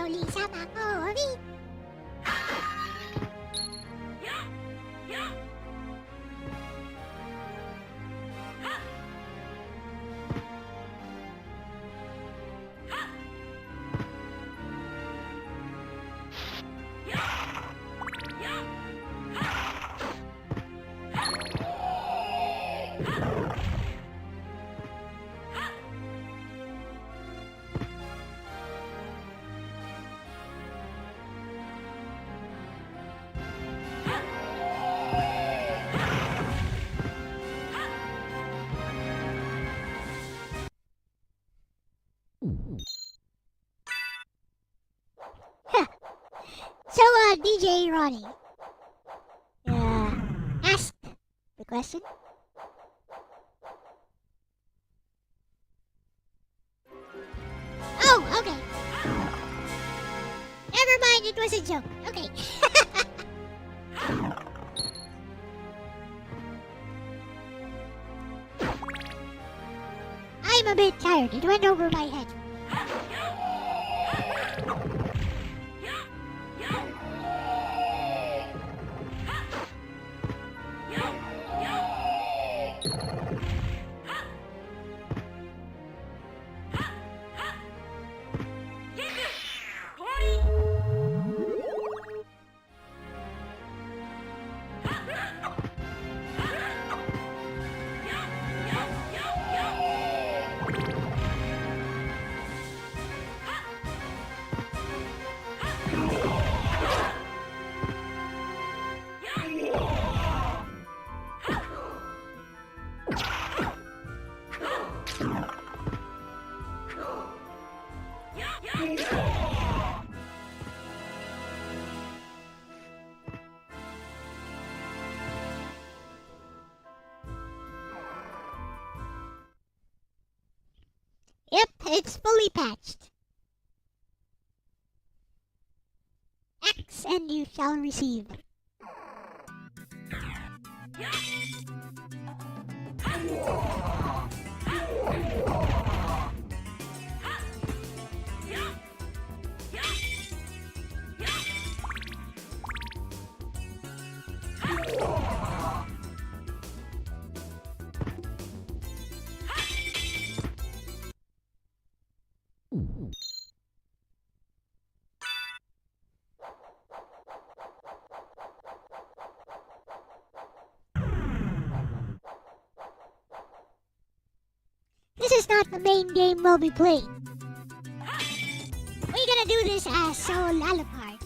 slowly sama ko, okay? So, DJ Ronnie, ask the question. Oh, okay. Never mind, it was a joke. Okay. I'm a bit tired. It went over my head. Yep, it's fully patched. X and you shall receive. This is not the main game we'll be playing. We're gonna do this as Soul Alucard.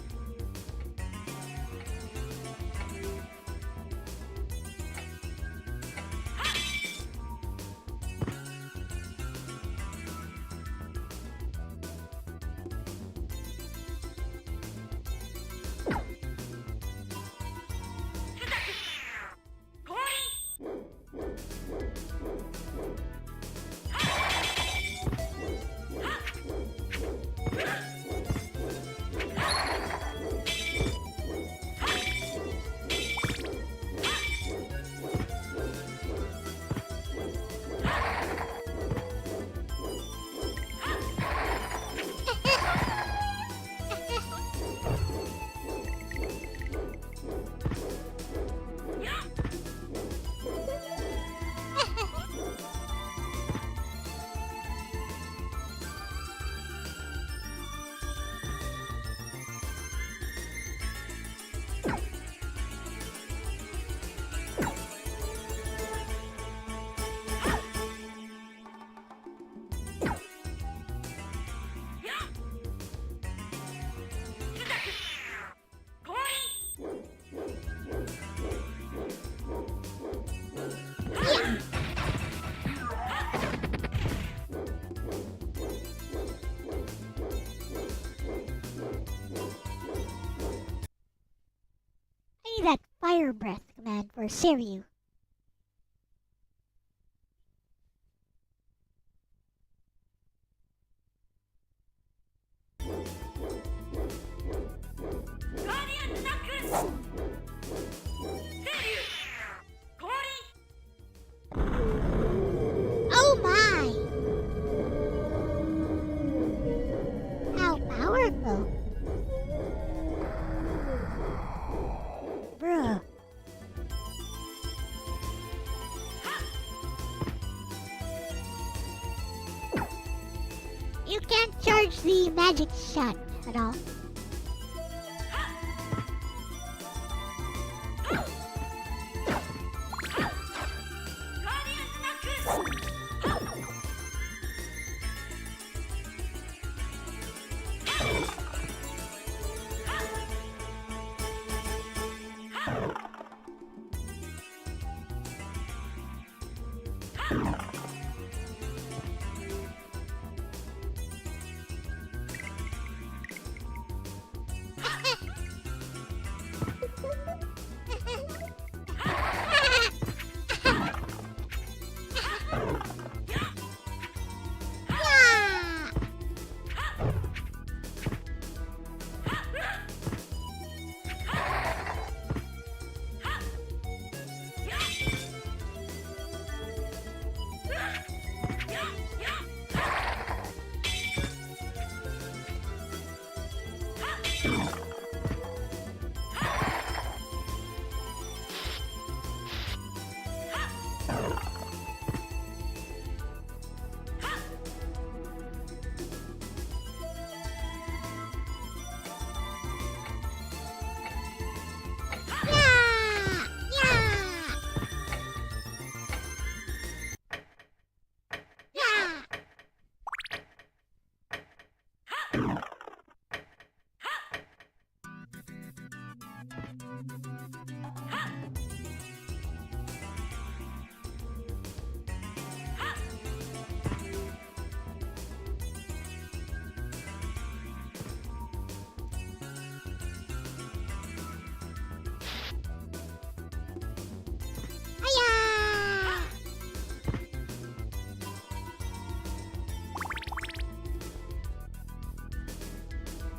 That fire breath command for Siryu. Oh my! How powerful! you can't charge the magic shot at all.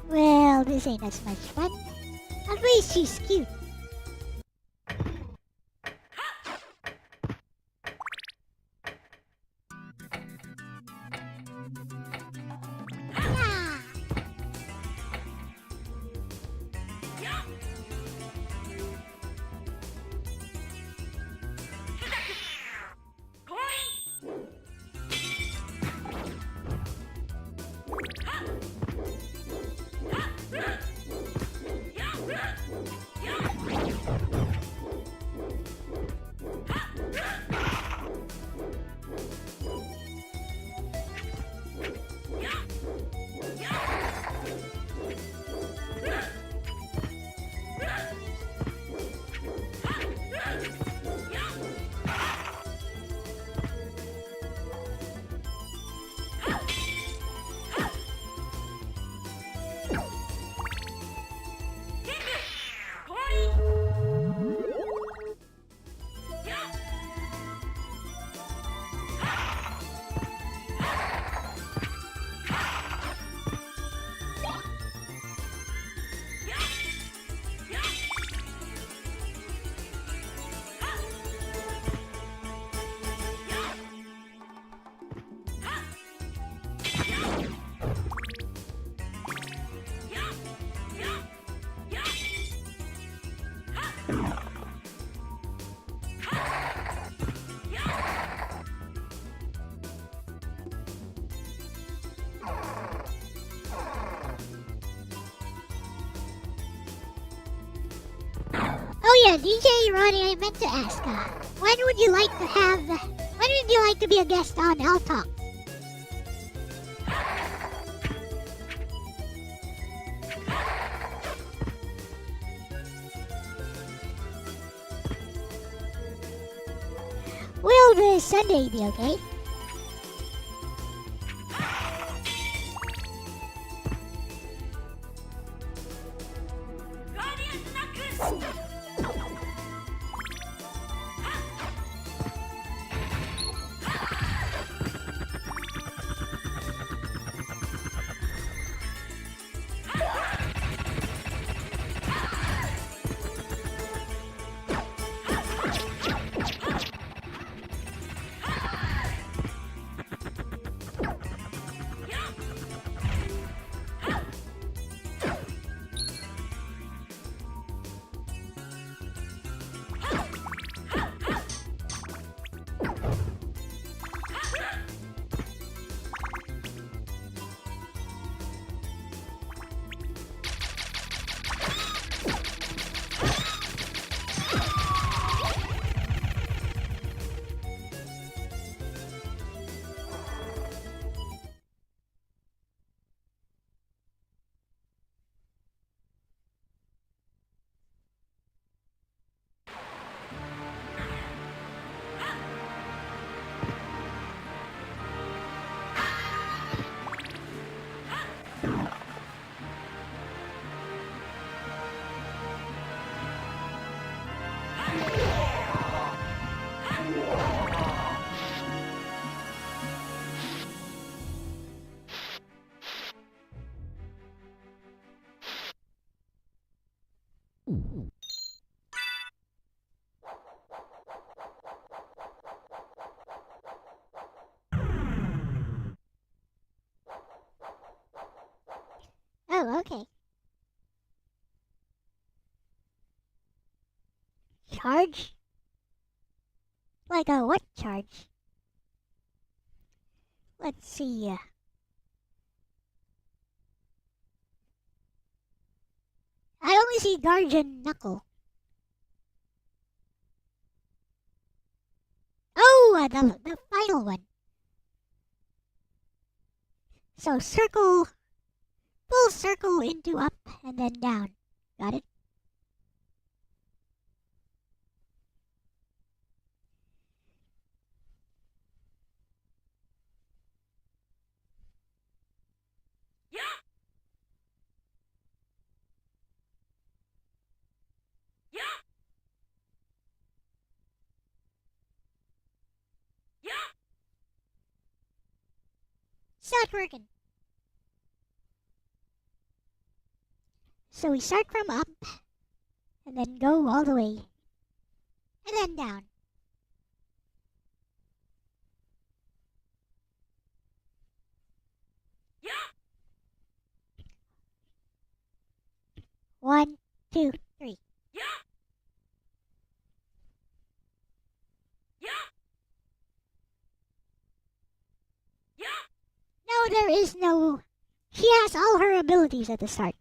Well, this ain't as much fun. At least she's cute. Oh yeah, DJ Ronnie, I meant to ask, when would you like to be a guest on L Talk? Will this Sunday be okay? Oh, okay. Charge? Like a what charge? Let's see. I only see Guardian Knuckle. Oh, the final one. So circle, full circle into up and then down. Got it? It's not working. So we start from up and then go all the way and then down. One, two, three. No, there is no. She has all her abilities at the start.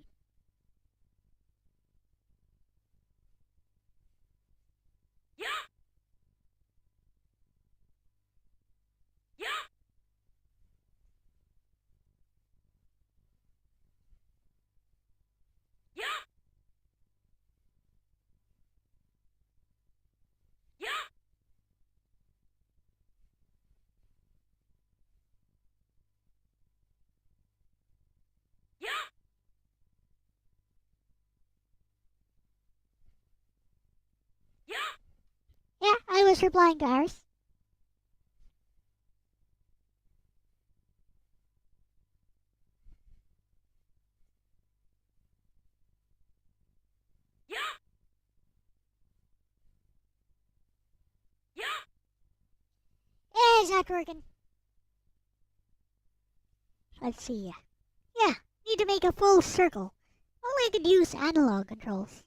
Yeah, I was replying to ours. Yeah, it's not working. Let's see. Yeah, need to make a full circle. Only I could use analog controls.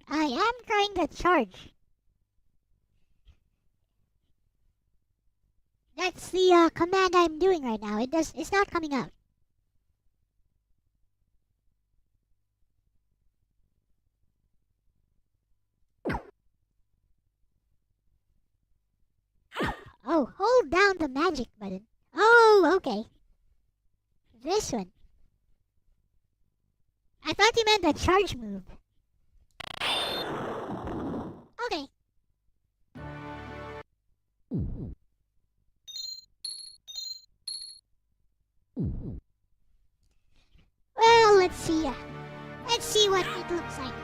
I am trying to charge. That's the command I'm doing right now. It's not coming out. Oh, hold down the magic button. Oh, okay. This one. I thought you meant the charge move. Okay. Well, let's see. Let's see what it looks like.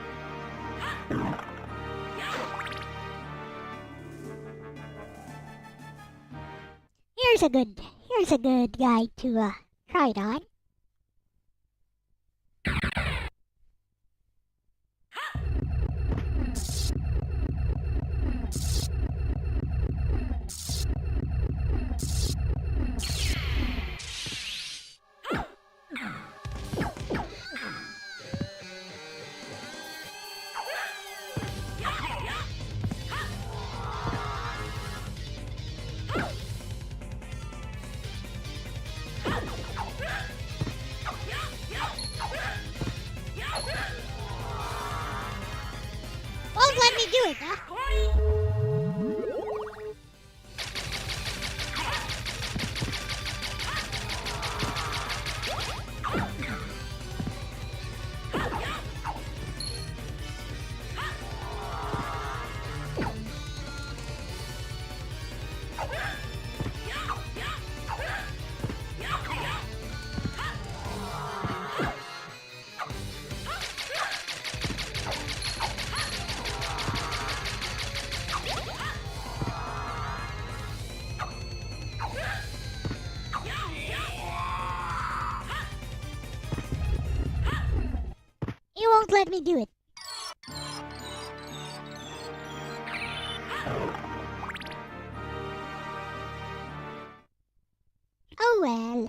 Here's a good guy to try it on. do it, huh? You won't let me do it. Oh well.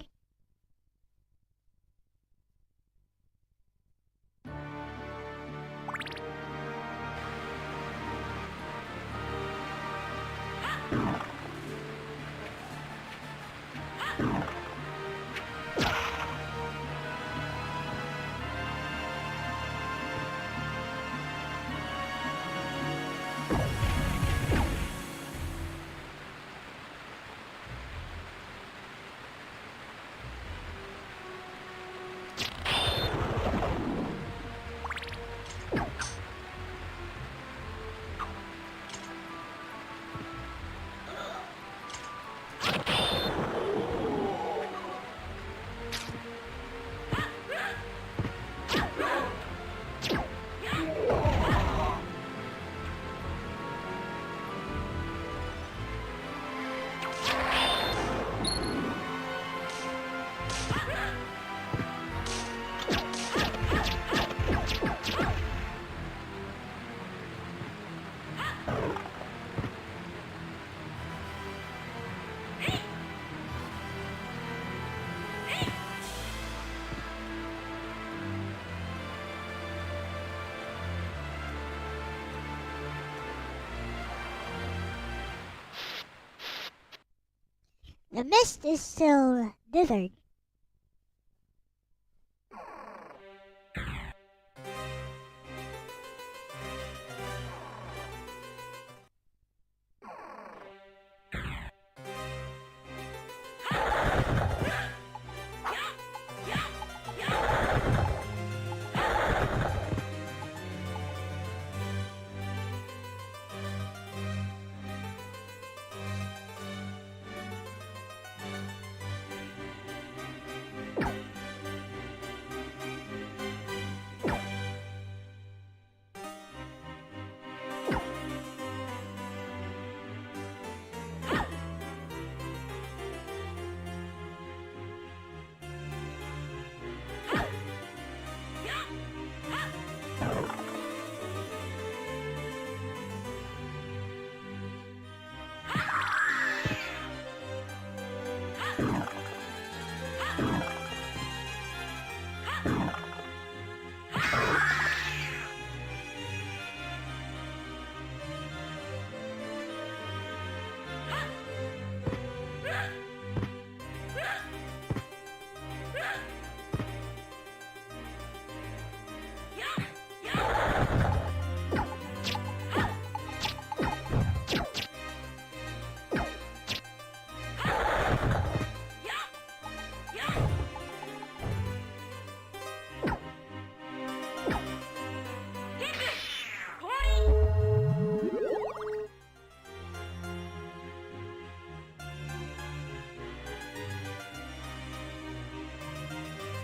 The mist is still dithered.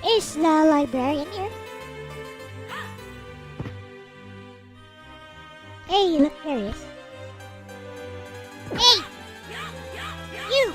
Is the librarian here? Hey, look, there he is. Hey! You!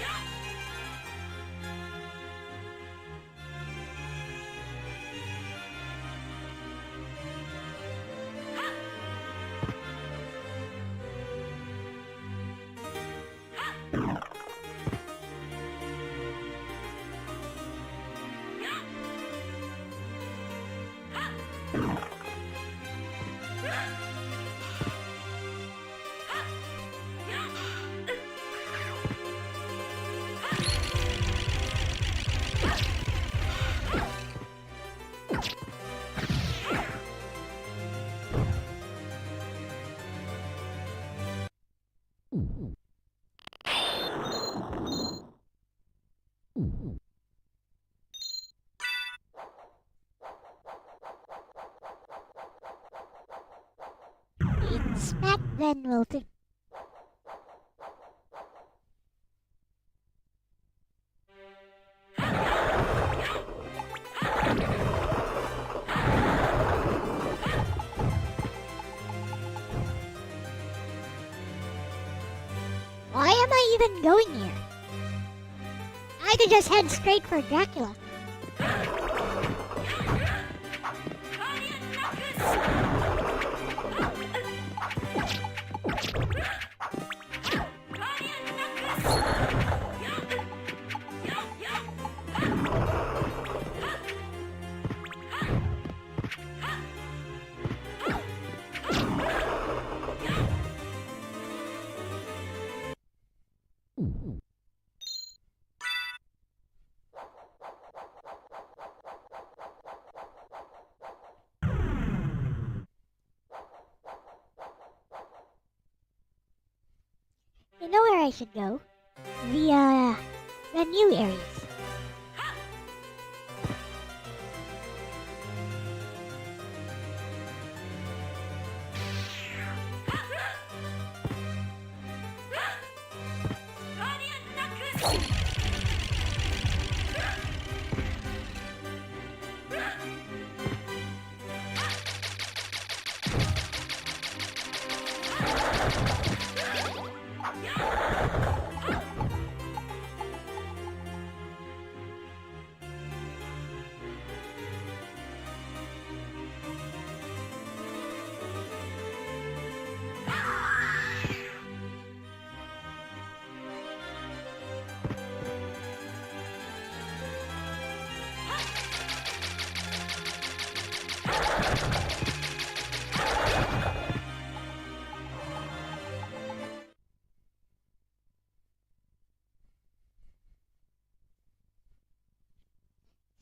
then we'll think. Why am I even going here? I could just head straight for Dracula. You know where I should go? The new areas.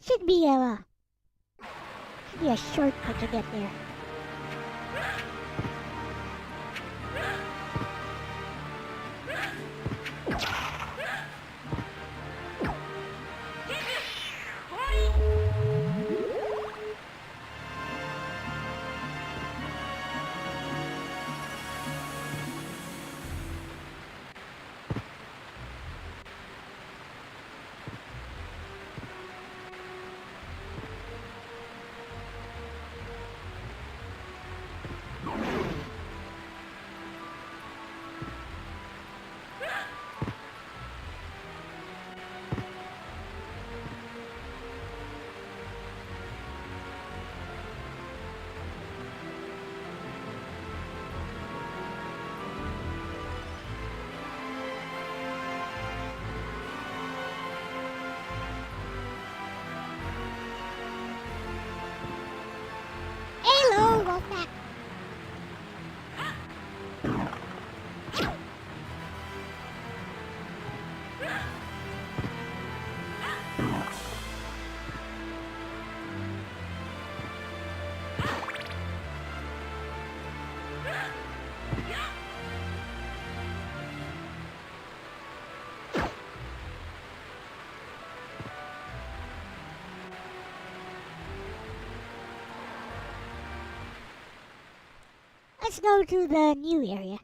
Should be a shortcut to get there. Hello, Wolfpack. Let's go to the new area.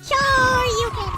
Sure, you can.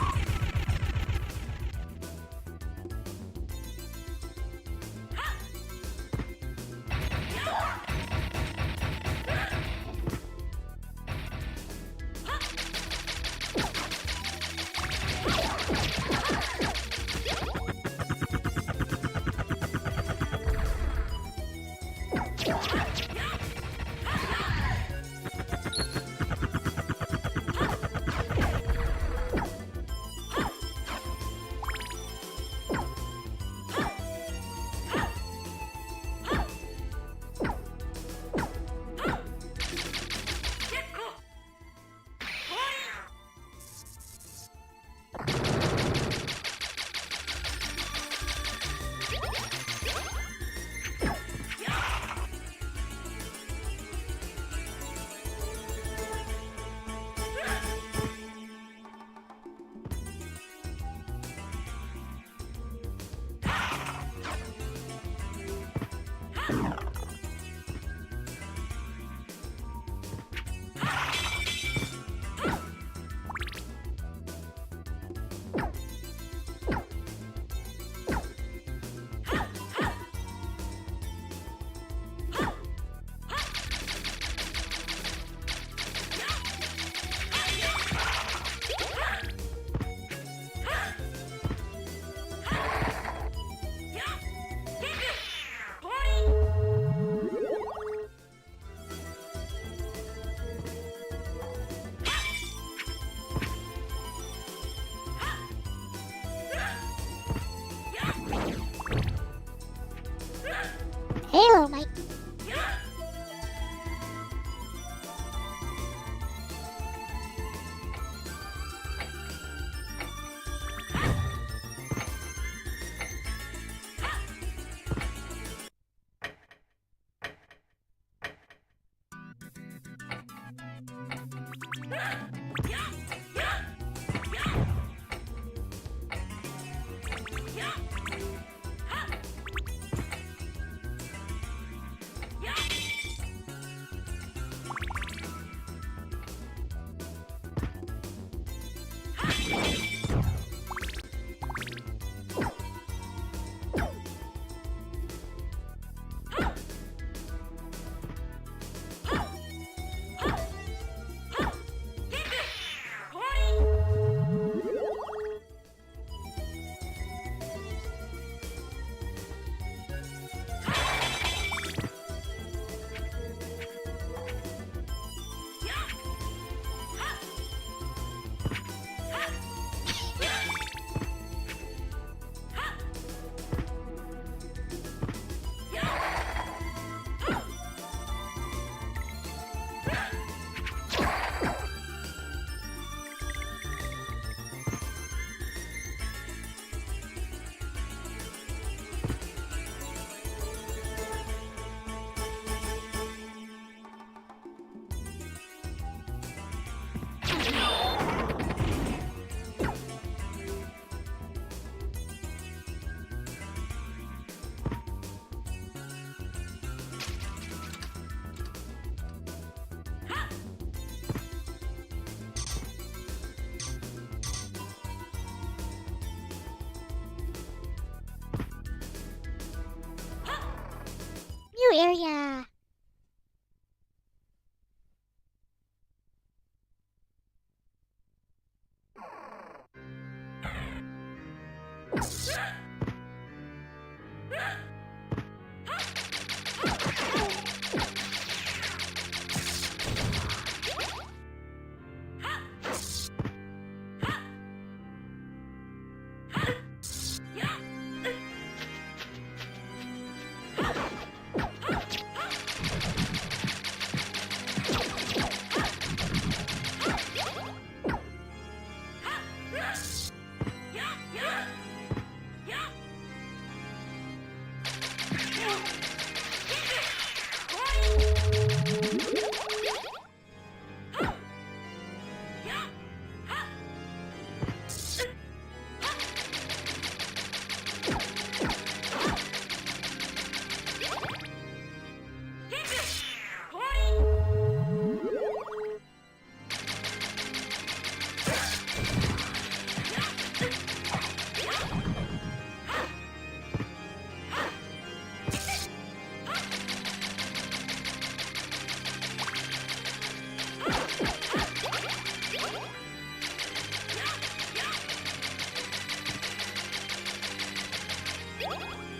New area.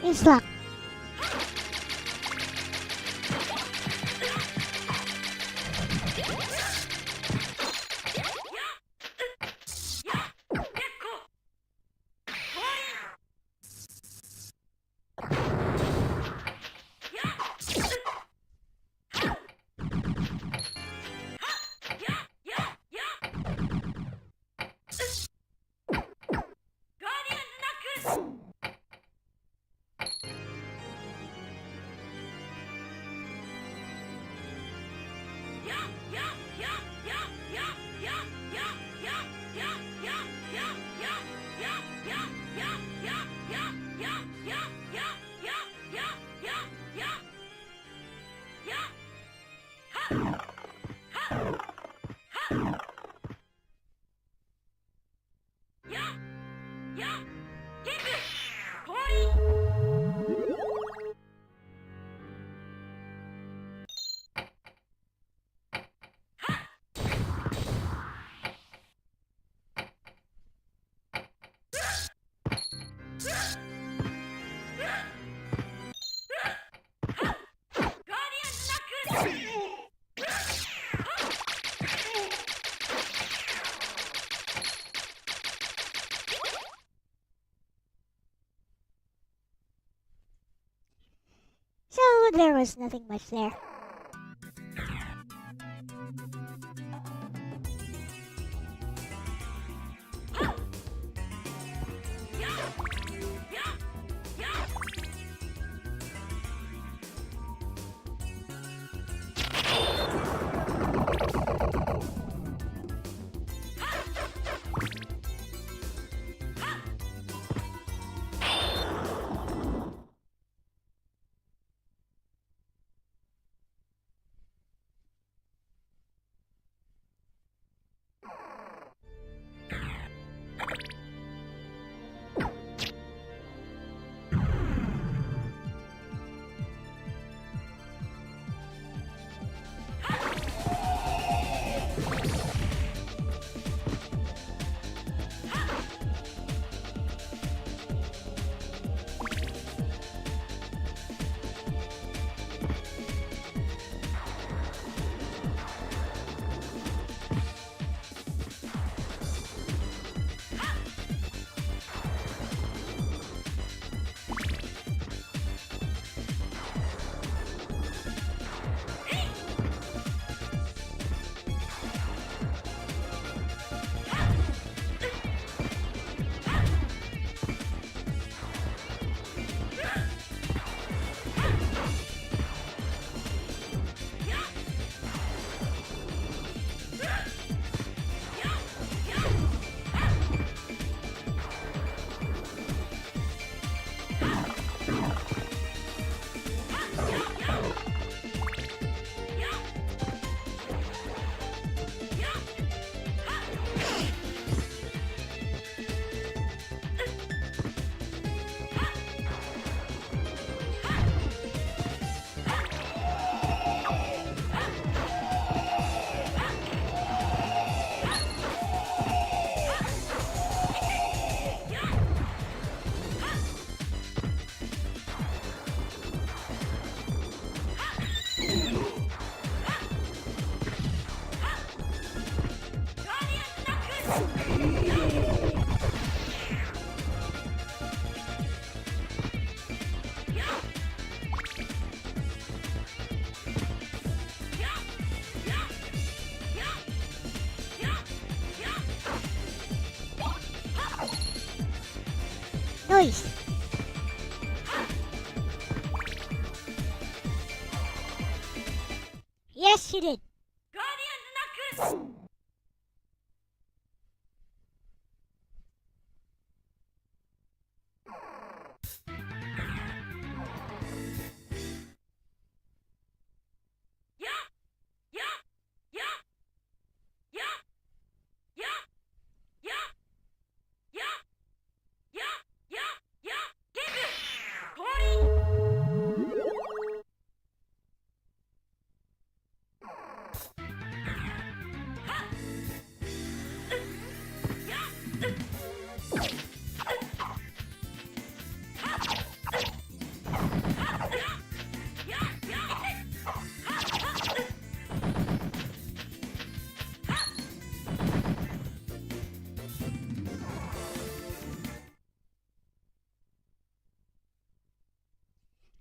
It's locked. So there was nothing much there. choice. Yes, you did.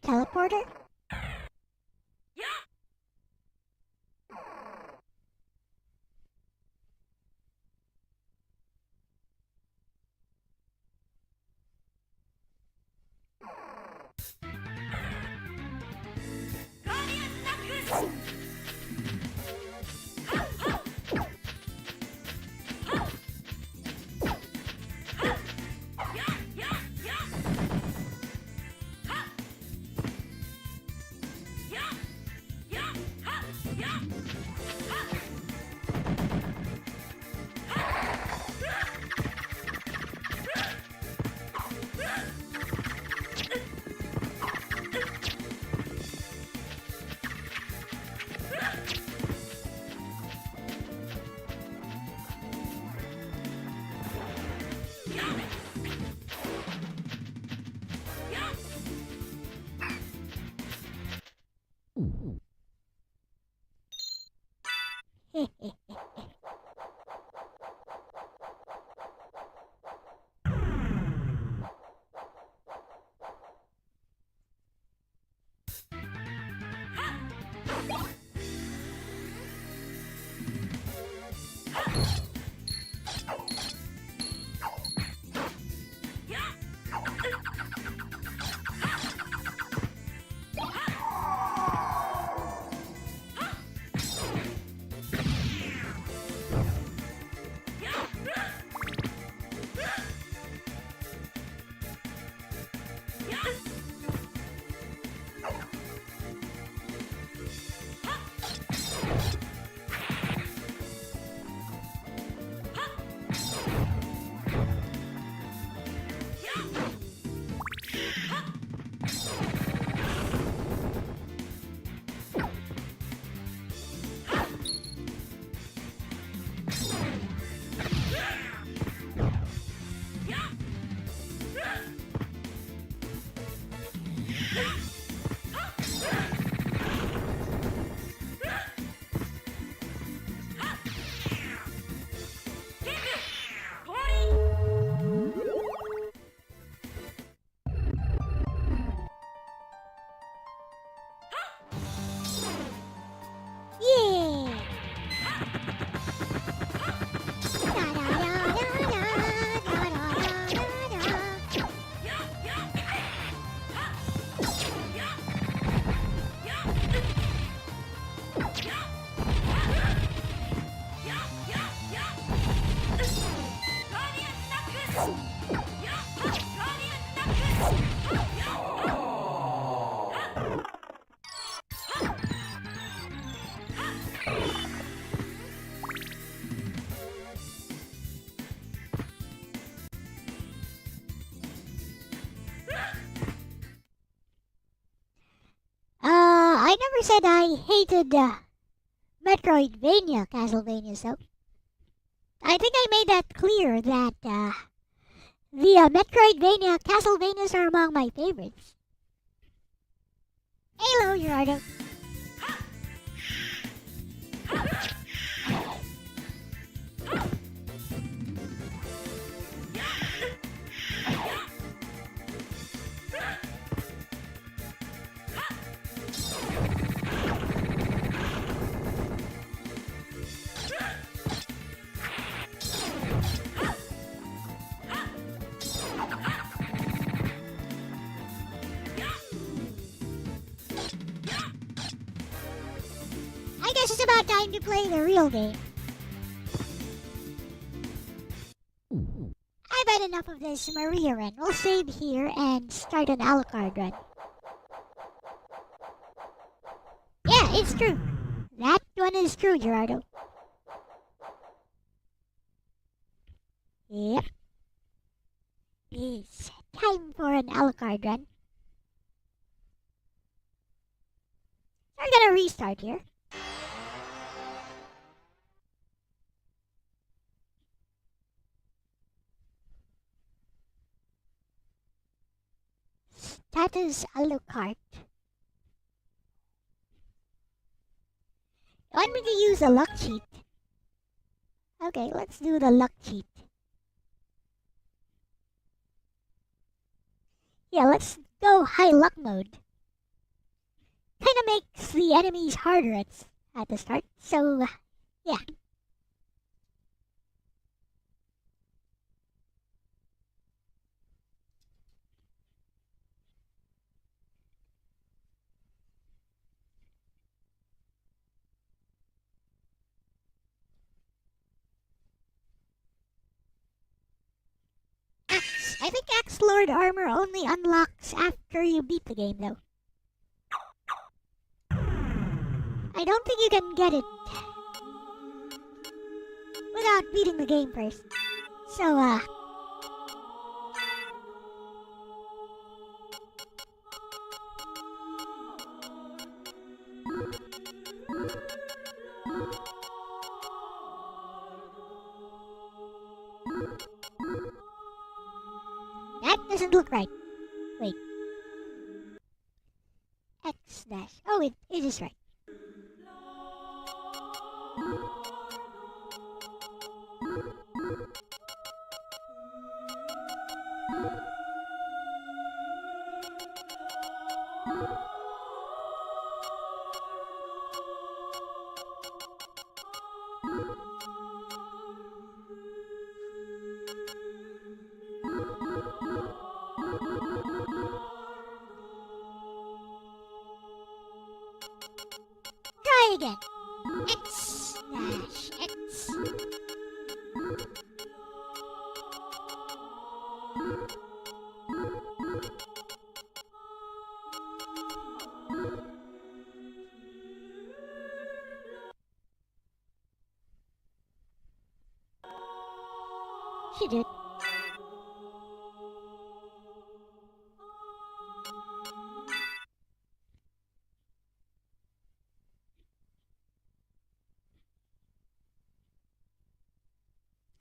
Teleporter? I never said I hated Metroidvania Castlevania, so I think I made that clear that the Metroidvania Castlevanias are among my favorites. Hello, Gerardo. guess it's about time to play the real game. I've had enough of this Maria run. We'll save here and start an Alucard run. Yeah, it's true. That one is true, Gerardo. Yep. It's time for an Alucard run. We're gonna restart here. Status Alucard. You want me to use a luck cheat? Okay, let's do the luck cheat. Yeah, let's go high luck mode. Kinda makes the enemies harder at the start, so yeah. I think Axe Lord armor only unlocks after you beat the game, though. I don't think you can get it without beating the game first. So, that doesn't look right. Wait. X dash. Oh, it is right. Try again. X dash X. She did.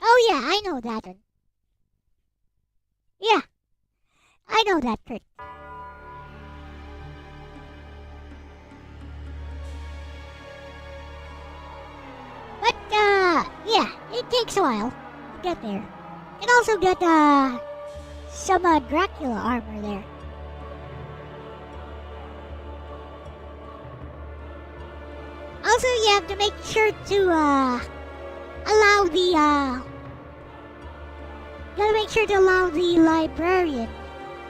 Oh yeah, I know that one. Yeah, I know that trick. But, yeah, it takes a while to get there. You can also get, some, Dracula armor there. Also, you have to make sure to, allow the librarian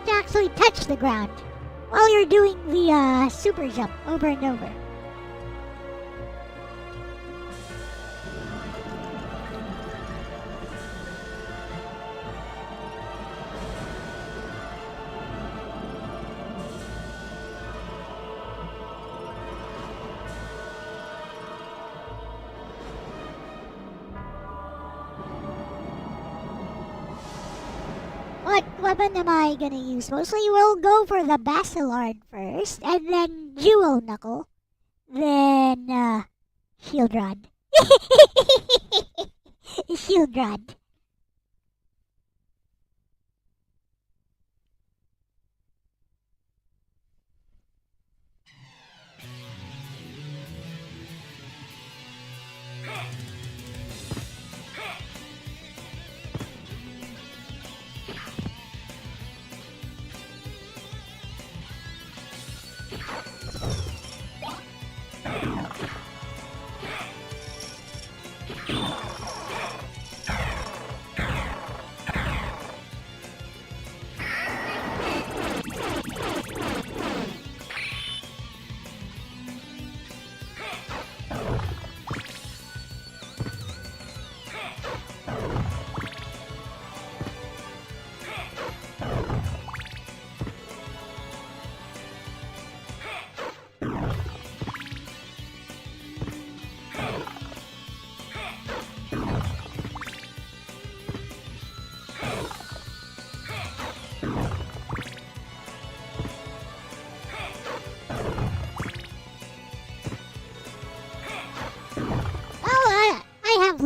to actually touch the ground while you're doing the super jump over and over. What weapon am I gonna use? Mostly we'll go for the Basilard first, and then Jewel Knuckle, then, Shield Rod. Shield Rod.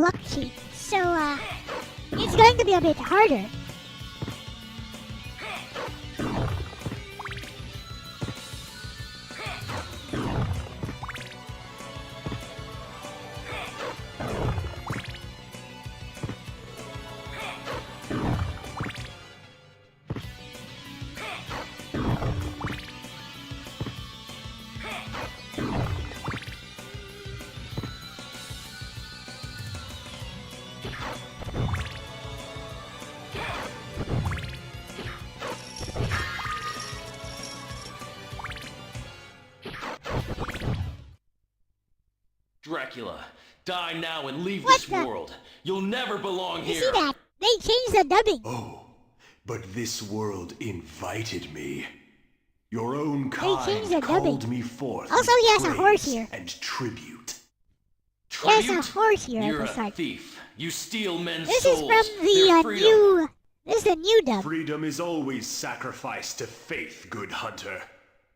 luck sheet, so it's going to be a bit harder. Dracula, die now and leave What this the- world. You'll never belong You here. see that? They changed the dubbing. Oh, but this world invited me. Your own changed kind the called dubbing. me forth. Also, with he has a horse praise here. And tribute. There's a Tribute? horse here You're at the a start. thief. You steal men's This is souls. from the Their freedom. new. This is the new dub. Freedom is always sacrificed to faith, good hunter.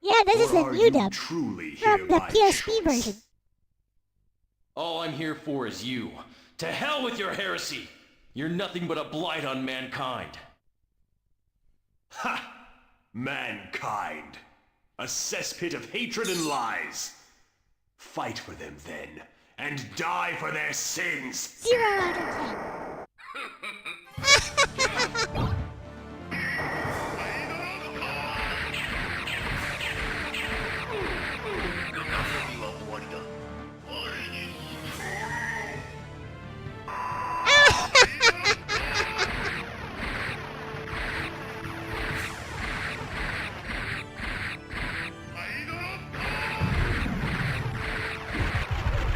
Yeah, this is Or the are new you dub truly here from the by PSP choice? version. All I'm here for is you. To hell with your heresy. You're nothing but a blight on mankind. Ha! Mankind. A cesspit of hatred and lies. Fight for them then, and die for their sins. 0 out of 10.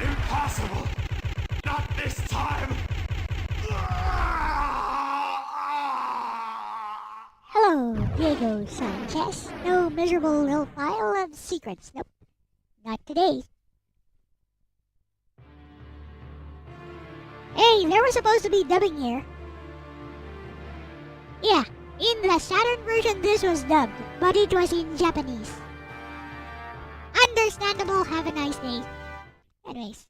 Impossible! Not this time! Hello, Diego Sanchez. No miserable little pile of secrets. Nope. Not today. Hey, there was supposed to be dubbing here. Yeah, in the Saturn version this was dubbed, but it was in Japanese. Understandable, have a nice day. Anyways.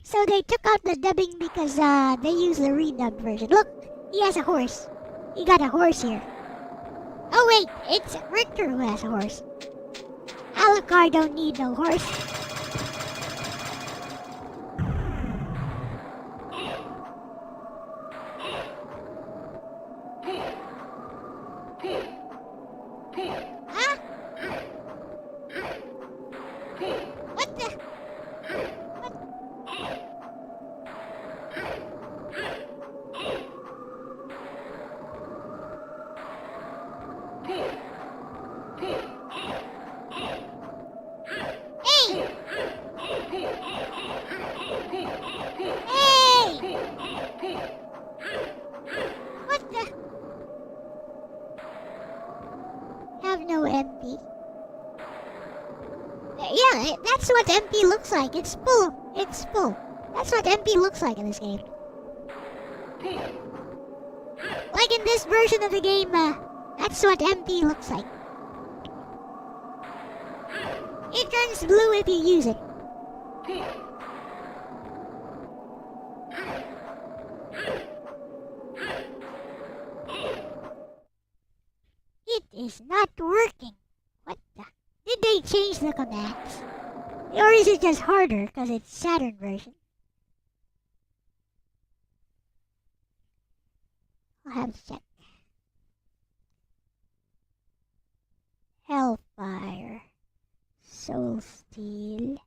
So they took out the dubbing because they used the redubbed version. Look, he has a horse. He got a horse here. Oh wait, it's Richter who has a horse. Alucard don't need no horse. Huh? What the? Hey! Hey! What the? Have no MP. Yeah, that's what MP looks like. It's full. It's full. That's what MP looks like in this game. Like in this version of the game, that's what MP looks like. It turns blue if you use it. It is not working. What the? Did they change the commands? Or is it just harder because it's Saturn version? I'll have to check. Hellfire. Soul Steel.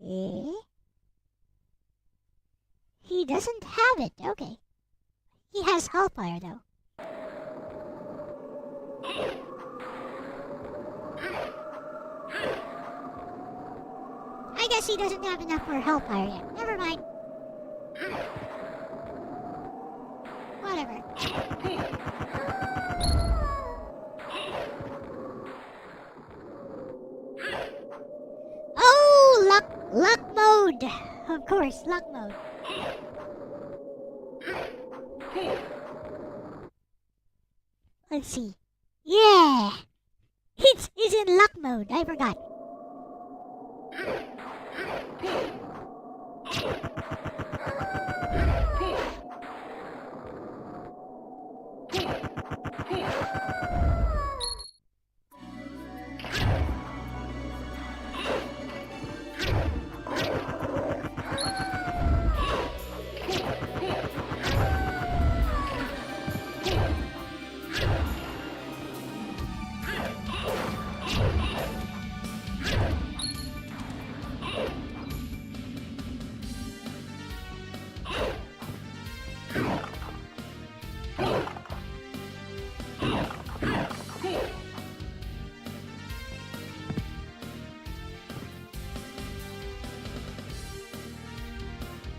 Eh? He doesn't have it. Okay. He has Hellfire though. I guess he doesn't have enough for Hellfire yet. Never mind. Whatever. Oh, luck mode. Of course, luck mode. Let's see. Yeah! It's in luck mode. I forgot.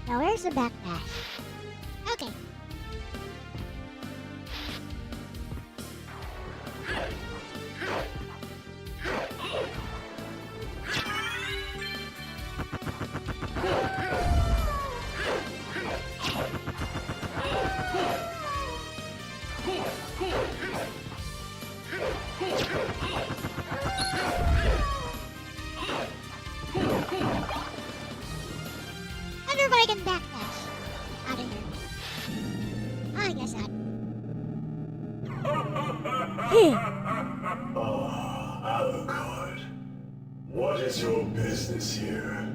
Now where's the backdash? Okay. Wonder if I can backdash out of here. I guess not. Alucard, what is your business here?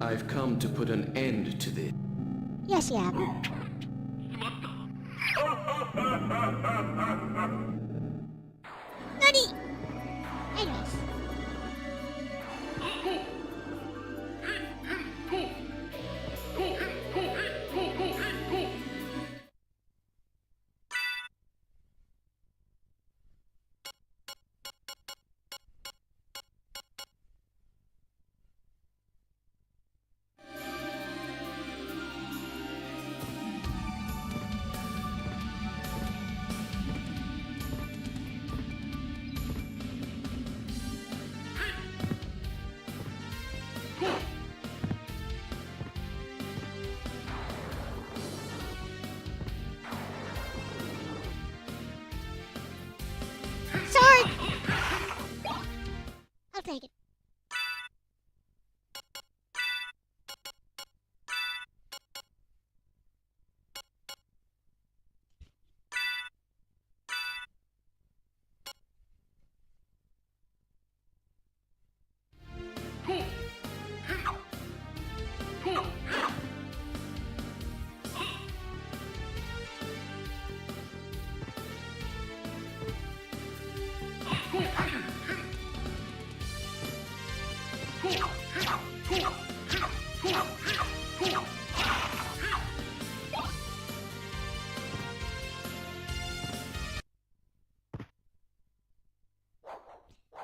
I've come to put an end to this. Yes, you have. Nani! Anyways. Sword! I'll take it.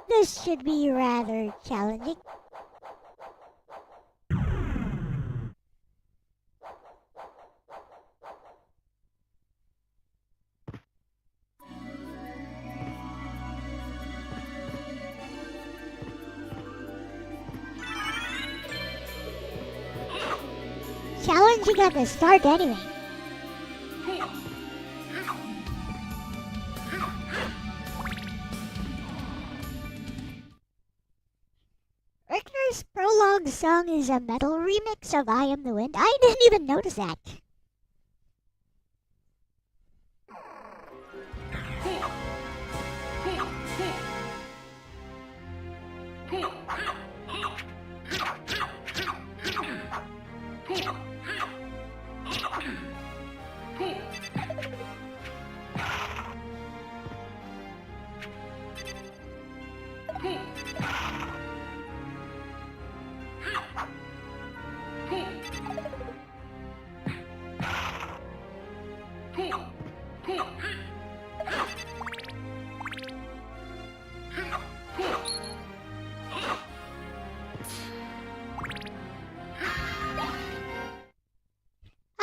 This should be rather challenging. Challenging at the start anyway. Richter's prologue song is a metal remix of I Am the Wind. I didn't even notice that.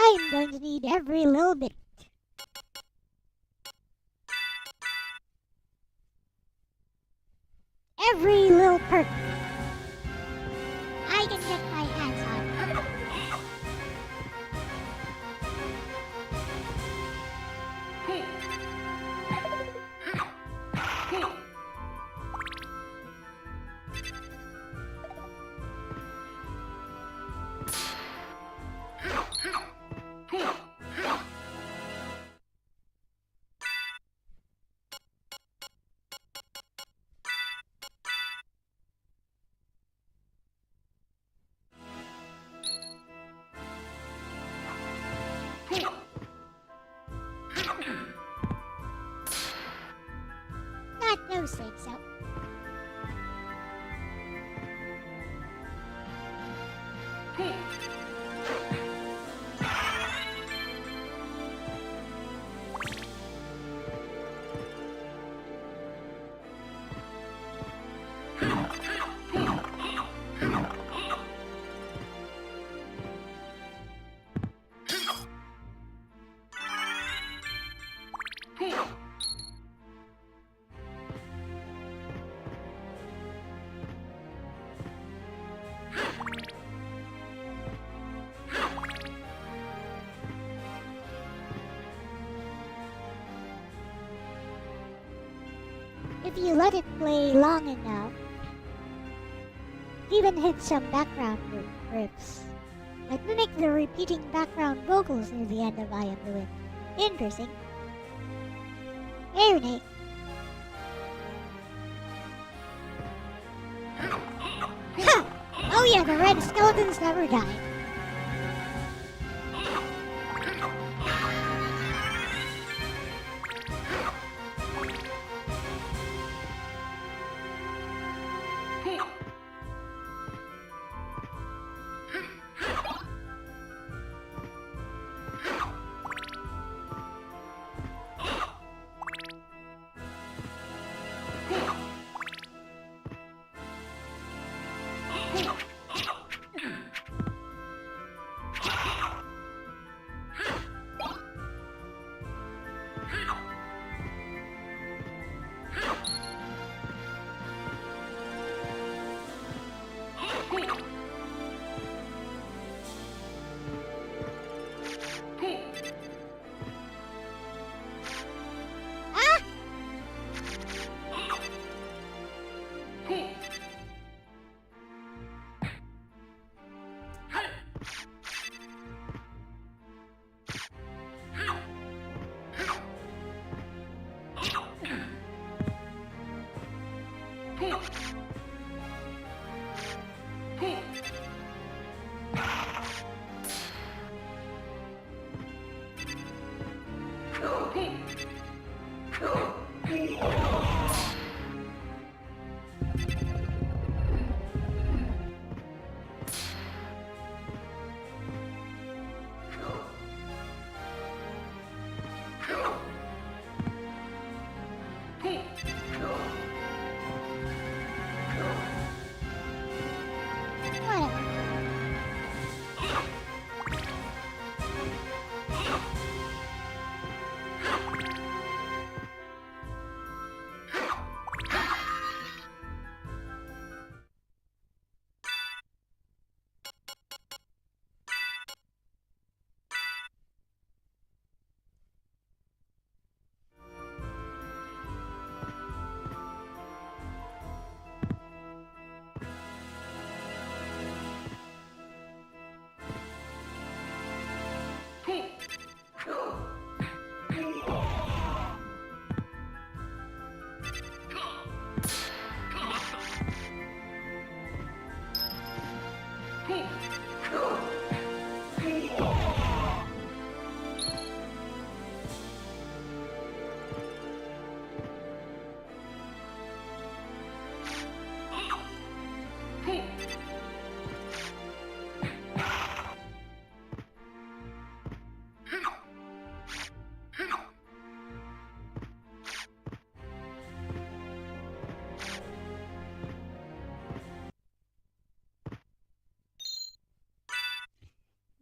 I'm going to need every little bit. Every little perk I can get my hands on. Not those things, though. If you let it play long enough, even hit some background riffs. Like mimic the repeating background vocals near the end of I Am the Wind. Interesting. Hey, Renee. Ha! Oh yeah, the red skeletons never die.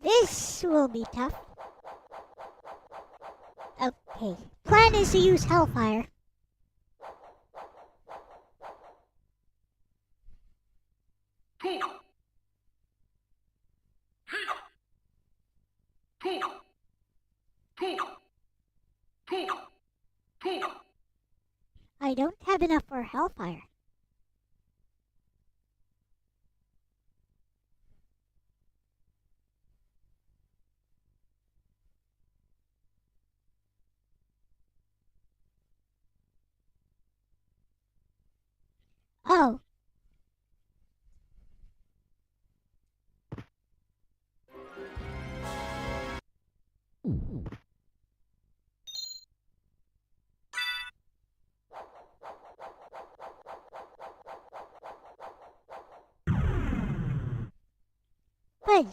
This will be tough. Okay. Plan is to use Hellfire. I don't have enough for Hellfire. Fudge.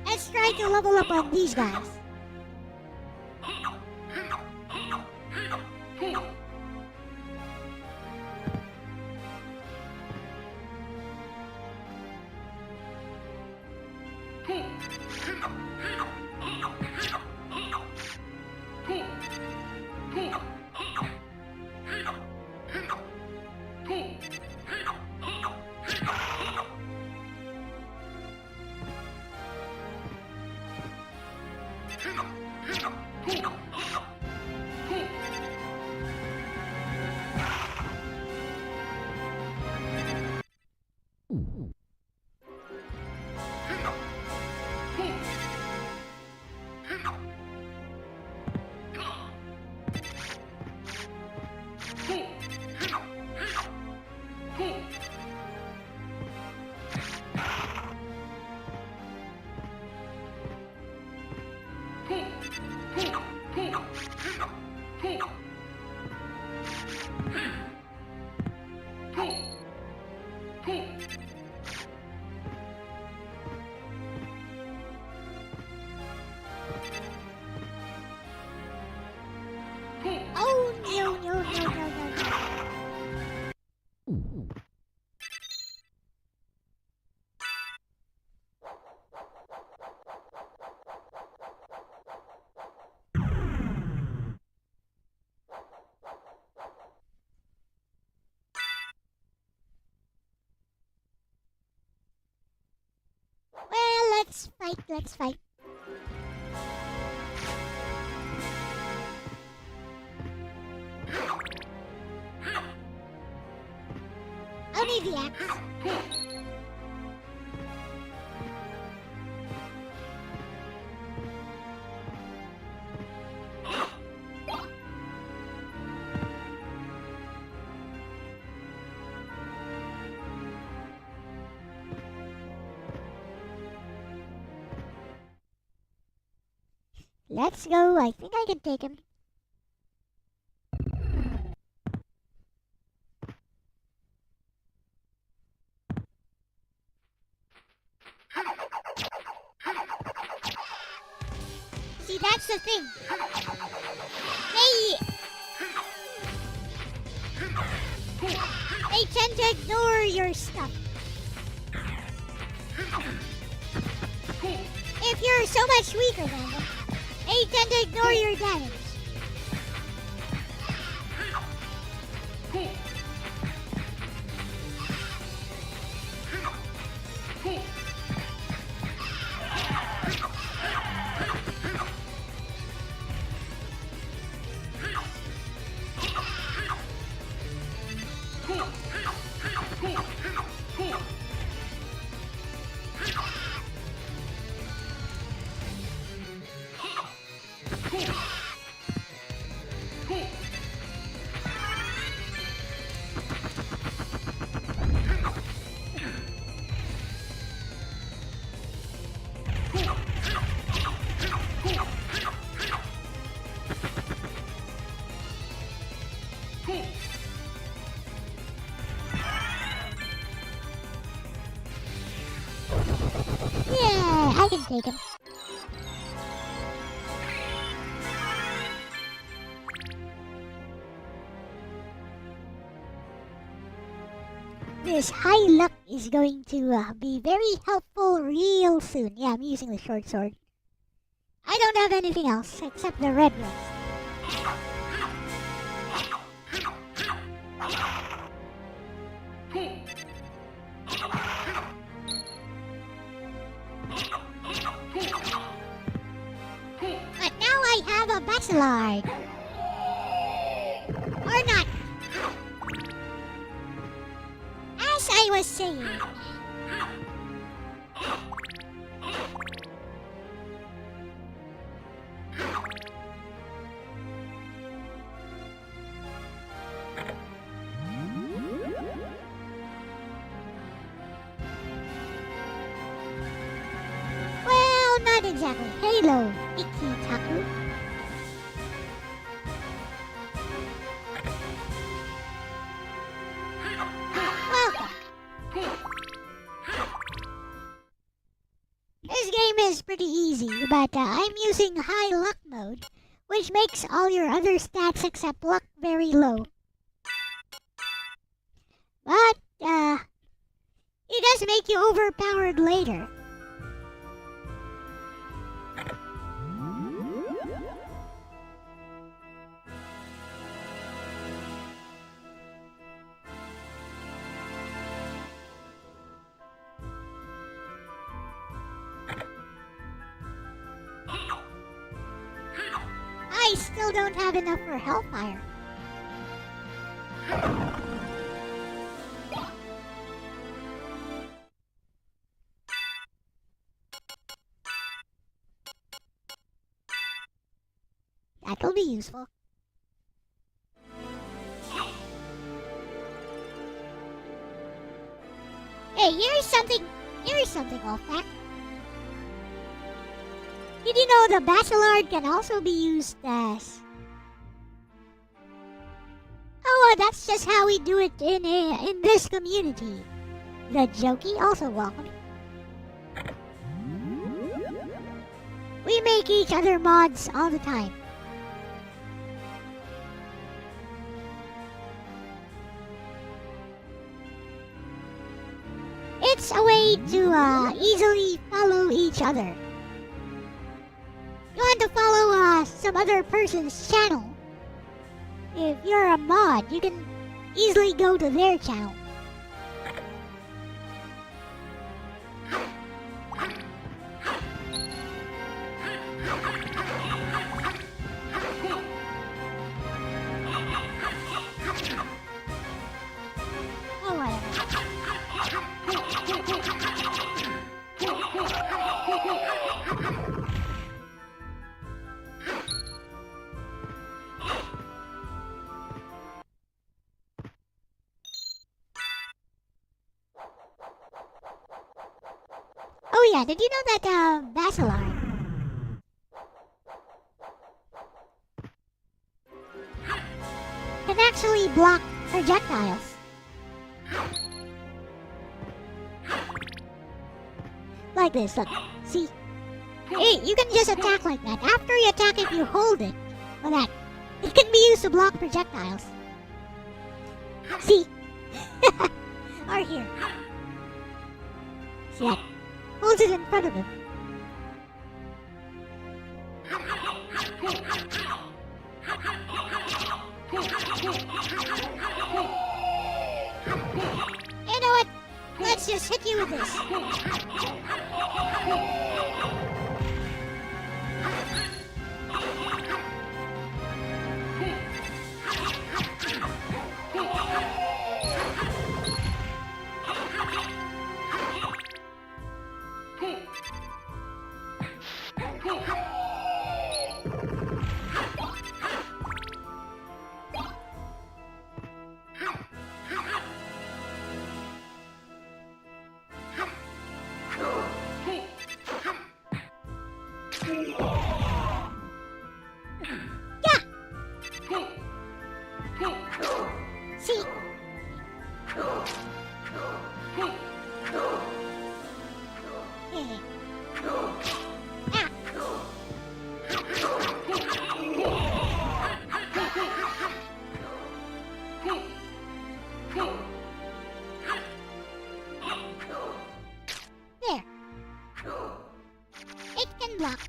Let's try to level up on these guys. Oh, no, no, no, no, no, no. Well, let's fight, let's fight. I'll need the axe. Let's go. I think I can take him. See, that's the thing. They tend to ignore your stuff. If you're so much weaker than them, they tend to ignore your damage. Yeah, I can take him. This high luck is going to be very helpful real soon. Yeah, I'm using the short sword. I don't have anything else except the red rest. But now I have a Basilard. Or not. As I was saying. Well, not exactly. Halo, Ikitaku. pretty easy, but I'm using high luck mode, which makes all your other stats except luck very low. But, it does make you overpowered later. I still don't have enough for Hellfire. That'll be useful. Hey, here's something, Wolfpack. Did you know the Bacillard can also be used as... Oh, that's just how we do it in this community. The Jokey also welcome. We make each other mods all the time. It's a way to easily follow each other. You want to follow some other person's channel. If you're a mod, you can easily go to their channel. Oh, whatever. Oh yeah, did you know that Bacillard can actually block projectiles? Like this, look. See? Hey, you can just attack like that. After you attack, if you hold it, like that, it can be used to block projectiles. See? Or here. See that? Holds it in front of him. You know what? Let's just hit you with this. See? There. It can block.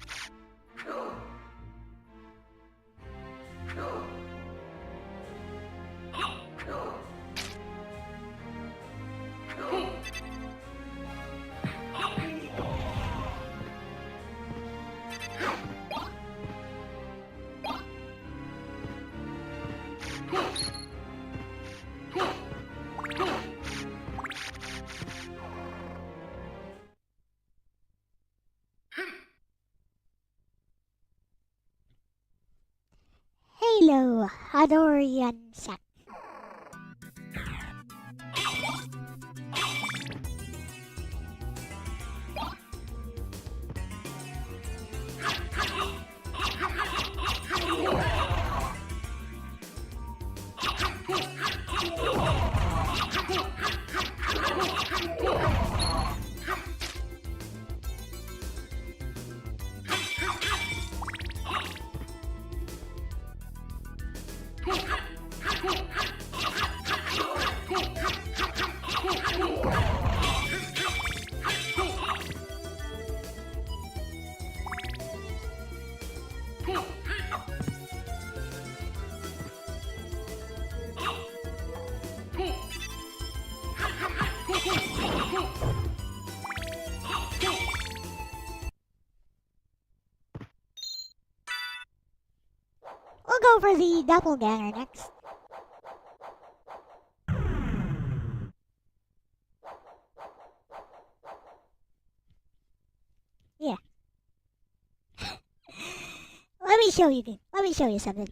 Hello, Hadorian Sak. for the doppelganger next. Yeah. Let me show you. Let me show you something.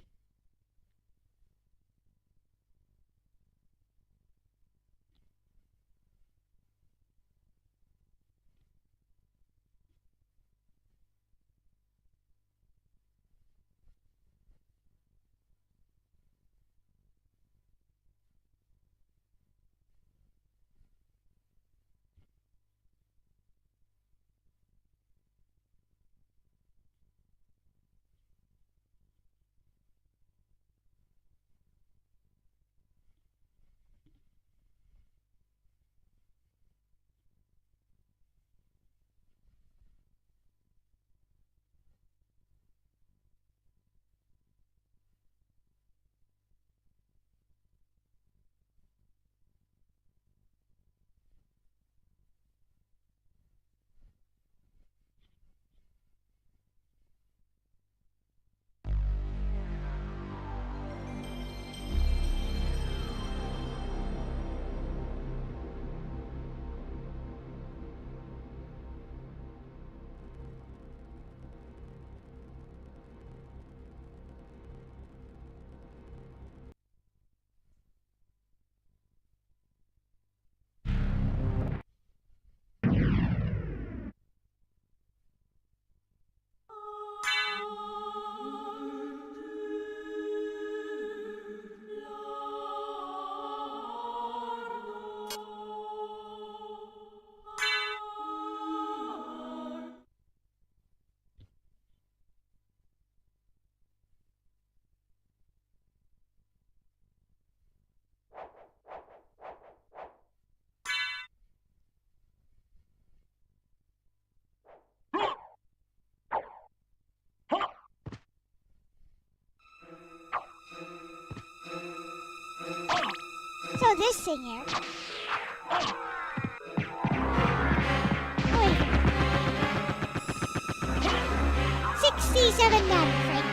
So this thing here. Wait. 67 damage, right?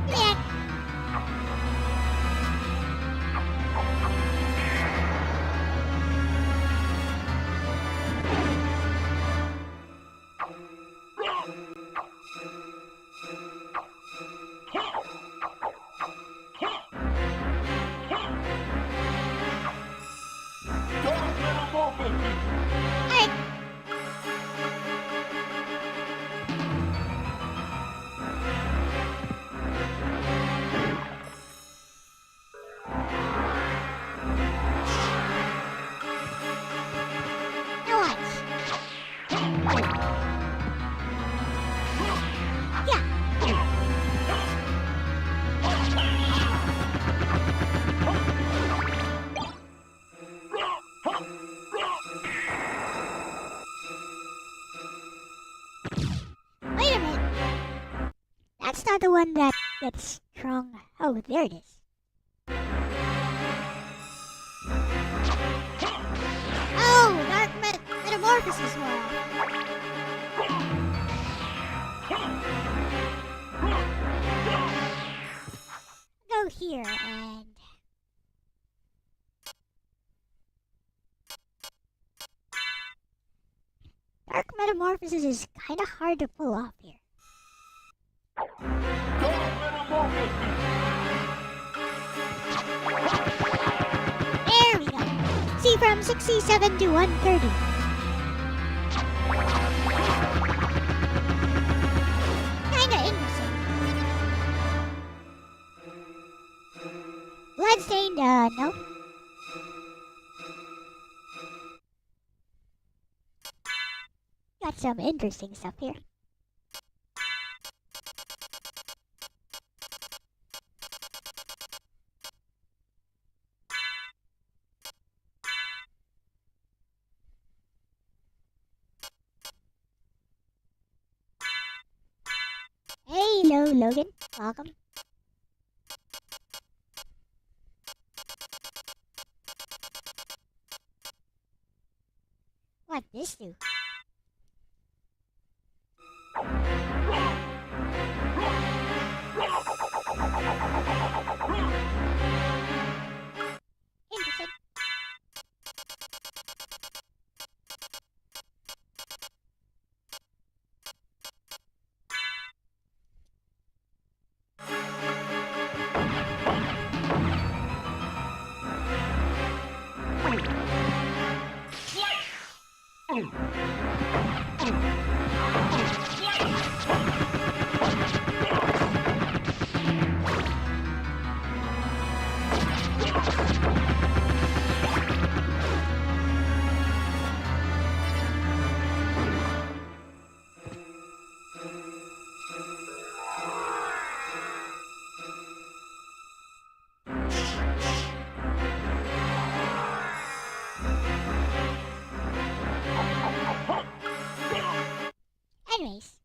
Yeah. Alright. Now watch. Yeah. Wait a minute. That's not the one that gets strong. Oh, there it is. Oh, Dark Metamorphosis World. Go here and... Dark Metamorphosis is kinda hard to pull off here. There we go. See, from 67 to 130. Kinda interesting. Bloodstained, no. Got some interesting stuff here. Hello, Logan. Welcome. what this do? Interesting. Anyways.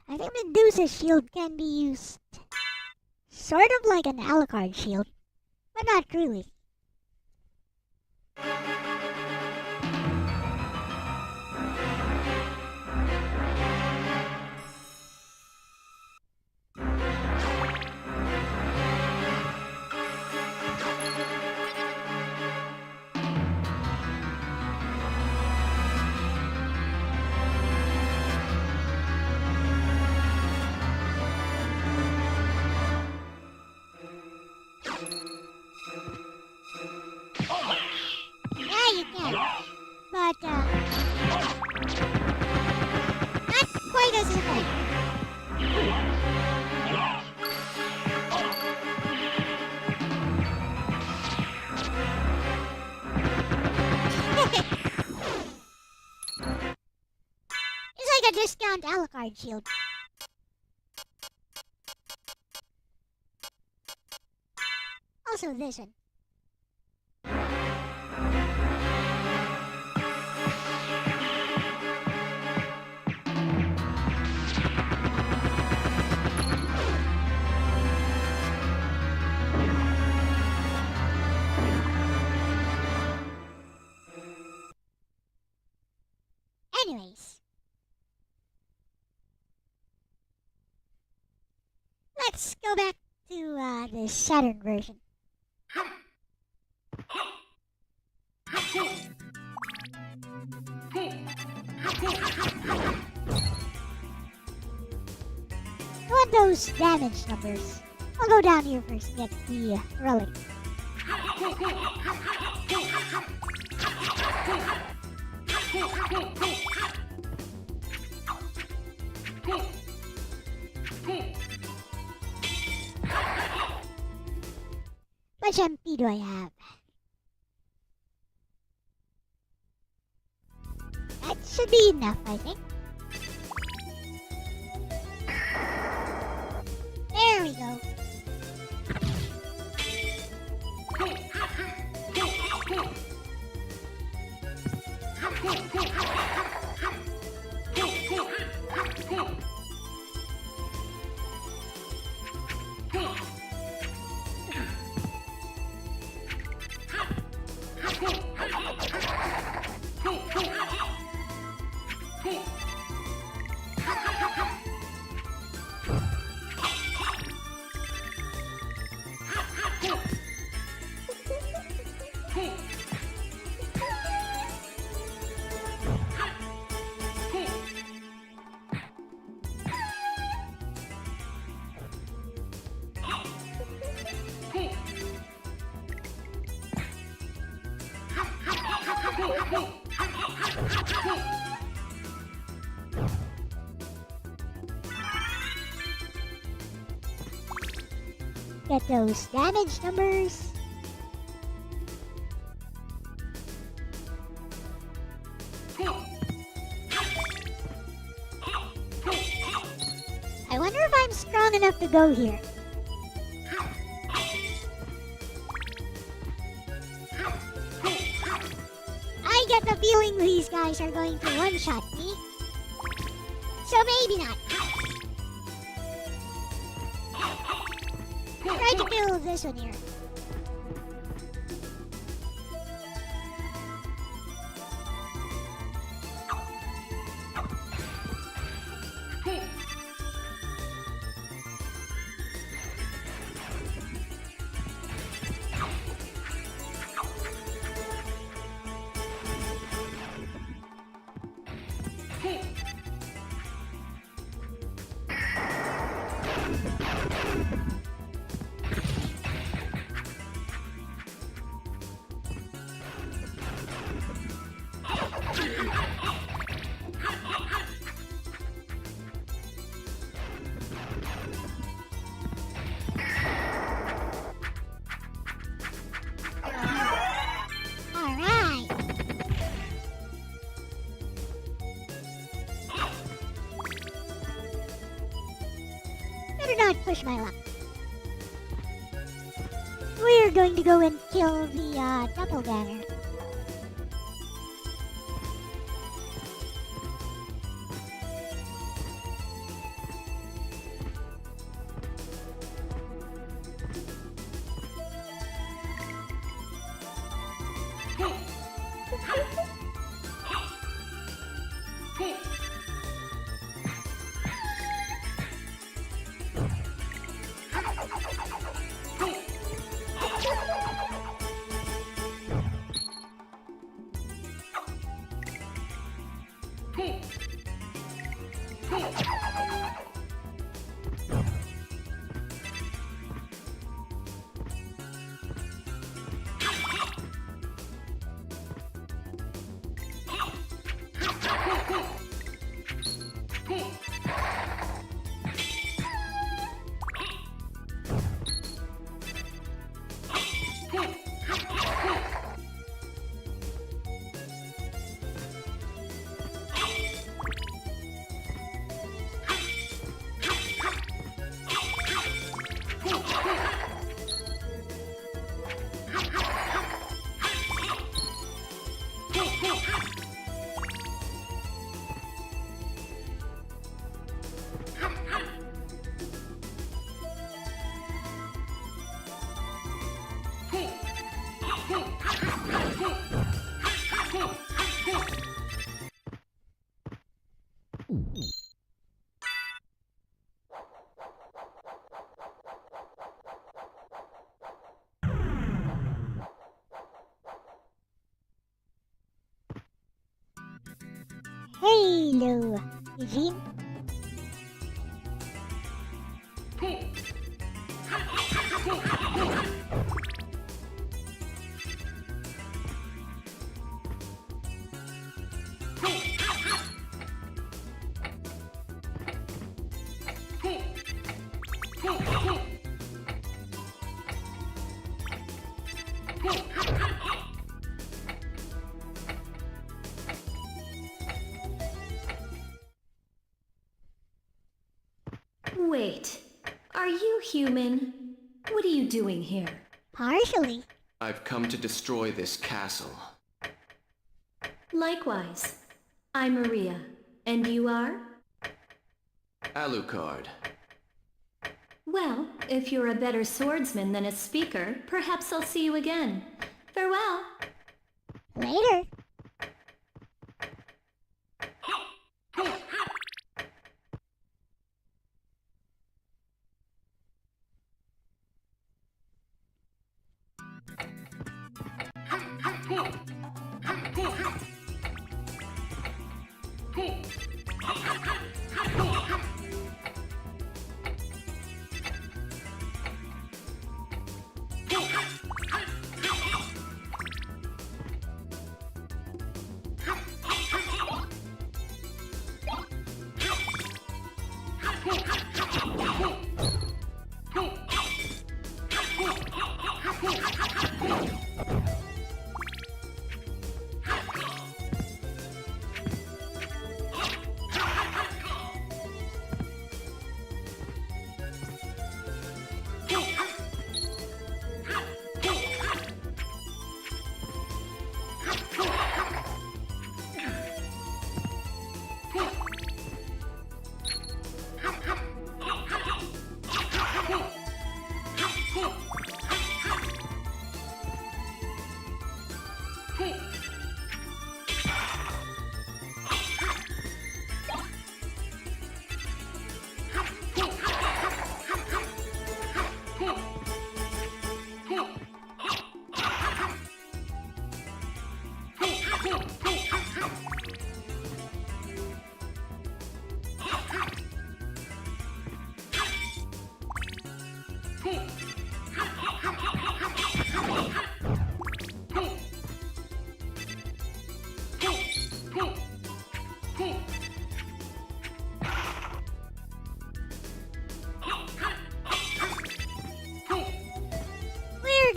I think Medusa's shield can be used sort of like an Alucard shield, but not truly. Yeah, you can. But, not quite as effective. It's like a discount Alucard shield. Also this one. Anyways. Let's go back to the Saturn version. I want those damage numbers. I'll go down here first and get the relic. Much MP do I have? That should be enough, I think. There we go. Get those damage numbers. I wonder if I'm strong enough to go here. I get the feeling these guys are going to one-shot me. So maybe not. try to kill this one here. Alright. Better not push my luck. We're going to go and kill the doppelganger. Hello, Eugene. Wait, are you human? What are you doing here? Partially. I've come to destroy this castle. Likewise. I'm Maria. And you are? Alucard. Well, if you're a better swordsman than a speaker, perhaps I'll see you again. Farewell. Later.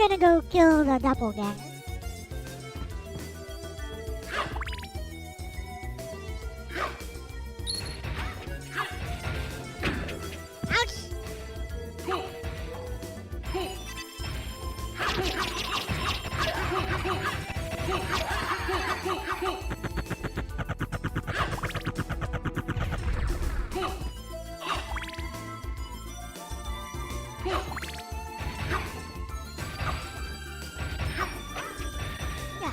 gonna go kill the doppelganger. Ouch! Yeah.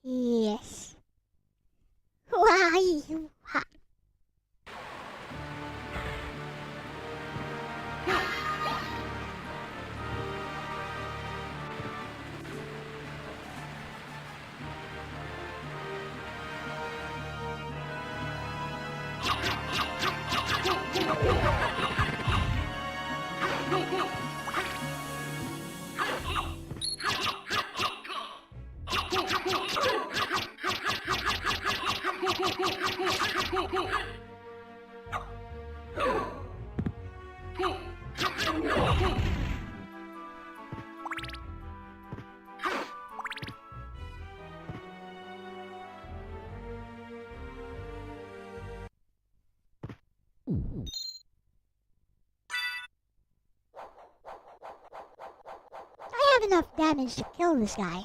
Yes. Why? I have enough damage to kill this guy.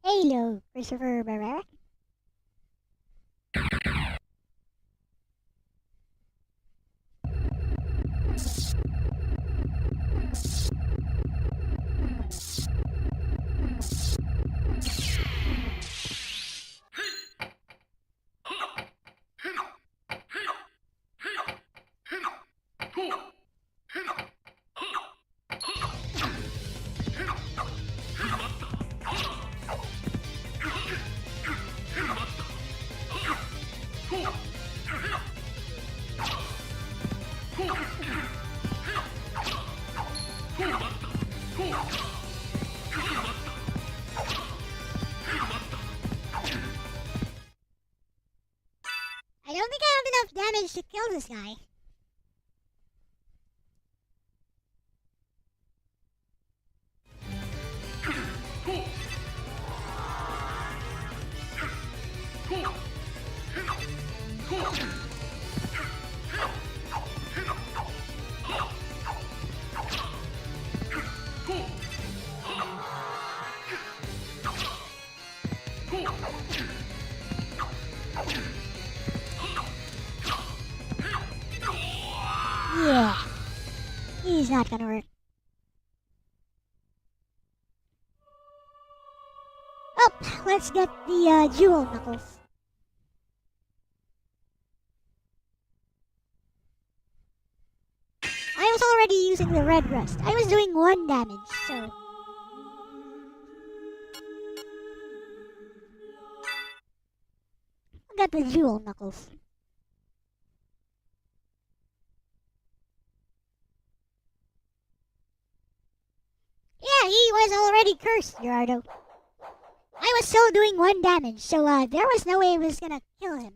Hello, Christopher Barrera. I don't think I have enough damage to kill this guy. Yeah. He's not gonna work. let's get the jewel knuckles. I was already using the red rust. I was doing 1 damage, so... I got the jewel knuckles. Yeah, he was already cursed, Gerardo. I was still doing 1 damage, so there was no way I was gonna kill him.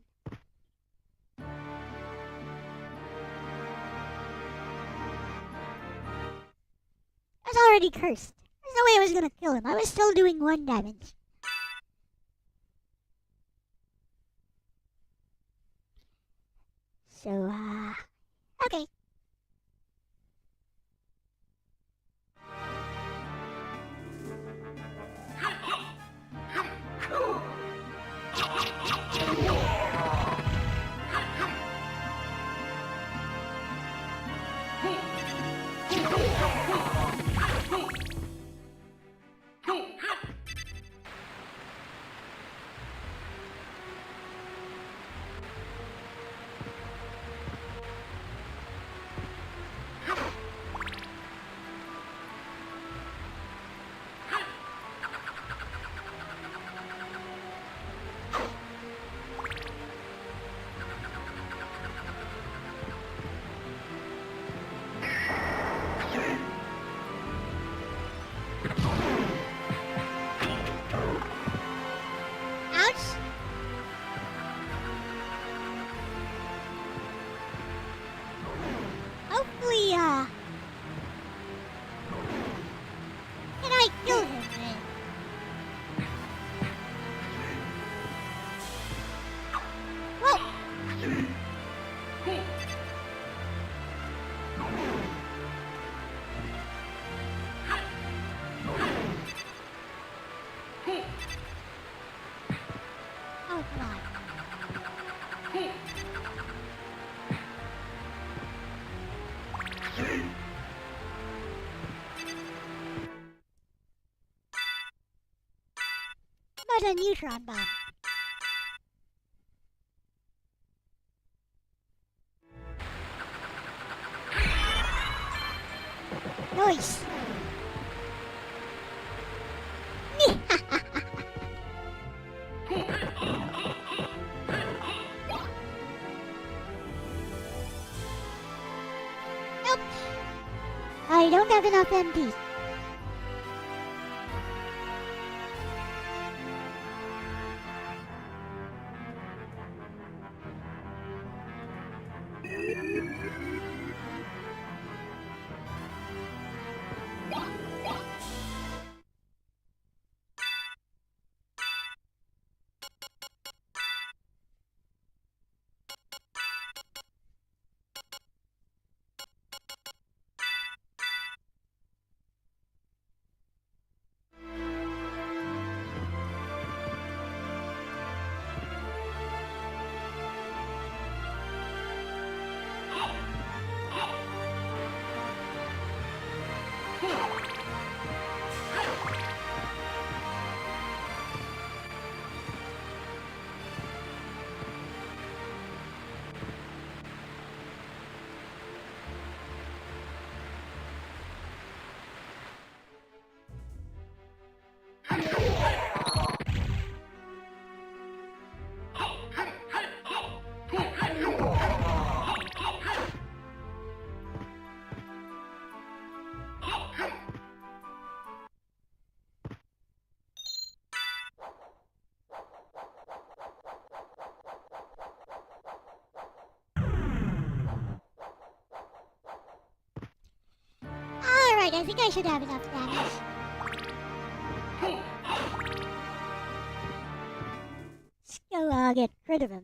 I was already cursed. There's no way I was gonna kill him. I was still doing 1 damage. So, okay. Hopefully, can I kill him then? Well... Oh, come on. But a neutron bomb. Nice. Nope. I don't have enough MP. Alright, I think I should have enough damage. Let's go get rid of him.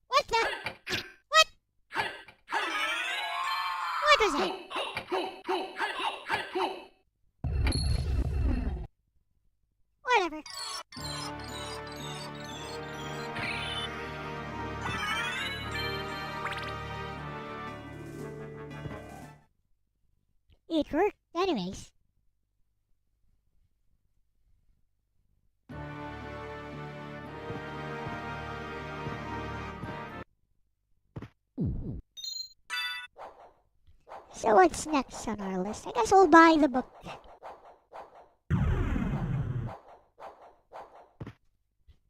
What the? What? What was that? it worked anyways. So what's next on our list? I guess we'll buy the book.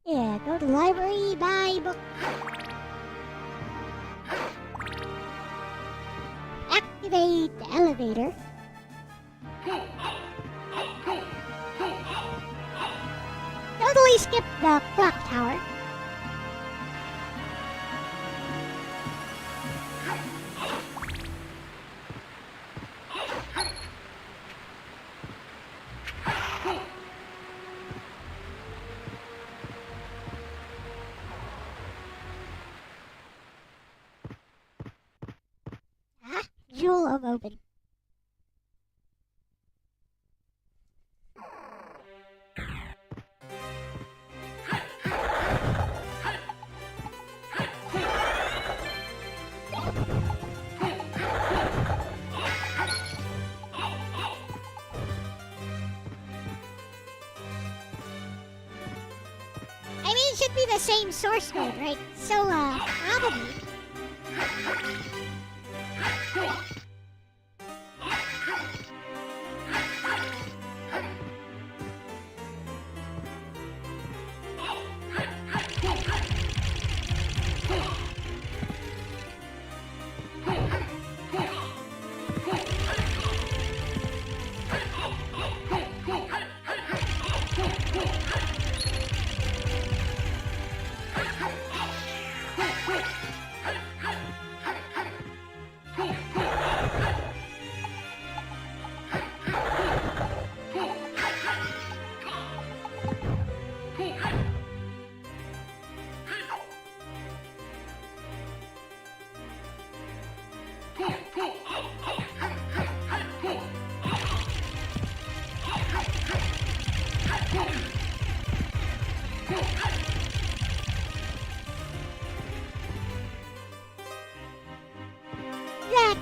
Yeah, go to the library, buy book. Activate the elevator. Totally skip the clock tower. Jewel of Open. I mean, it should be the same source code, right? So, probably.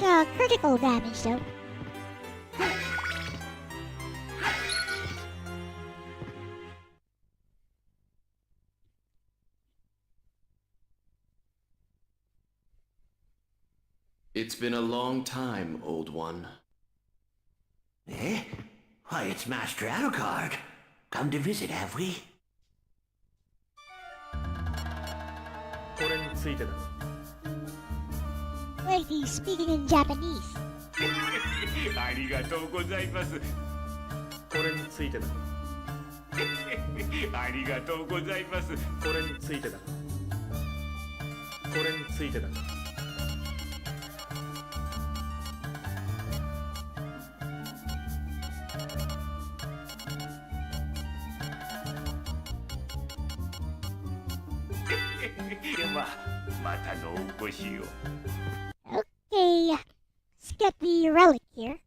That critical damage though. It's been a long time, old one. Eh? Why, it's Master Alucard. Come to visit, have we? これについてだ。 Wait, he's speaking in Japanese. ありがとうございます。これについてだ。ありがとうございます。これについてだ。これについてだ。では、またのお越しを。 Okay, let's get the relic here.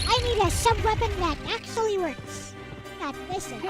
I need a sub-weapon that actually works. Not missing.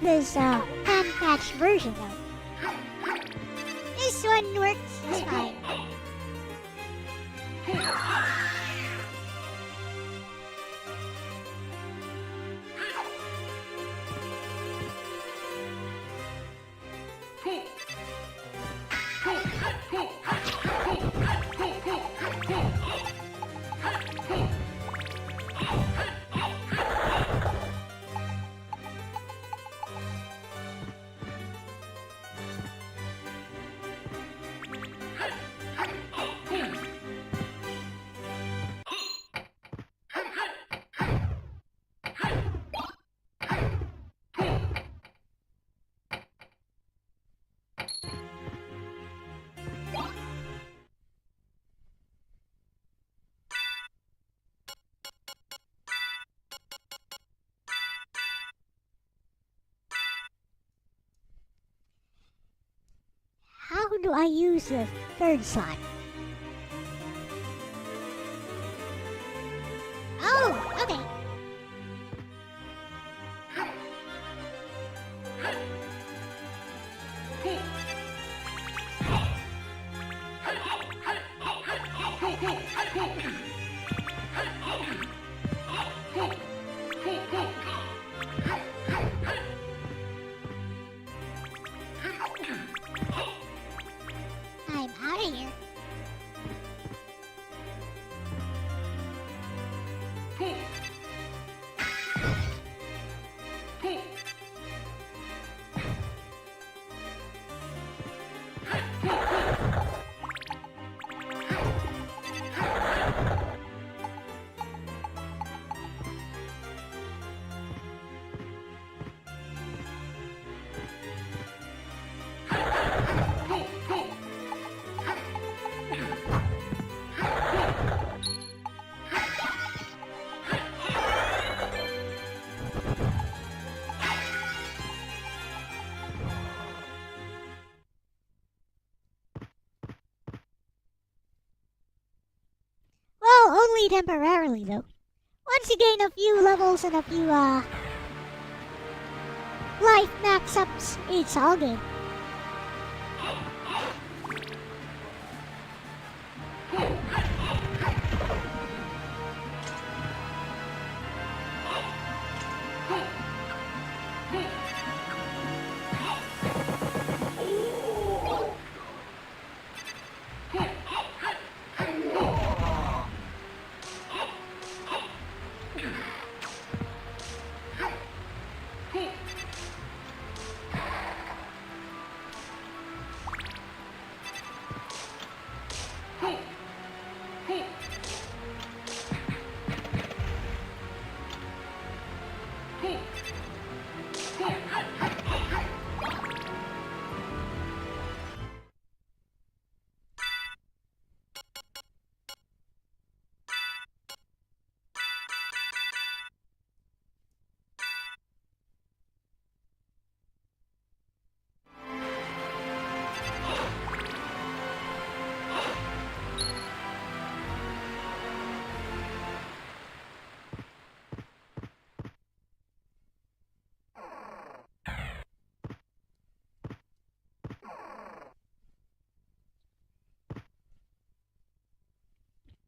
this hand-patched version though. This one works just fine. How do I use the third slot? Oh, okay. I'm out of here. Well, only temporarily though. Once you gain a few levels and a few life max ups, it's all good.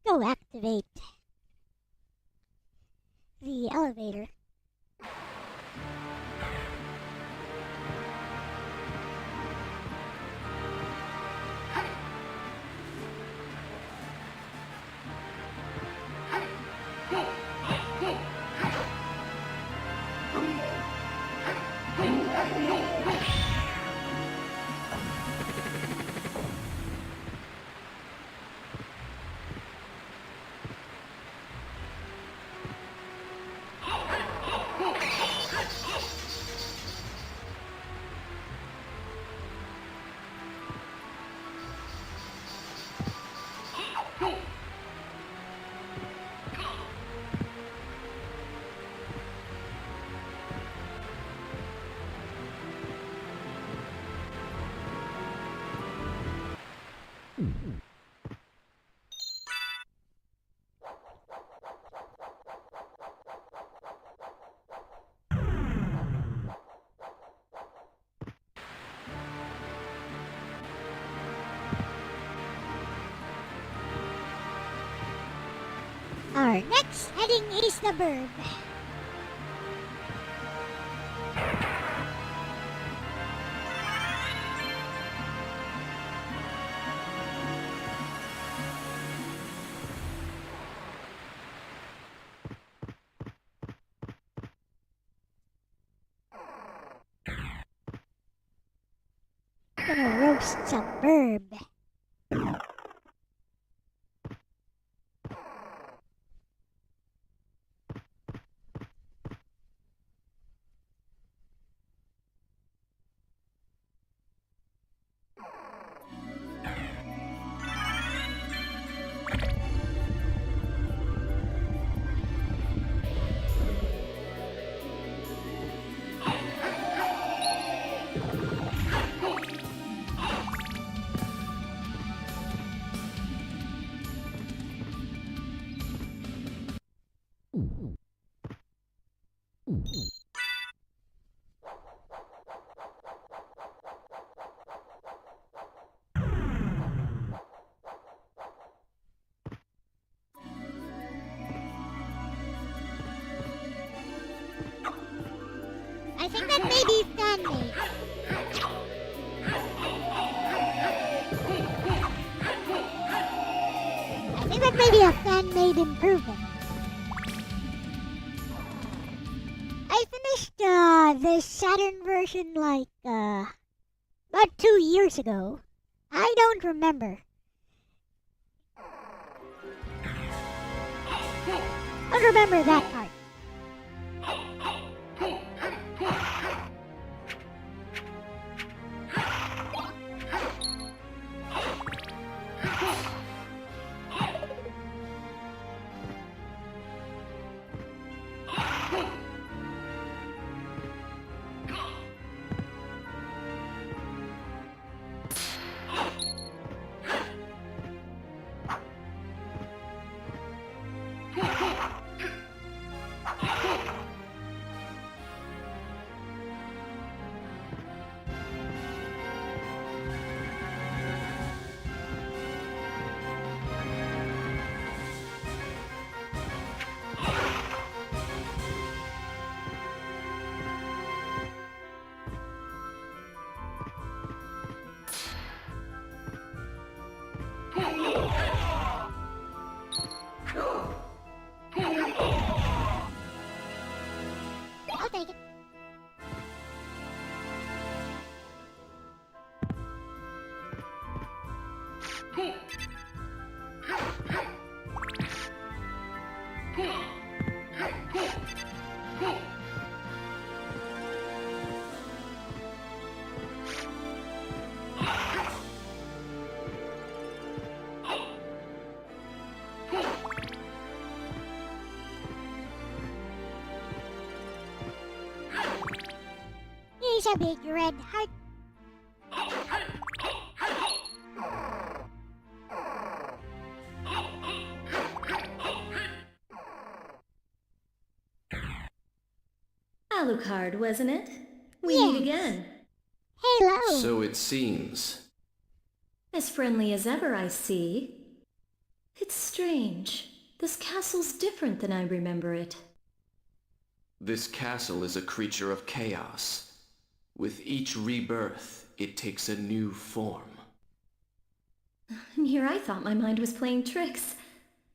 Go activate the elevator. Our next heading is the verb. Gonna roast some verb. I think that may be fan-made. I think that may be a fan-made improvement. I finished the Saturn version like about 2 years ago. I don't remember. I don't remember that part. I'll take it. Here's a big red heart. Alucard, wasn't it? We Yes. meet again. Hello. So it seems. As friendly as ever, I see. It's strange. This castle's different than I remember it. This castle is a creature of chaos. With each rebirth, it takes a new form. And here I thought my mind was playing tricks.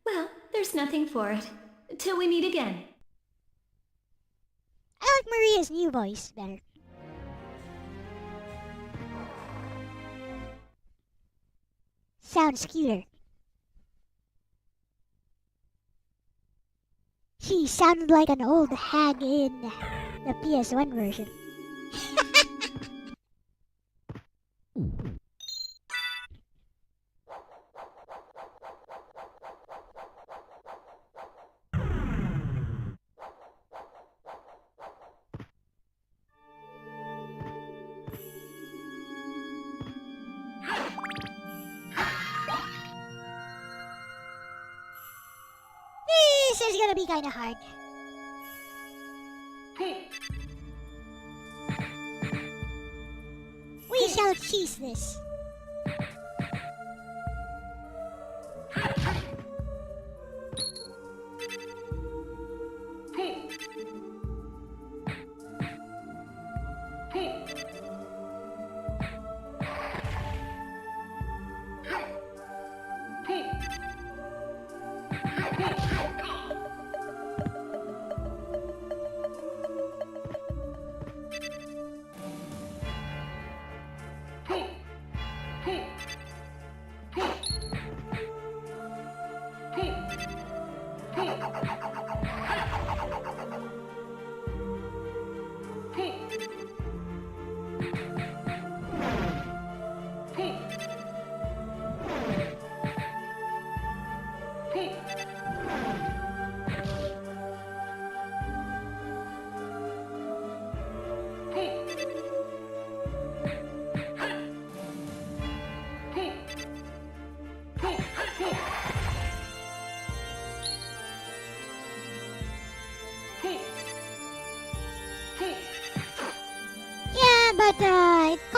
Well, there's nothing for it. Till we meet again. I like Maria's new voice better. Sounds cuter. She sounded like an old hag in the PS1 version. This is gonna be kinda hard. We shall cheese this.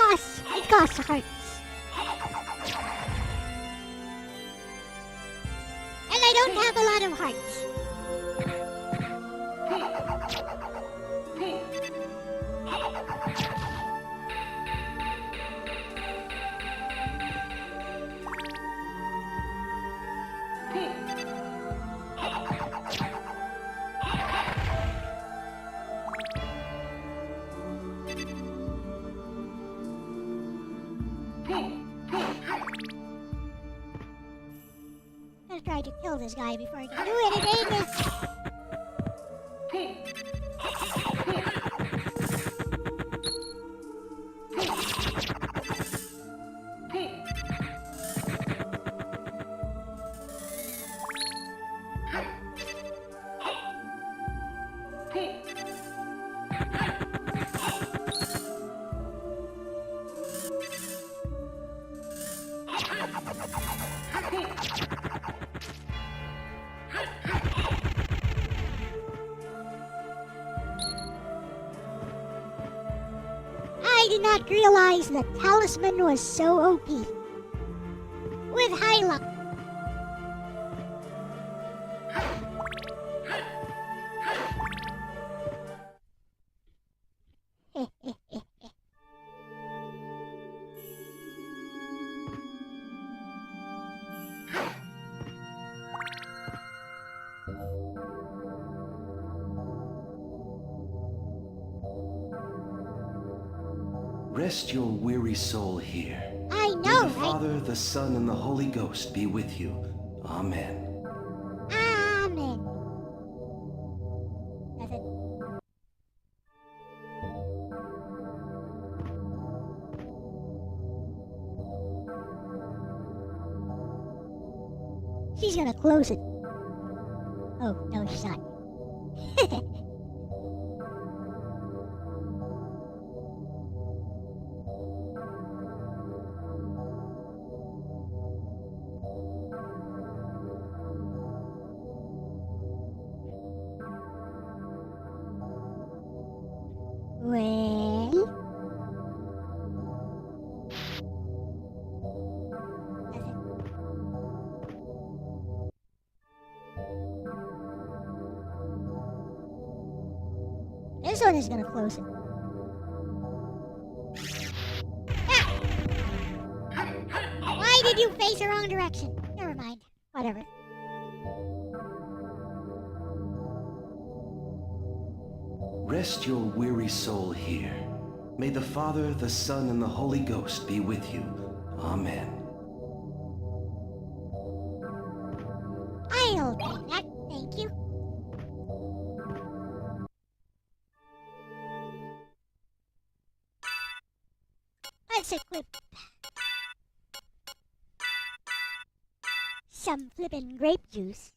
costs hearts. And I don't have a lot of hearts. Let's try to kill this guy before he can do anything. I did not realize the talisman was so OP. With high luck. Rest your weary soul here. I know, May the right? Father, the Son, and the Holy Ghost be with you. Amen. Amen. Nothing. She's gonna close it. Oh, no, she's not. Well... This one is gonna close it. Ah! Why did you face the wrong direction? Never mind. Whatever. Rest your weary soul here. May the Father, the Son, and the Holy Ghost be with you. Amen. I'll take that. Thank you. Let's equip some flippin' grape juice.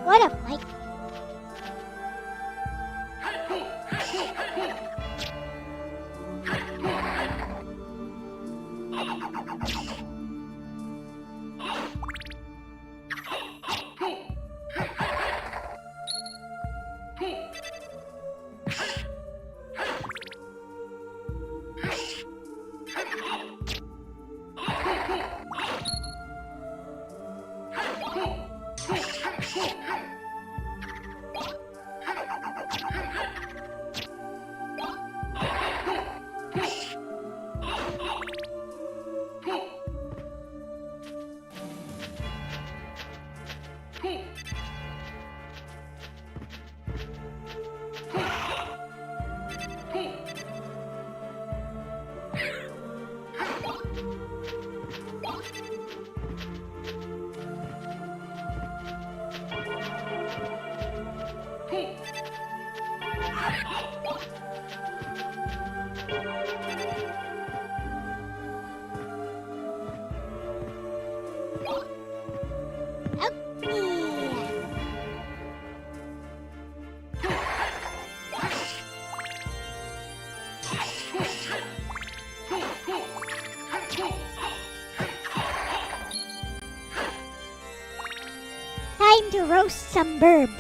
What a fight. Time to roast some burb.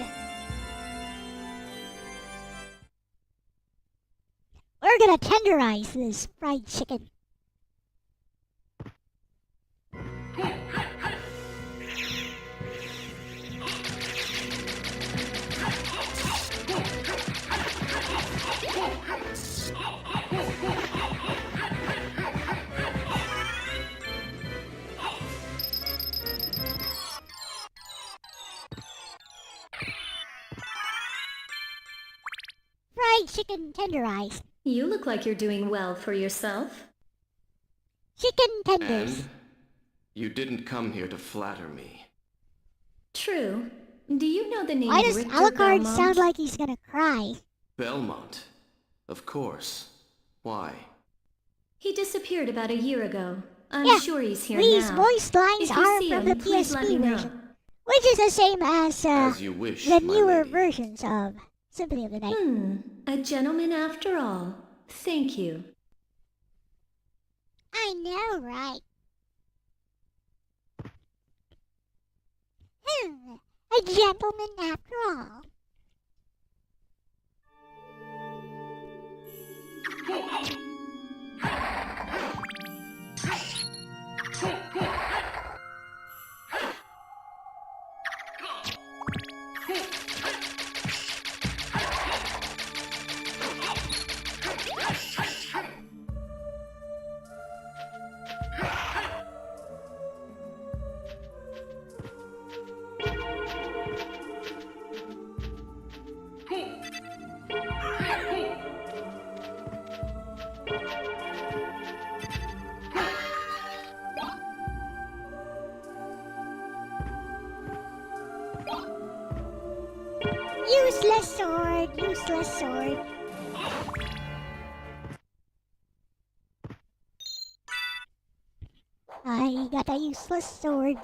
We're gonna tenderize this fried chicken. Fried chicken tenderized. You look like you're doing well for yourself. Chicken tenders. And you didn't come here to flatter me. True. Do you know the name Why does Richter Alucard Belmont? sound like he's gonna cry? Belmont. Of course. Why? He disappeared about a year ago. I'm Yeah, sure he's here These now. voice lines If you are see from him, the please let me PSP know. version, which is the same as you wish, the my newer lady. versions of Symphony of the Night. A gentleman after all. Thank you. I know, right? A gentleman after all. Useless sword, useless sword. I got a useless sword.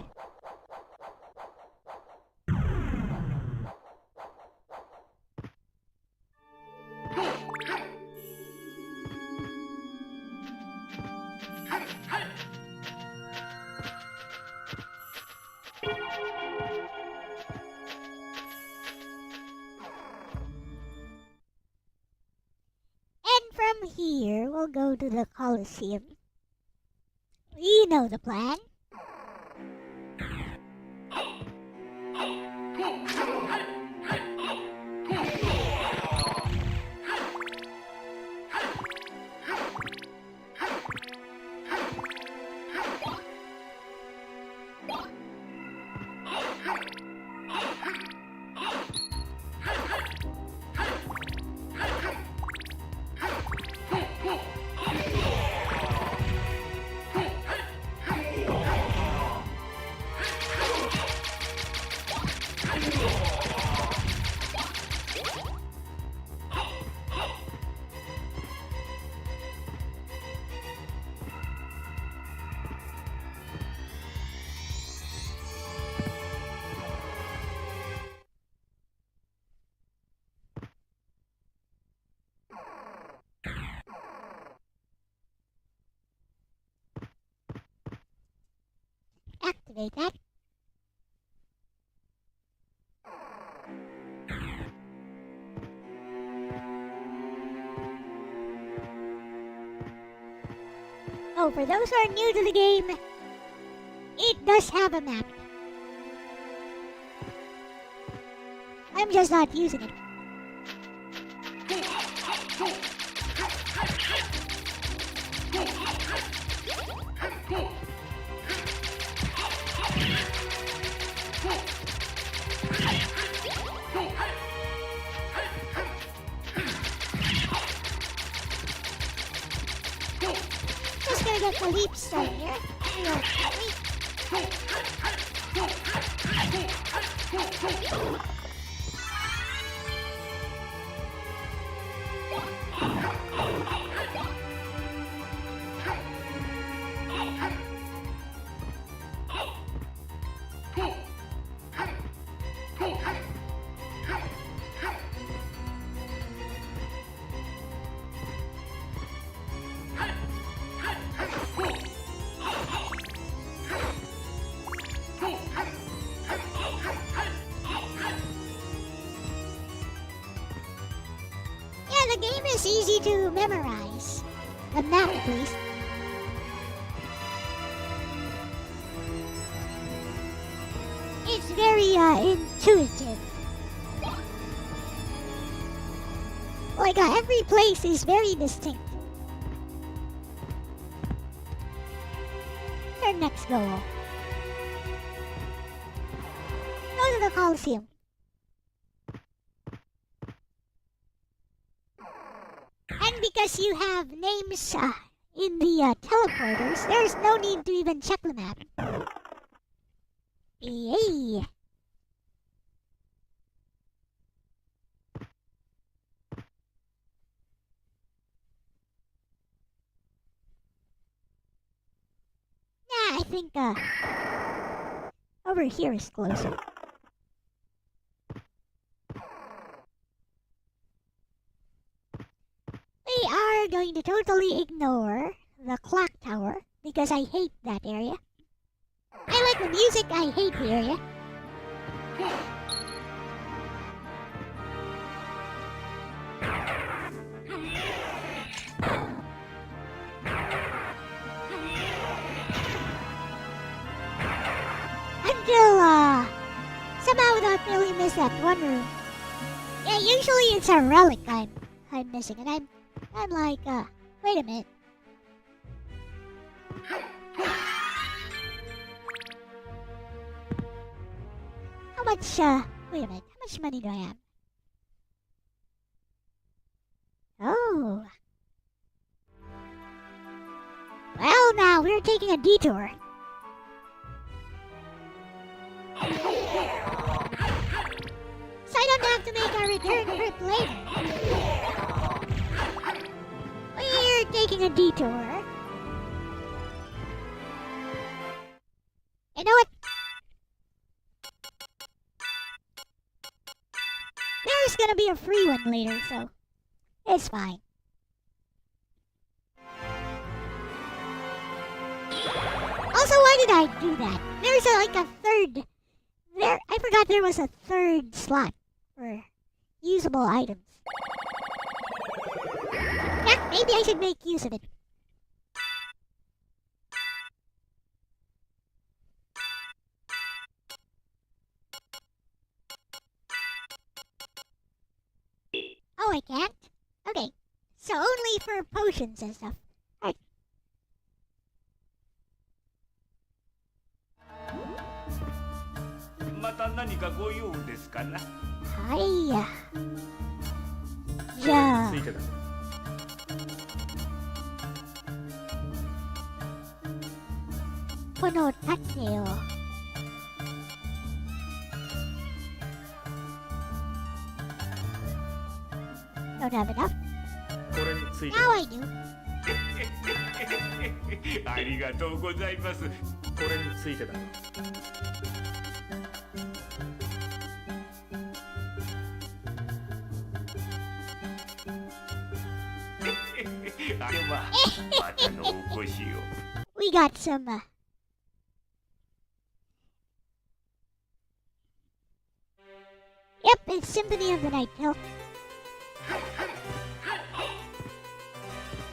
And from here, we'll go to the Colosseum. You know the plan. activate that. Oh, for those who are new to the game, it does have a map. I'm just not using it. Just gonna get the leap start here. Real quickly. The game is easy to memorize. The map, at least. It's very intuitive. Like every place is very distinct. Our next goal. Go to the Coliseum. And because you have names in the teleporters, there's no need to even check the map. Yay! Nah, I think over here is closer. We are going to totally ignore the clock tower because I hate that area. I like the music, I hate the area. Until, somehow without really miss that one room. Yeah, usually it's a relic I'm missing, and I'm like, wait a minute. How much, wait a minute, how much money do I have? Oh. Well, now, we're taking a detour. So I don't have to make our return trip later. We're taking a detour. You know what? There's gonna be a free one later, so it's fine. Also, why did I do that? There's like a third. I forgot there was a third slot for usable items. Yeah, maybe I should make use of it. Oh, I can't? Okay. So only for potions and stuff. Alright. Hiya. Yeah. この盾を Don't have enough. Now I do. ありがとうございます。これについてだ。では、またのお越しを。We got some Yep, it's Symphony of the Night Pill.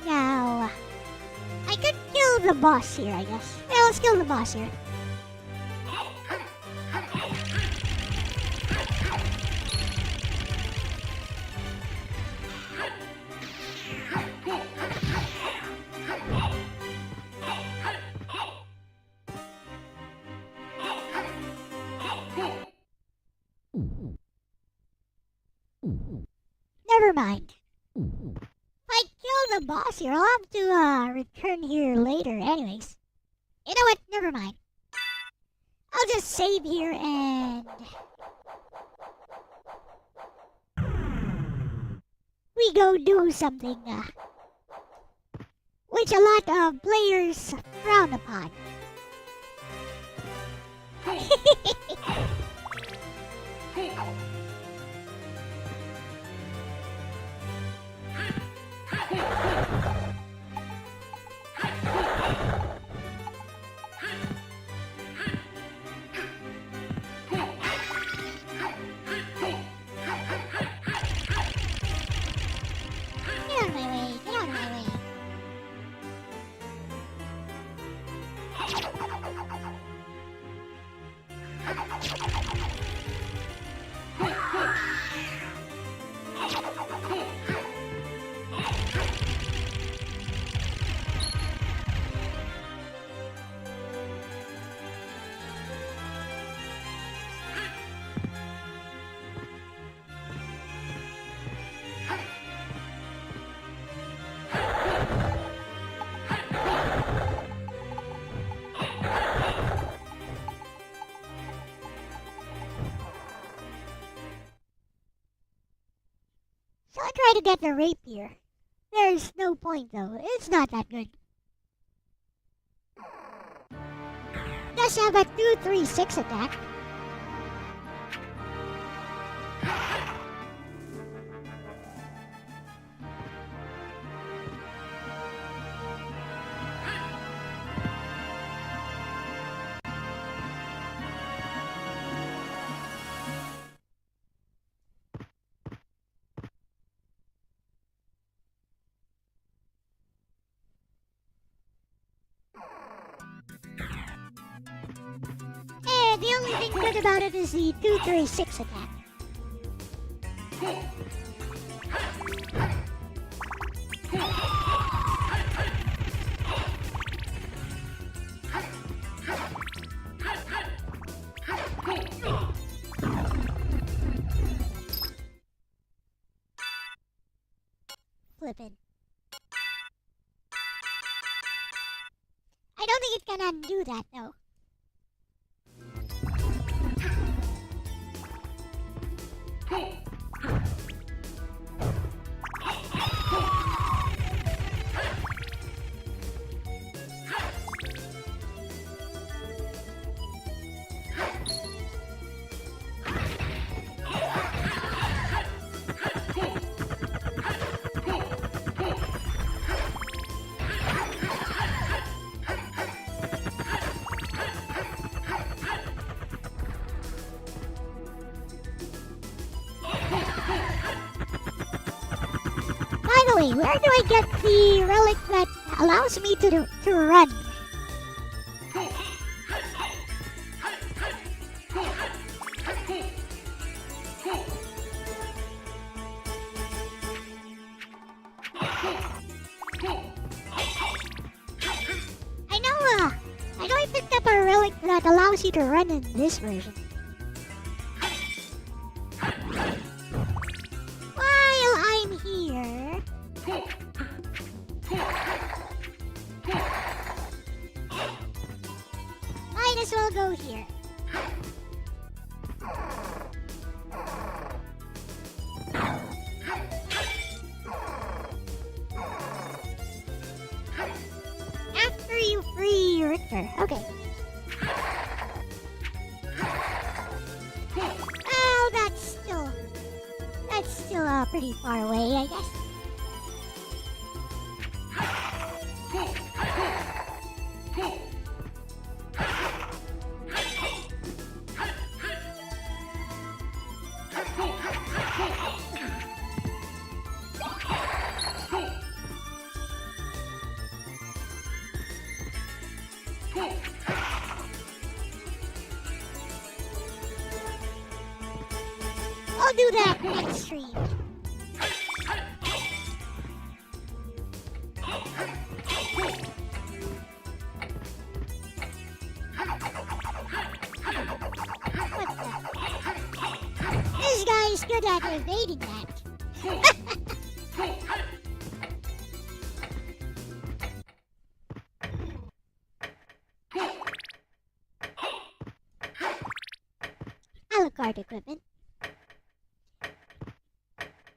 Now, I could kill the boss here, I guess. Yeah, let's kill the boss here. Never mind. If I kill the boss here, I'll have to return here later anyways. You know what? Never mind. I'll just save here and... we go do something, which a lot of players frown upon. Get out of my way, get out of my way. So I try to get the rapier. There's no point though, it's not that good. Does have a 2-3-6 attack. The only thing good about it is the 2-3-6 attack. Flippin'. I don't think it can undo that though. By the way, where do I get the relic that allows me to run? I know I picked up a relic that allows you to run in this version. While I'm here... might as well go here. After you free Richter. Okay. Well, that's still pretty far away, I guess. do that next stream. This guy is good at evading that. Alucard equipment.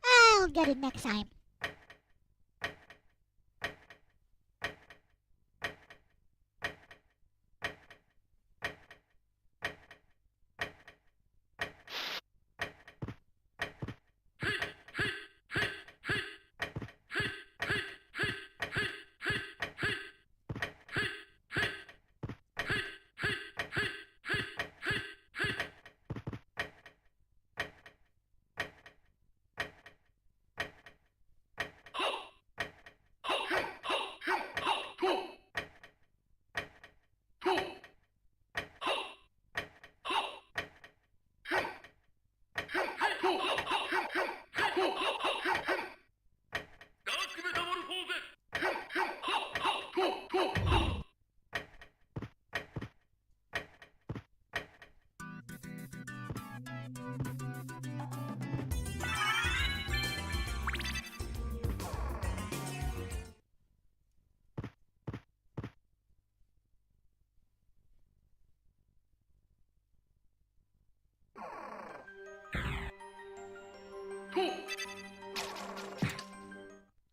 I'll get it next time.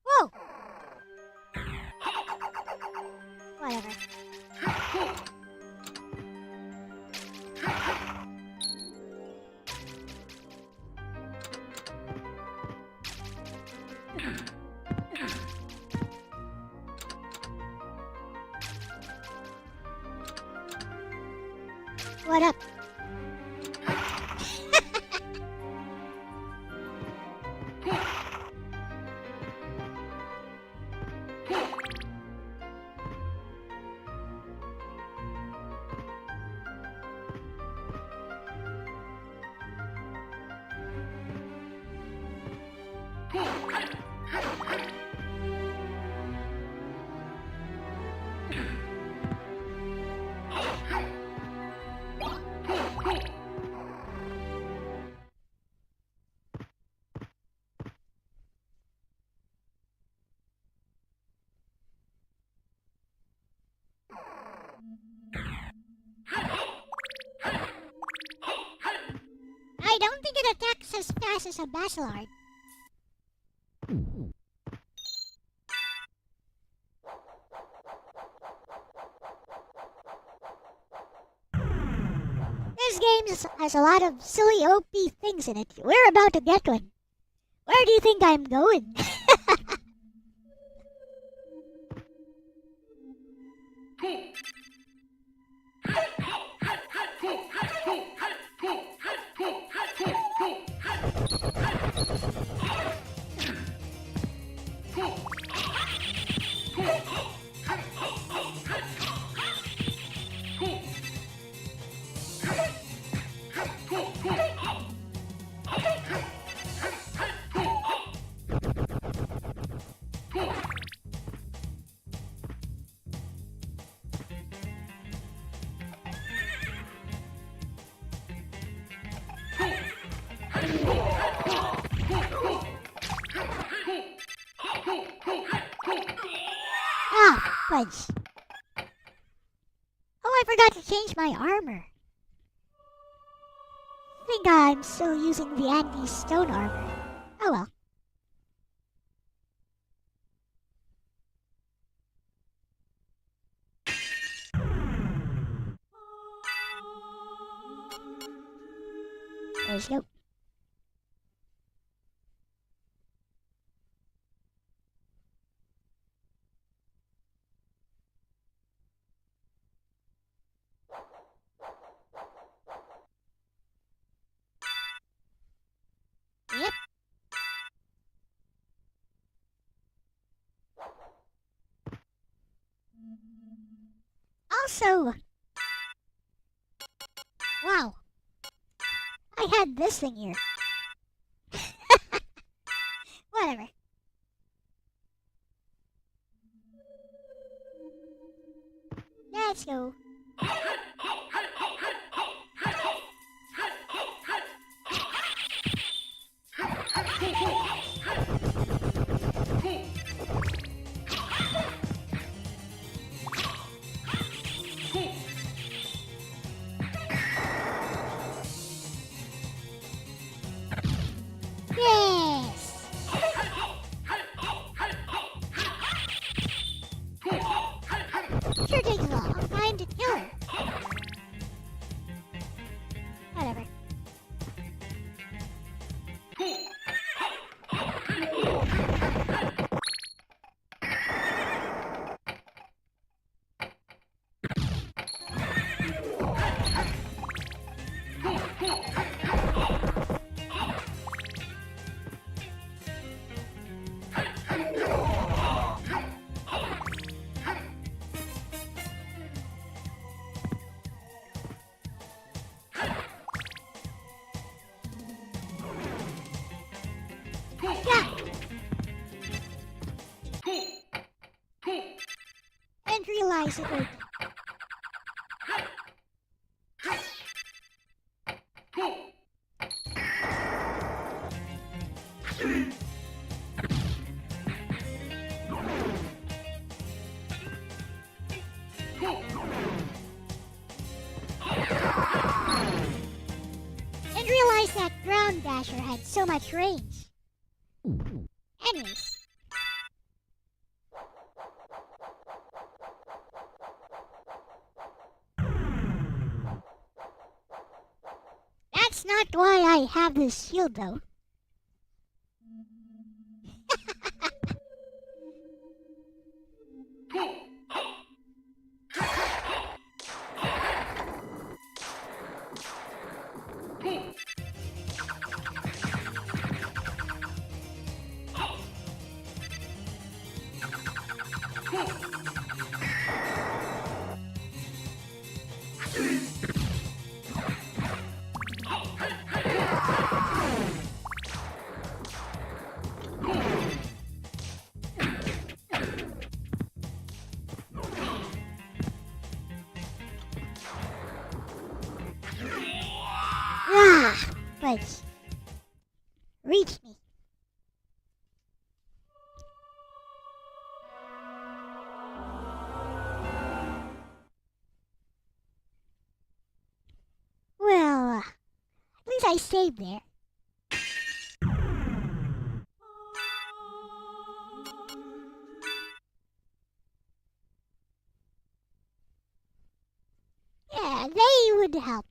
Whoa! Whatever. What up? I don't think it attacks as fast as a Basilard. This game has a lot of silly OP things in it. We're about to get one. Where do you think I'm going? Ah, fudge. Oh, I forgot to change my armor. I think I'm still using the anti-stone armor. Oh well. There you go. Yep. Also, wow, I had this thing here. Let's go. Yes! Sure takes a long time to kill her. Whatever. And realize it would. And realize that Ground Dasher had so much range. Anyways. That's not why I have this shield, though. But reach me. Well, at least I saved there. Yeah, they would help.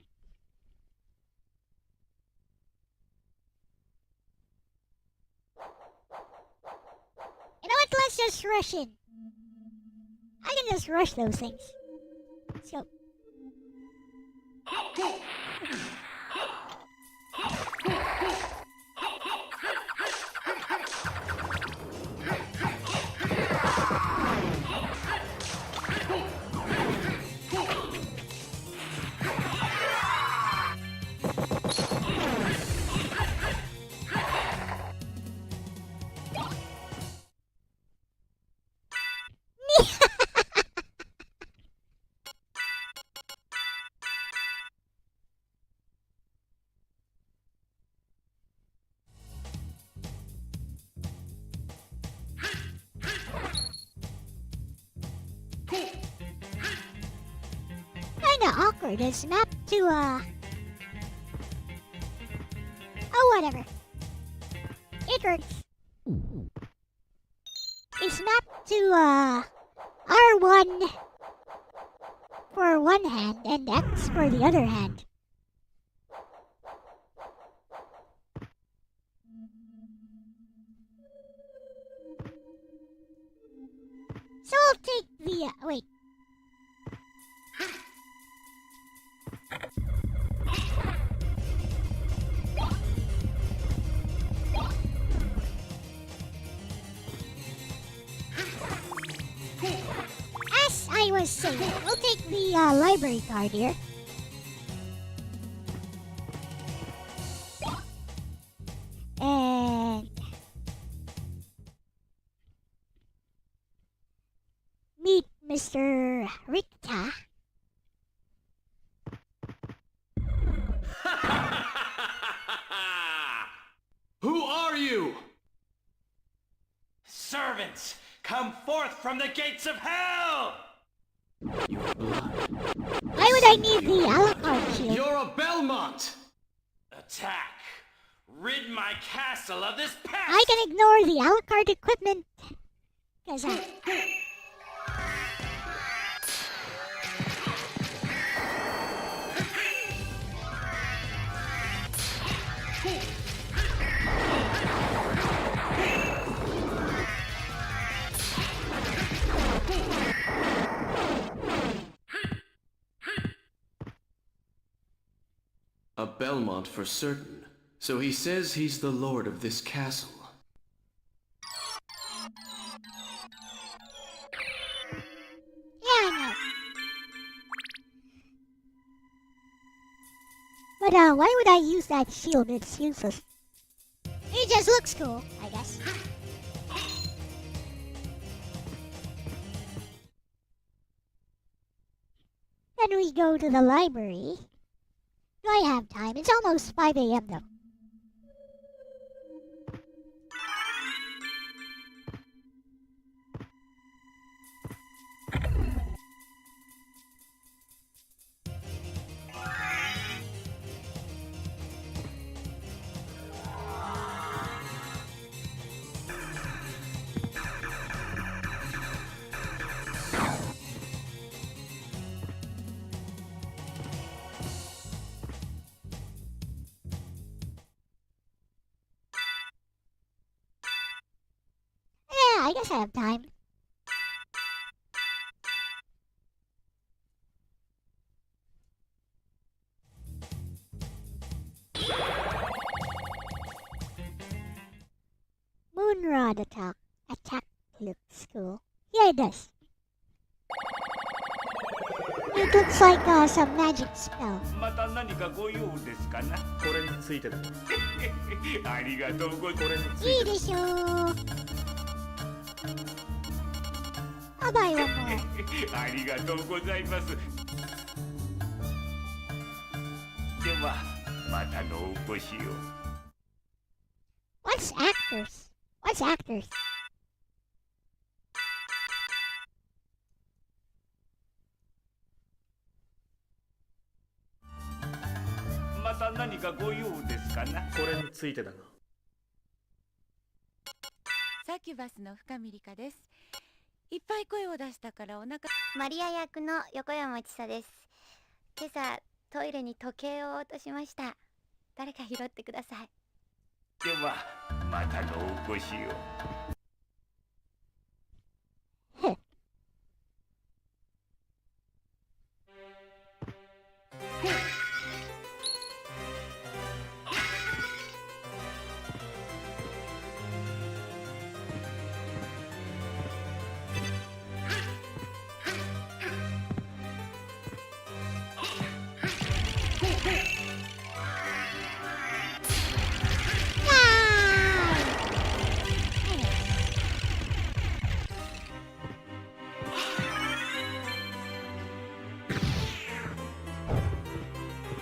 You know what? Let's just rush in. I can just rush those things. Let's go. Kinda awkward. It's mapped to, oh, whatever. It works. It's mapped to, R1 for one hand and X for the other hand. So I'll take the, wait. As I was saying, we'll take the library card here. And meet Mr. Rikta you? Servants, come forth from the gates of hell! Your blood. Why would I need the Alucard shield? You're a Belmont! Attack! Rid my castle of this pest! I can ignore the Alucard equipment. Cause A Belmont for certain. So he says he's the lord of this castle. yeah, I know. But why would I use that shield? It's useless. It just looks cool, I guess. Then we go to the library. Do I have time? It's almost 5 a.m. though. Yeah, I guess I have time. Moonrod attack. Attack looks cool. Yeah, it does. It looks like some magic spell. また何かご用ですかな。これについてだ。ありがとうございます。いいでしょう。あばいはもう。ありがとうございます。では、またのお越しを。What's actors? What's actors? また何かご用ですかな。これについてだが。サキュバスの深見理香です。いっぱい声を出したからお腹。マリア役の横山千佐です。今朝トイレに時計を落としました。誰か拾ってください。では、またのお越しを。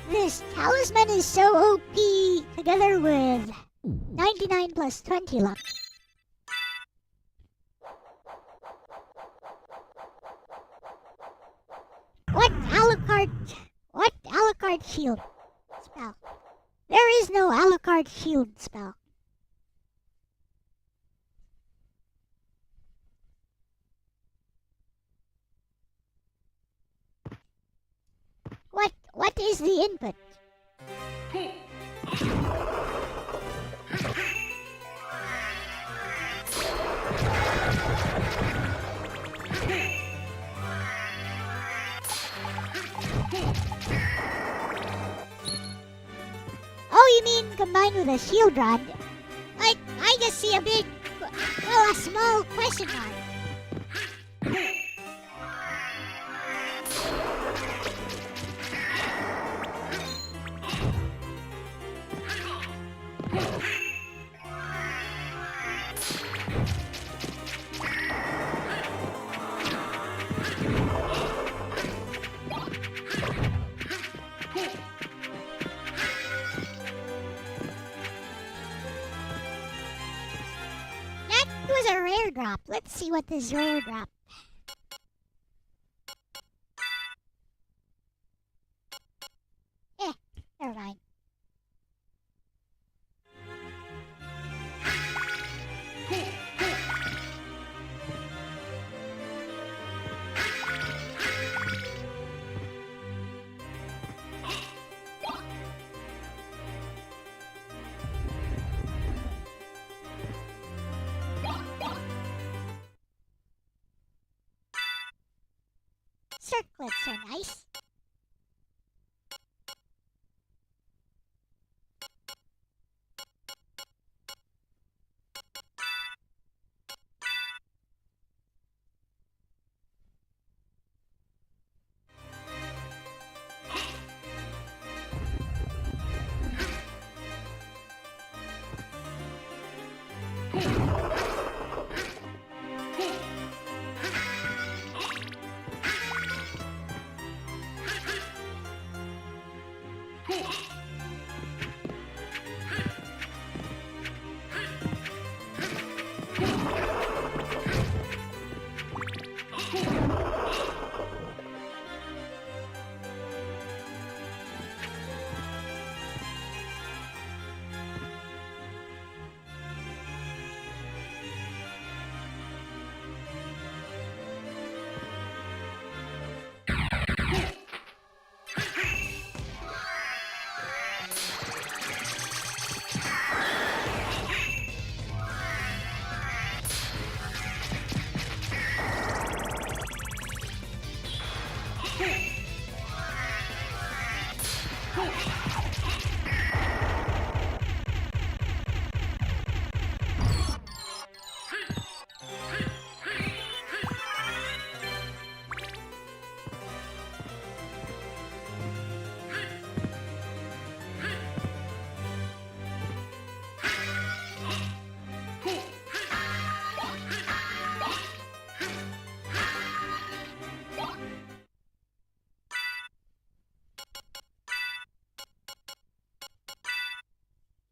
This talisman is so OP together with 99 plus 20 luck. What Alucard shield spell? There is no Alucard shield spell. What is the input? Oh, you mean combined with a shield rod? I just see a big, well, a small question mark. It was a rare drop. Let's see what this rare drop. Never mind. Circlets are nice.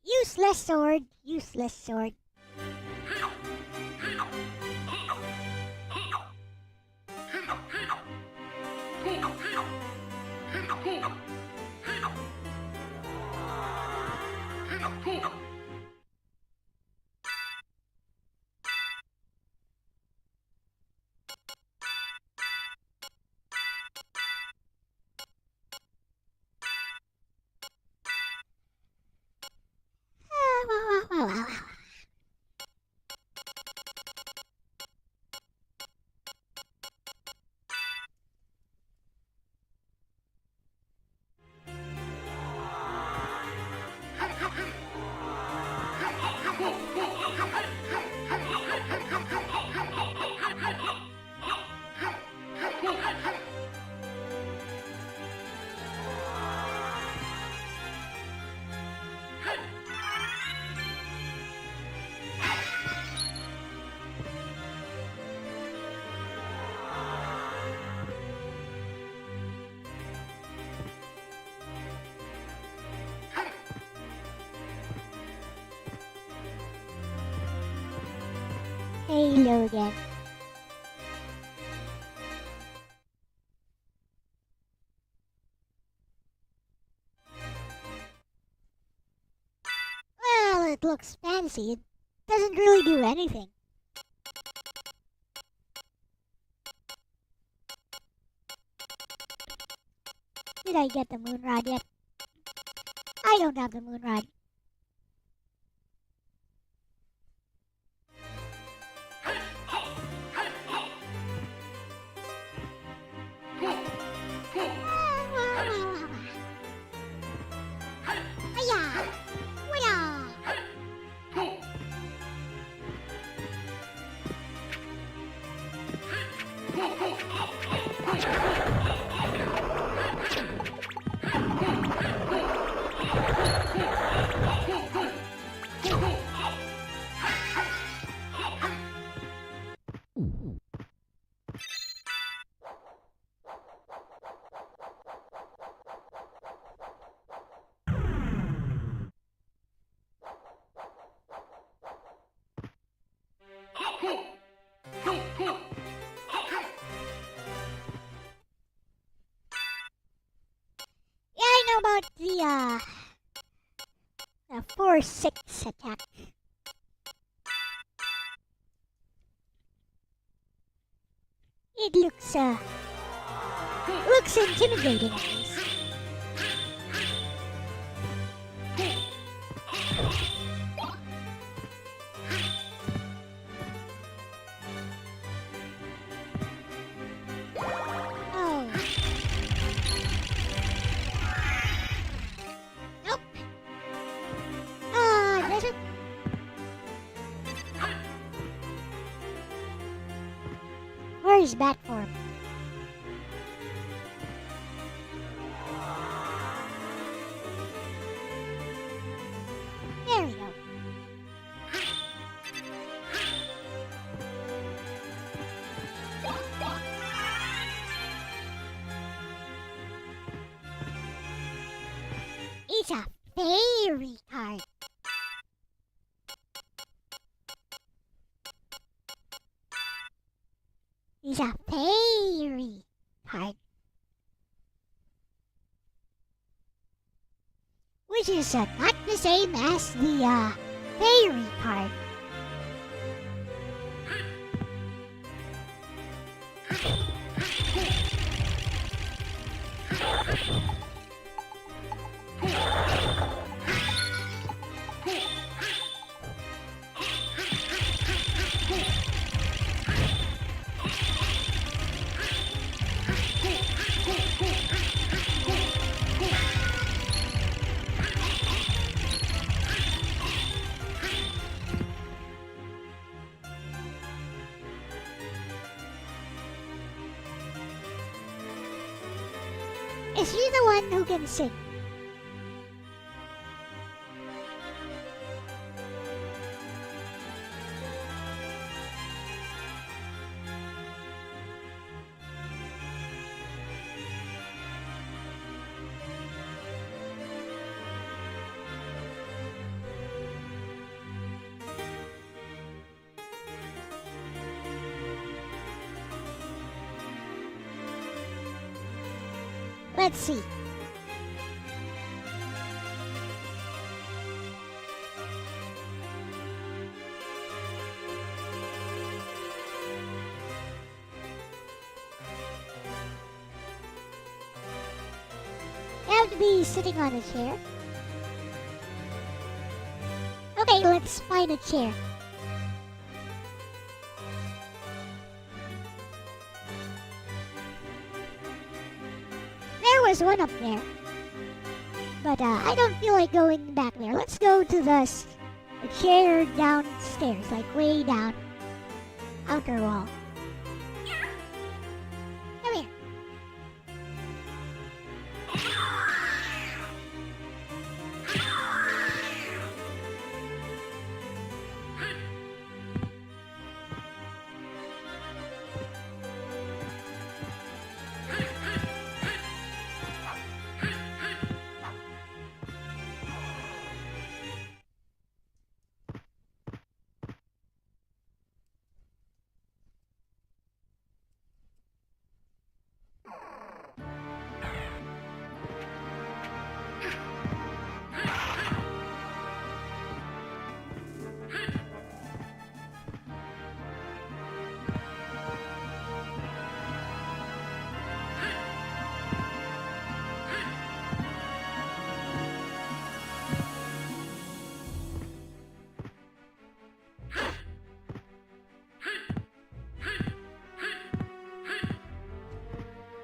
Useless sword, useless sword. Hello again. Well, it looks fancy. It doesn't really do anything. Did I get the moon rod yet? I don't have the moon rod. or 6 attack. It looks intimidating at least. Oh. Nope. Doesn't. Where is bat form? There we go. It's a fairy card. It's a fairy card. Which is not the same as the fairy card. Is she the one who can sing? Let's see. You have to be sitting on a chair. Okay, let's find a chair. There was one up there. But I don't feel like going back there. Let's go to the chair downstairs, like way down. Outer wall. Come here.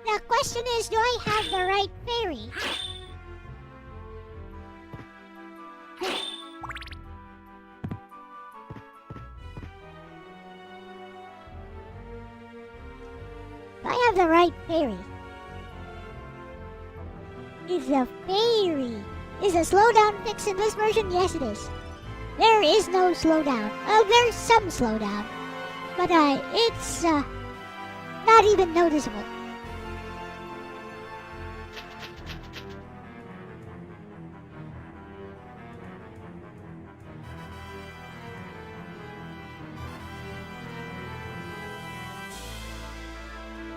The question is, do I have the right fairy? Do I have the right fairy? Is the fairy... Is a slowdown fixed in this version? Yes, it is. There is no slowdown. There's some slowdown. But it's not even noticeable.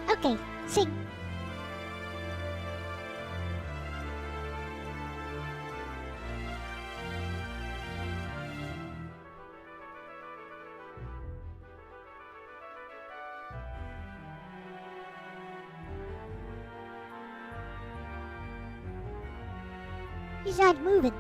Okay, sing. He's not moving.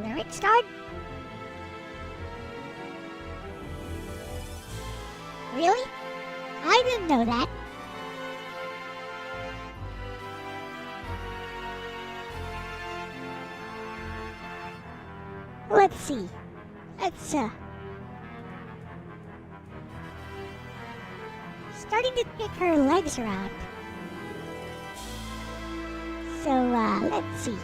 Lyric start? Really? I didn't know that. Let's see. Let's starting to kick her legs around. So let's see.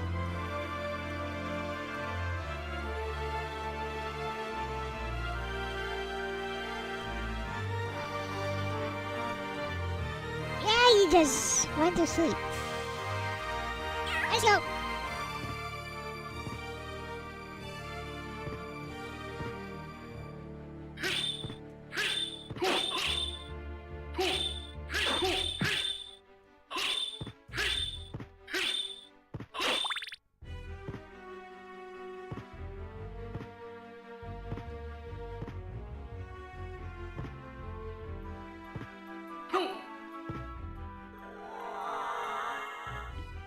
Yeah, he just went to sleep. Let's go.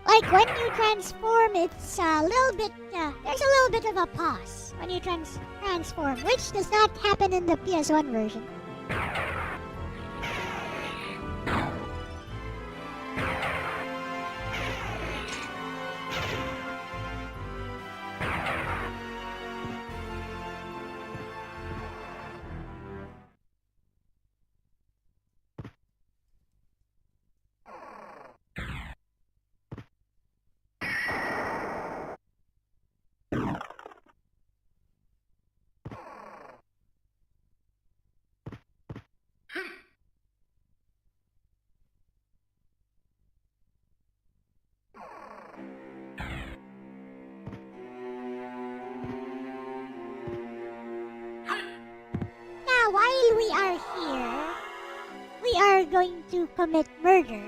Like when you transform, it's a little bit, there's a little bit of a pause when you transform, which does not happen in the PS1 version. Now, while we are here, we are going to commit murder.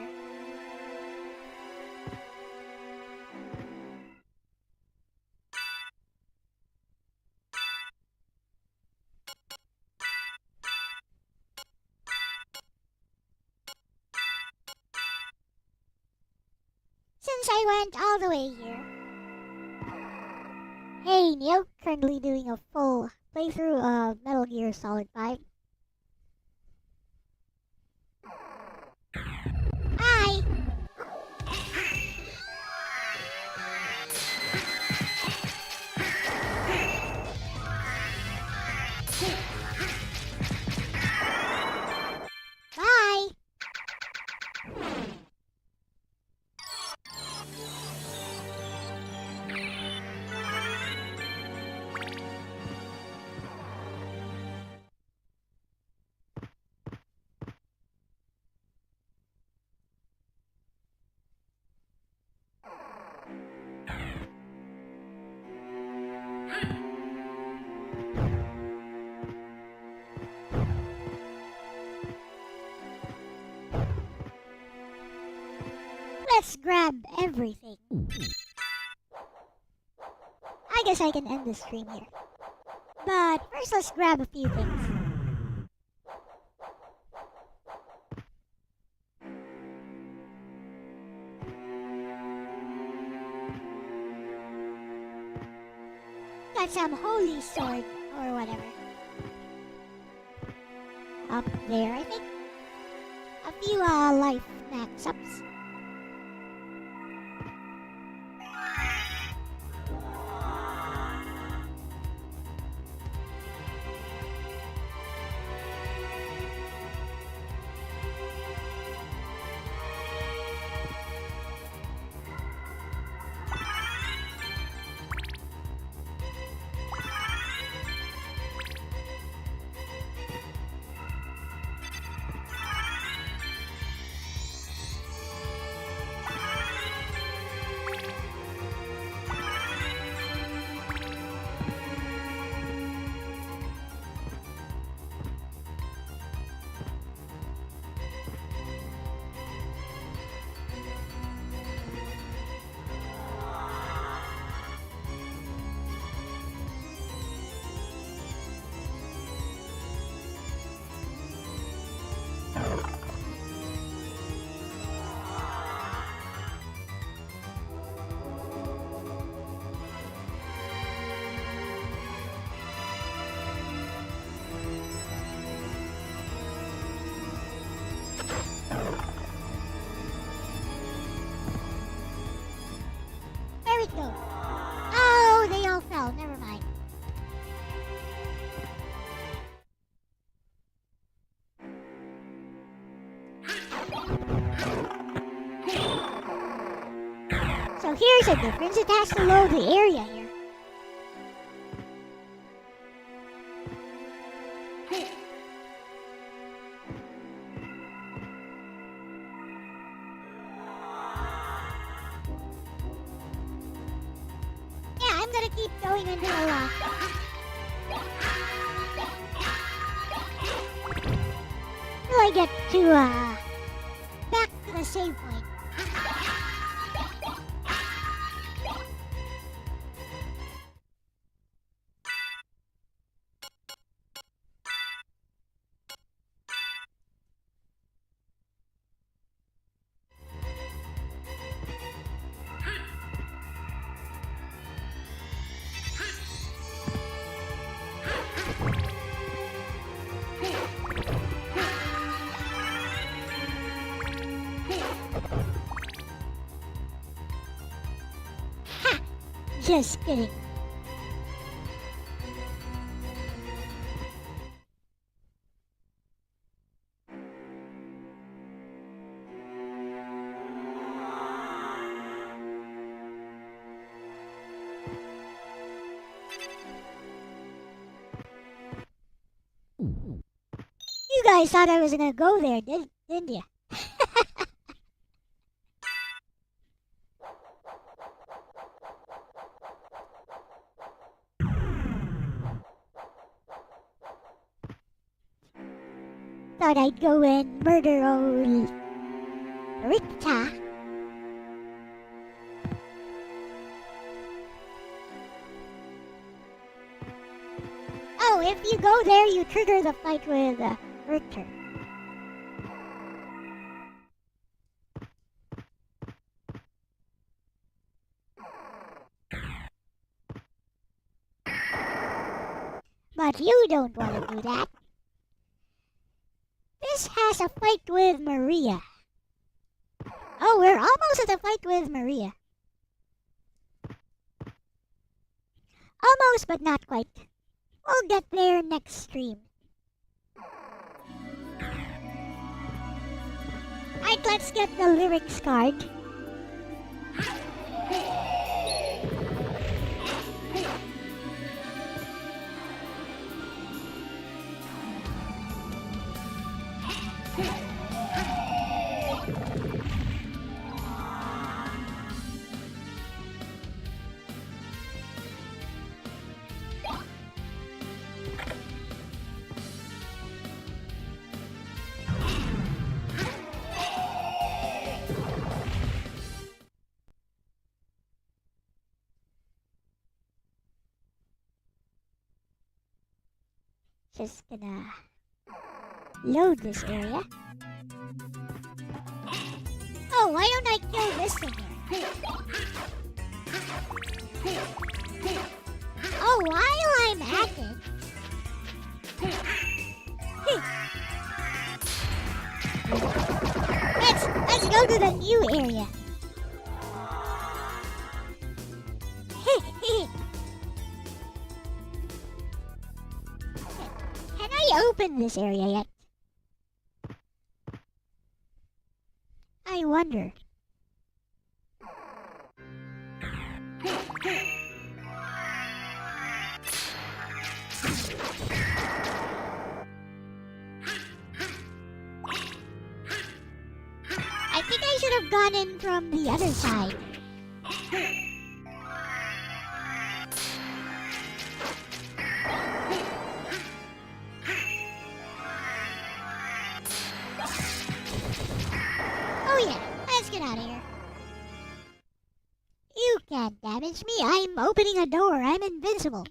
Since I went all the way here. Hey, Neo, currently doing a full playthrough of Metal Gear Solid 5. Hi! Bye! Let's grab everything. I guess I can end the stream here. But first let's grab a few things. Got some holy sword or whatever. Up there, I think. A few life max-ups. So here's a difference. It has to load the area here. Yeah, I'm gonna keep going until I get to back to the save point. Just kidding. You guys thought I was gonna go there, didn't you? Thought I'd go and murder old Rita. Oh, if you go there, you trigger the fight with Richter. But you don't want to do that. This has a fight with Maria. Oh, we're almost at a fight with Maria. Almost, but not quite. We'll get there next stream. Alright, let's get the lyrics card. Just gonna load this area. Oh, why don't I kill this thing here? Oh, while I'm at it. Let's go to the new area. Can I open this area yet? I wonder. I think I should have gone in from the other side. Oh yeah, let's get out of here. You can't damage me. I'm opening a door. I'm invincible.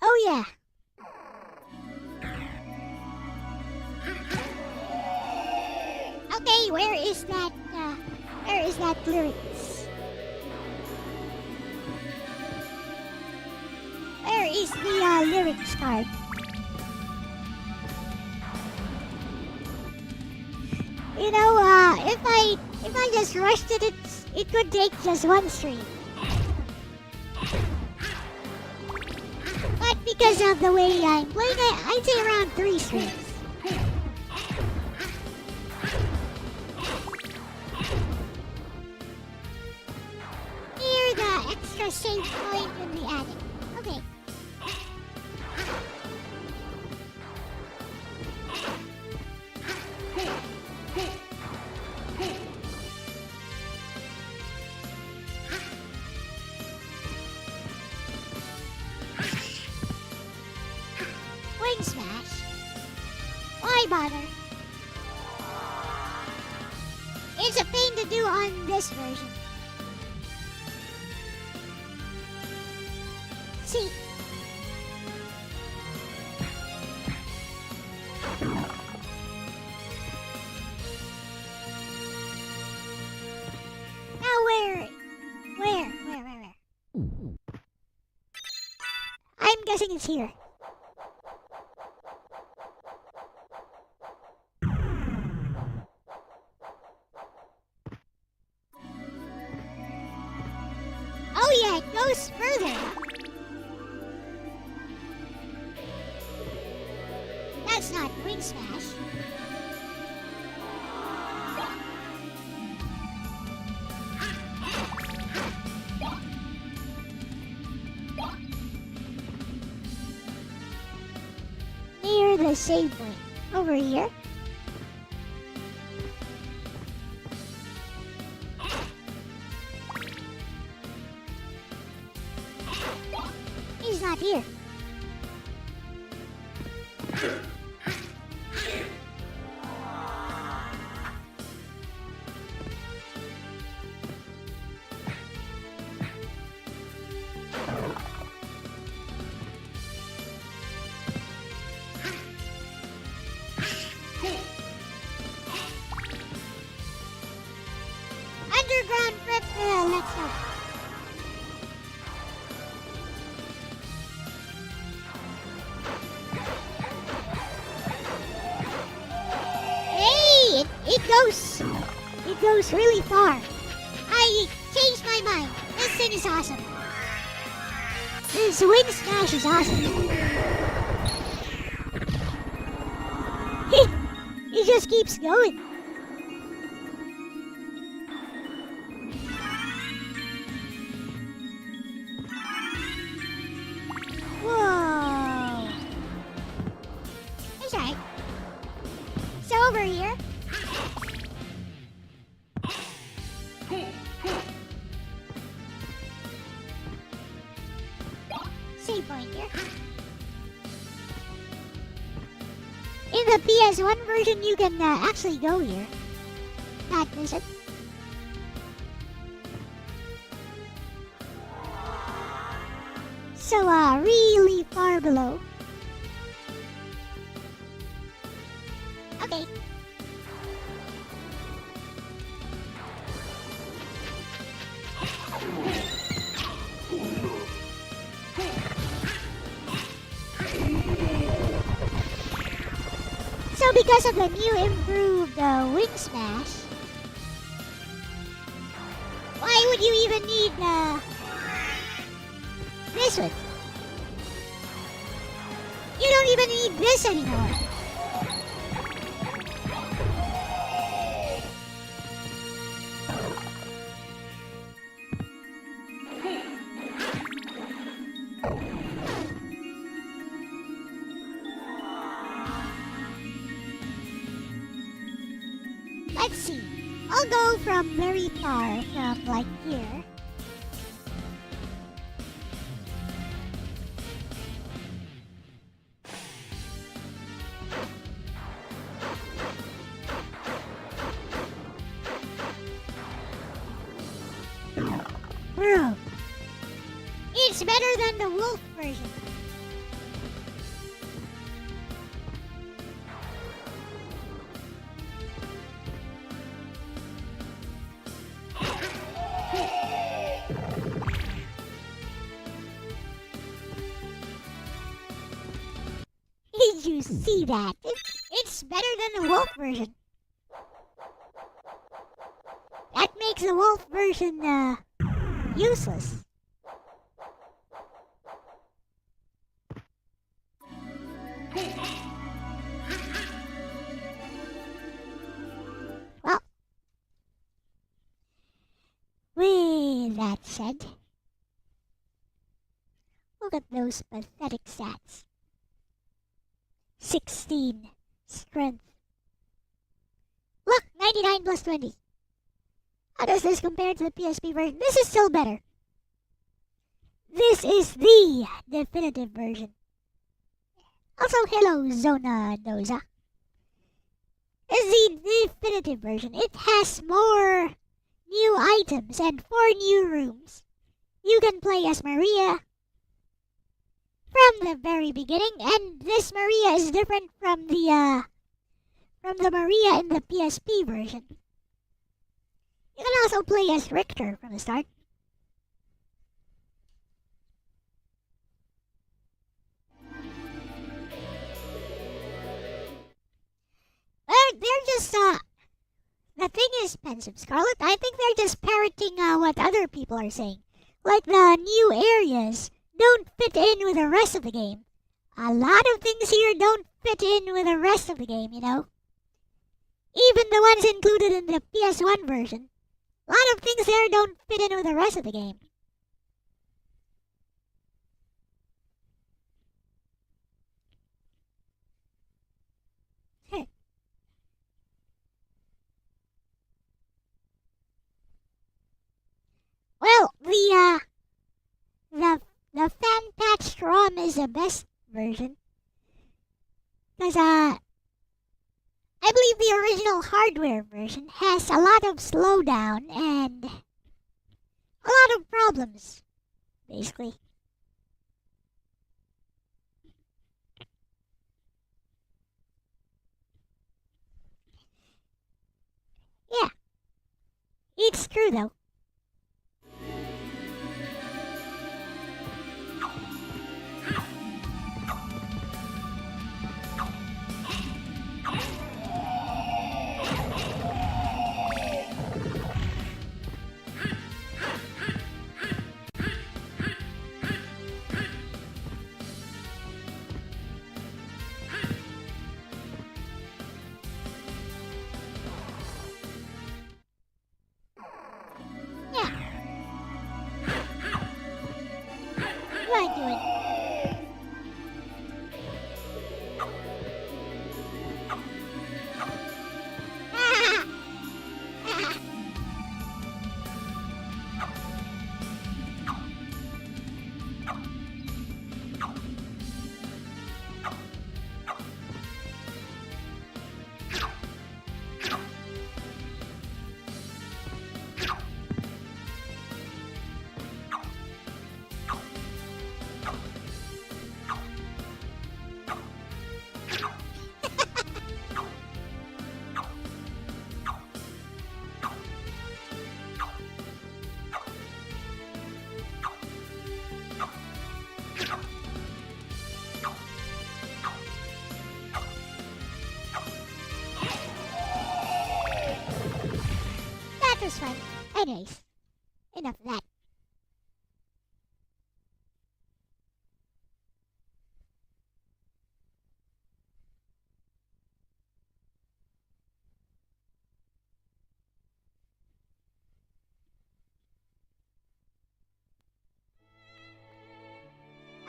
Oh yeah. Okay, where is that lyrics? Where is the lyrics card? You know, if I just rushed it, it could take just one stream. But because of the way I'm playing, I'd say around 3 streams. Near the extra save point in the attic. Okay. Wing smash? Why bother? It's a pain to do on this version. See. Now where? I'm guessing it's here. Oh yeah, it goes further. That's not Wing Smash. Near the save point. Over here. He's not here. Underground rip, let's go. Hey, it goes really far. I changed my mind. This thing is awesome. This Wing Smash is awesome. It just keeps going. Whoa. That's right. So over here. Save point here. In the PS1 version, you can actually go here. Not miss it. So, really far below. Okay. So because of the new improved Wing Smash, why would you even need this one? You don't even need this anymore. Let's see. I'll go from very far, from like here. Bro, it's better than the wolf version. did you see that? It's better than the wolf version. That makes the wolf version, useless. Well, with that said, look at those pathetic stats. 16 strength. Look, 99 plus 20. How does this compare to the PSP version? This is still better. This is the definitive version. Also, hello, Zona Doza. This is the definitive version. It has more new items and 4 new rooms. You can play as Maria from the very beginning, and this Maria is different from the Maria in the PSP version. You can also play as Richter from the start. They're just, the thing is, Pensive Scarlet, I think they're just parroting what other people are saying. Like the new areas don't fit in with the rest of the game. A lot of things here don't fit in with the rest of the game, you know. Even the ones included in the PS1 version. A lot of things there don't fit in with the rest of the game. Well, the fan patched ROM is the best version. Because, I believe the original hardware version has a lot of slowdown and a lot of problems, basically. Yeah, it's true though. What am I doing? That was fun. Anyways, enough of that.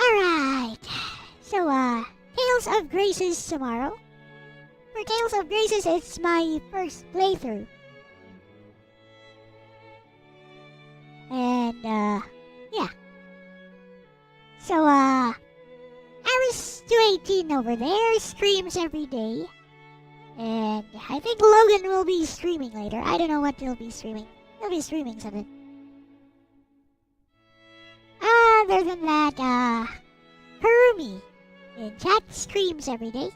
Alright. So, Tales of Graces tomorrow. For Tales of Graces, it's my first playthrough. And, yeah. So, Aris218 over there streams every day. And I think Logan will be streaming later. I don't know what he'll be streaming. He'll be streaming something. Other than that, Harumi in chat streams every day.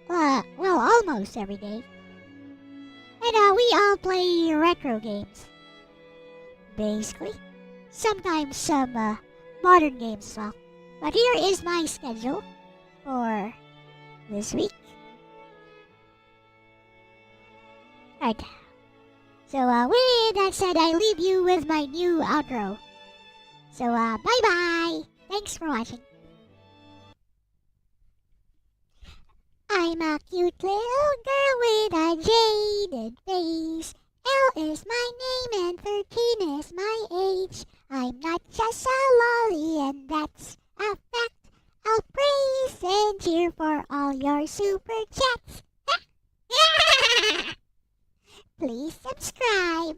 Well, almost every day. And, we all play retro games. Basically. Sometimes some, modern games as well. But here is my schedule for this week. Right. So, with that said, I leave you with my new outro. So, bye-bye. Thanks for watching. I'm a cute little girl with a jaded face. Elle is my name and 13 is my age. I'm not just a lolly and that's a fact. I'll praise and cheer for all your super chats. Please subscribe.